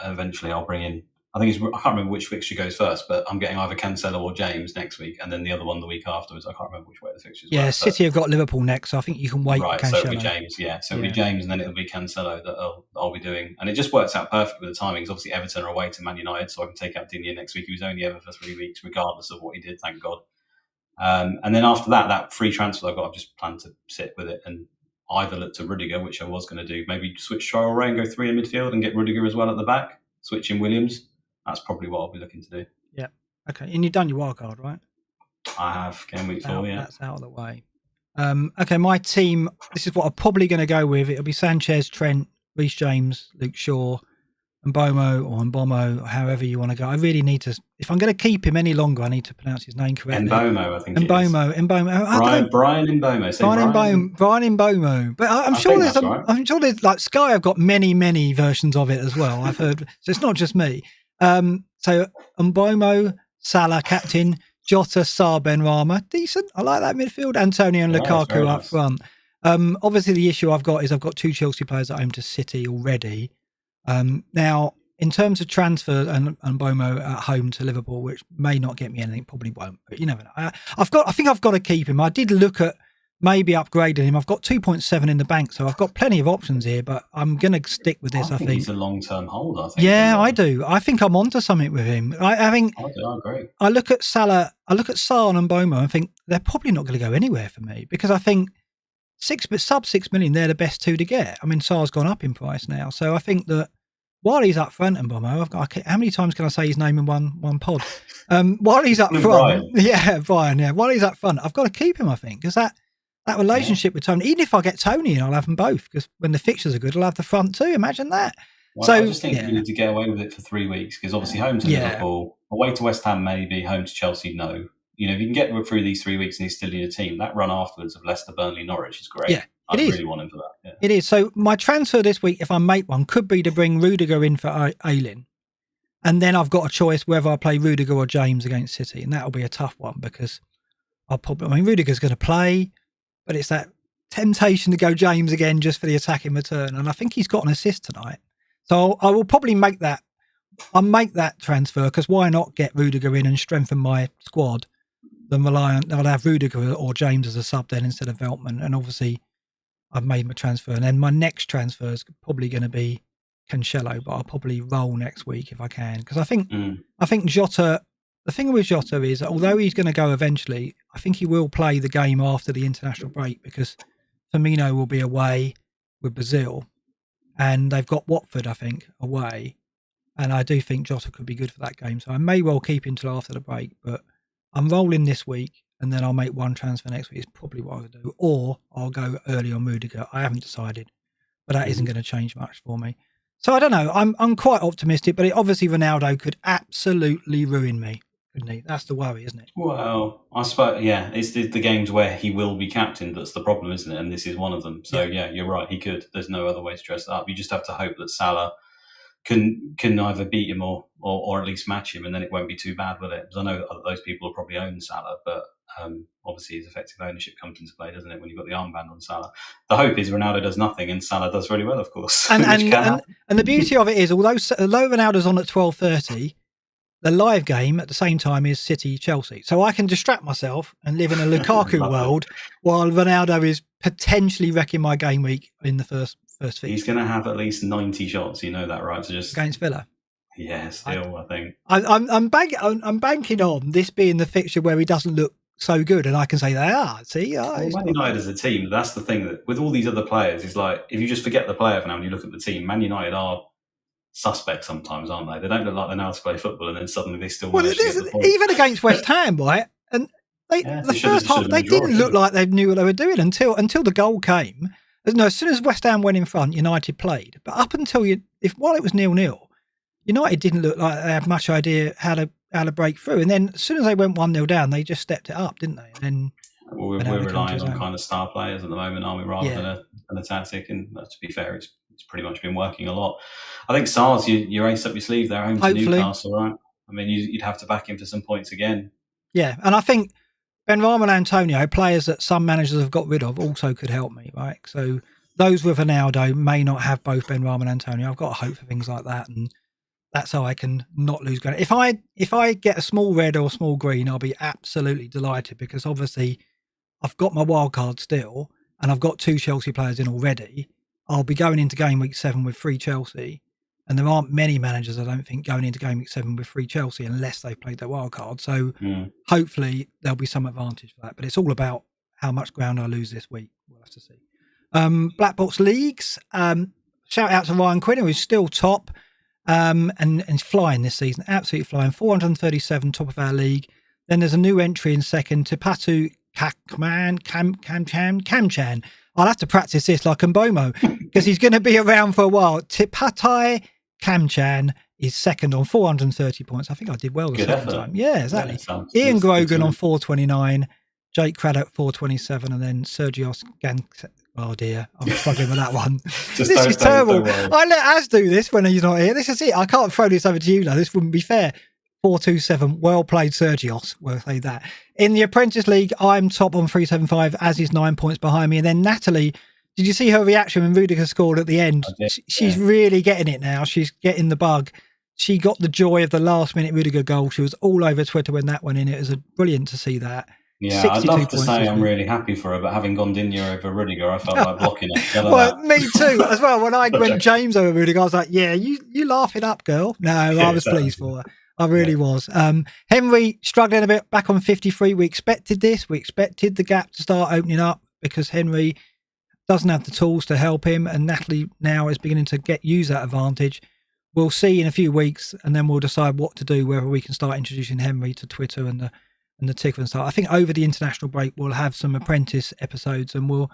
eventually, I'll bring in. I can't remember which fixture goes first, but I'm getting either Cancelo or James next week, and then the other one the week afterwards. I can't remember which way the fixtures. Yeah, City have got Liverpool next, so I think you can wait. Right, for so it'll be James. Yeah, so it'll be James, and then it'll be Cancelo that I'll be doing, and it just works out perfect with the timings. Obviously, Everton are away to Man United, so I can take out Digne next week. He was only ever for 3 weeks, regardless of what he did. Thank God. And then after that free transfer I've got, I've just planned to sit with it and either look to Rudiger, which I was going to do, maybe switch Traore and go 3 in midfield and get Rudiger as well at the back, switch in Williams. That's probably what I'll be looking to do. Yeah. Okay. And you've done your wild card, right? I have. Gameweek 4, yeah. That's out of the way. Okay, my team, this is what I'm probably going to go with. It'll be Sanchez, Trent, Reece James, Luke Shaw, Mbomo, or however you want to go. I really need to, if I'm going to keep him any longer, I need to pronounce his name correctly. Mbomo, I think Mbomo. Brian Mbomo. Brian Mbomo. But I'm sure there's like Sky have got many versions of it as well. I've heard, so it's not just me. So Mbomo, Salah, captain, Jota, Sarr, Benrahma, decent. I like that midfield. Antonio and Lukaku up front. Obviously, the issue I've got is I've got 2 Chelsea players at home to City already. Now, in terms of transfer and Mbomo at home to Liverpool, which may not get me anything, probably won't, but you never know. I think I've got to keep him. I did look at maybe upgrading him. I've got 2.7 in the bank, so I've got plenty of options here, but I'm going to stick with this. I think he's a long-term hold. I think. Yeah, I do. I think I'm onto something with him. I agree. I look at Salah, I look at Sarr and Mbomo, and think they're probably not going to go anywhere for me because I think sub 6 million, they're the best 2 to get. I mean, Sarr's gone up in price now, so I think that while he's up front and Mbomo, how many times can I say his name in one pod? While he's up front, Brian, while he's up front, I've got to keep him. I think because that relationship with Tony, even if I get Tony, I'll have them both because when the fixtures are good, I'll have the front too. Imagine that. Well, I just think you need to get away with it for 3 weeks because obviously home to Liverpool, away to West Ham maybe, home to Chelsea no. You know, if you can get through these 3 weeks and he's still in your team, that run afterwards of Leicester, Burnley, Norwich is great. Yeah, I really want him for that. Yeah. It is. So my transfer this week, if I make one, could be to bring Rudiger in for Ayling. And then I've got a choice whether I play Rudiger or James against City. And that'll be a tough one because Rudiger's going to play, but it's that temptation to go James again just for the attack in return. And I think he's got an assist tonight. So I will probably make that. I'll make that transfer because why not get Rudiger in and strengthen my squad than rely on, I'll have Rudiger or James as a sub then instead of Veltman. And obviously I've made my transfer. And then my next transfer is probably going to be Cancelo, but I'll probably roll next week if I can. Because I think Jota, the thing with Jota is, although he's going to go eventually, I think he will play the game after the international break because Firmino will be away with Brazil and they've got Watford, I think, away. And I do think Jota could be good for that game. So I may well keep him until after the break, but I'm rolling this week and then I'll make one transfer next week. It's probably what I'll do. Or I'll go early on Rudiger. I haven't decided, but that isn't going to change much for me. So I don't know. I'm quite optimistic, but obviously Ronaldo could absolutely ruin me, couldn't he? That's the worry, isn't it? Well, I suppose, yeah, it's the games where he will be captain that's the problem, isn't it? And this is one of them. So, yeah, you're right. He could. There's no other way to dress it up. You just have to hope that Salah can either beat him or at least match him, and then it won't be too bad, will it? Because I know that those people will probably own Salah, but obviously his effective ownership comes into play, doesn't it, when you've got the armband on Salah? The hope is Ronaldo does nothing and Salah does really well, of course. And the beauty of it is, although Ronaldo's on at 12:30, the live game at the same time is City-Chelsea. So I can distract myself and live in a Lukaku world while Ronaldo is potentially wrecking my game week in the first fixture. He's going to have at least 90 shots, you know that, right? So just against Villa. Yeah, still, I think. I'm banking on this being the fixture where he doesn't look so good, and I can say that. Man United as a team, that's the thing, that with all these other players, is like, if you just forget the player for now and you look at the team, Man United are suspect sometimes, aren't they? They don't look like they know how to play football, and then suddenly they still manage to get the point. Even against West Ham, right? And the first half they didn't look like they knew what they were doing until the goal came. No, as soon as West Ham went in front, United played. But up until while it was 0-0, United didn't look like they had much idea how to break through. And then as soon as they went 1-0 down, they just stepped it up, didn't they? And then we're relying on kind of star players at the moment, aren't we, rather than a tactic? And to be fair, it's pretty much been working a lot. I think SARS, you ace up your sleeve there, home to Newcastle, right? I mean, you'd have to back him for some points again. Yeah, and I think Benrahma and Antonio, players that some managers have got rid of, also could help me, right? So those with Ronaldo may not have both Benrahma and Antonio. I've got to hope for things like that, and that's how I can not lose ground. If I get a small red or a small green, I'll be absolutely delighted, because obviously I've got my wild card still, and I've got 2 Chelsea players in already. I'll be going into game week 7 with 3 Chelsea, and there aren't many managers, I don't think, going into game week 7 with 3 Chelsea unless they've played their wild card. So hopefully there'll be some advantage for that. But it's all about how much ground I lose this week. We'll have to see. BlackBox Leagues. Shout out to Ryan Quinn, who is still top and flying this season. Absolutely flying. 437, top of our league. Then there's a new entry in second, Tapatu Kamchan. I'll have to practice this like Mbomo, because he's going to be around for a while. Tipatai Kamchan is second on 430 points. I think I did well the second time. Yeah, exactly. Yeah, Ian Grogan on 429, Jake Craddock 427, and then Sergio oh dear, I'm struggling with that one. This is terrible. I let Az do this when he's not here. This is it. I can't throw this over to you now. This wouldn't be fair. 427. Well played, Sergios. We'll say that. In the Apprentice League, I'm top on 375, as is 9 points behind me. And then Natalie, did you see her reaction when Rudiger scored at the end? She's really getting it now. She's getting the bug. She got the joy of the last minute Rudiger goal. She was all over Twitter when that went in. It was brilliant to see that. Yeah, I'd love to say I'm really happy for her, but having gone Digne over Rudiger, I felt like blocking it. Well, me too, as well. When I went James over Rudiger, I was like, yeah, you laugh it up, girl. No, I was pleased for her. I really was. Henry struggling a bit, back on 53. We expected this. We expected the gap to start opening up, because Henry doesn't have the tools to help him, and Natalie now is beginning to use that advantage. We'll see in a few weeks, and then we'll decide what to do, whether we can start introducing Henry to Twitter and the ticker and stuff. I think over the international break, we'll have some apprentice episodes and we'll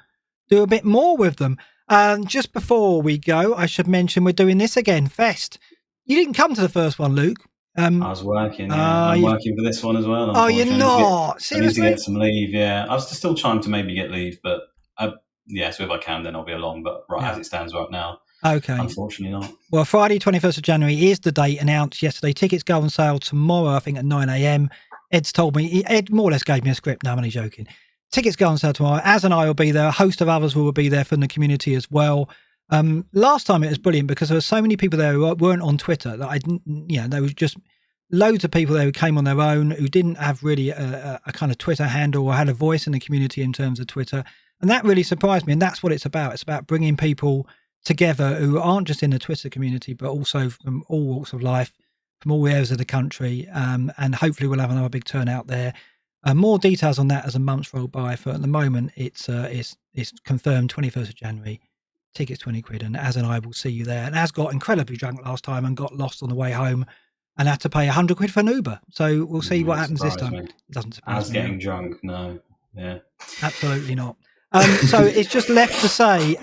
do a bit more with them. And just before we go, I should mention we're doing this again, Fest. You didn't come to the first one, Luke. I was working. Yeah. I'm working for this one as well. Oh, you're not? Seriously? I need to get some leave, yeah. I was still trying to maybe get leave, but so if I can, then I'll be along. But as it stands right now, okay, unfortunately not. Well, Friday, 21st of January is the date announced yesterday. Tickets go on sale tomorrow, I think, at 9 a.m. Ed's told me, Ed more or less gave me a script. No, I'm only joking. Tickets go on sale tomorrow. Az and I will be there. A host of others will be there from the community as well. Last time it was brilliant because there were so many people there who weren't on Twitter that I didn't, there was just loads of people there who came on their own, who didn't have really a kind of Twitter handle or had a voice in the community in terms of Twitter. And that really surprised me. And that's what it's about. It's about bringing people together who aren't just in the Twitter community, but also from all walks of life, from all areas of the country. And hopefully we'll have another big turnout there. More details on that as the months roll by. For at the moment, it's confirmed 21st of January. tickets £20, and Az and I will see you there. And Az got incredibly drunk last time and got lost on the way home and had to pay £100 for an Uber. So we'll see what happens this time. It doesn't surprise me. Az getting drunk, no. Yeah. Absolutely not. So it's just left to say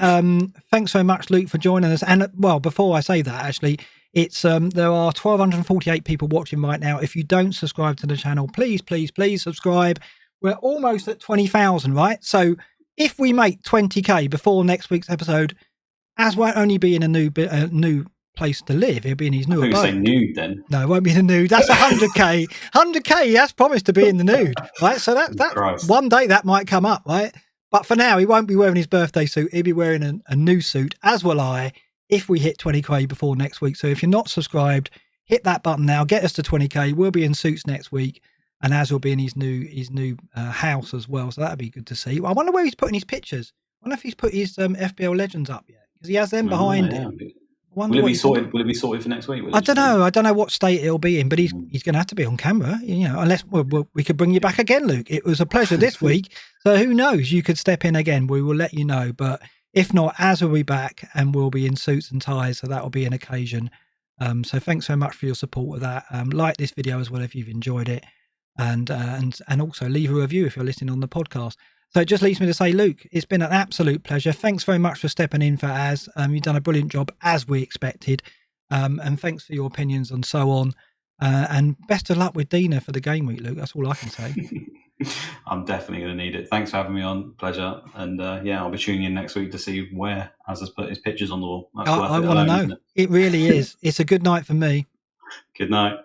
thanks so much, Luke, for joining us. And well, before I say that, actually, it's there are 1,248 people watching right now. If you don't subscribe to the channel, please subscribe. We're almost at 20,000, right? So if we make 20k before next week's episode, Az won't only be in a new place to live, he'll be in his new abode. Say nude then. No, it won't be the nude. That's 100k. 100k, he has promised to be in the nude, right? So that one day that might come up, right? But for now, he won't be wearing his birthday suit. He'll be wearing a new suit, as will I, if we hit 20k before next week. So if you're not subscribed, hit that button now. Get us to 20k. We'll be in suits next week, and Az will be in his new house as well. So that'd be good to see. I wonder where he's putting his pictures. I wonder if he's put his FPL Legends up yet, because he has them behind him. Will it be sorted? Will it be sorted for next week? I don't know. I don't know what state it'll be in, but he's going to have to be on camera, unless we could bring you back again, Luke. It was a pleasure this week. So who knows? You could step in again. We will let you know. But if not, Az will be back and we'll be in suits and ties. So that will be an occasion. So thanks so much for your support with that. Like this video as well if you've enjoyed it, and also leave a review if you're listening on the podcast. So it just leaves me to say, Luke, it's been an absolute pleasure. Thanks very much for stepping in for Az. You've done a brilliant job, as we expected. And thanks for your opinions and so on. And best of luck with Dina for the game week, Luke. That's all I can say. I'm definitely going to need it. Thanks for having me on. Pleasure. And I'll be tuning in next week to see where Az has put his pictures on the wall. That's I want to know. It really is. It's a good night for me. Good night.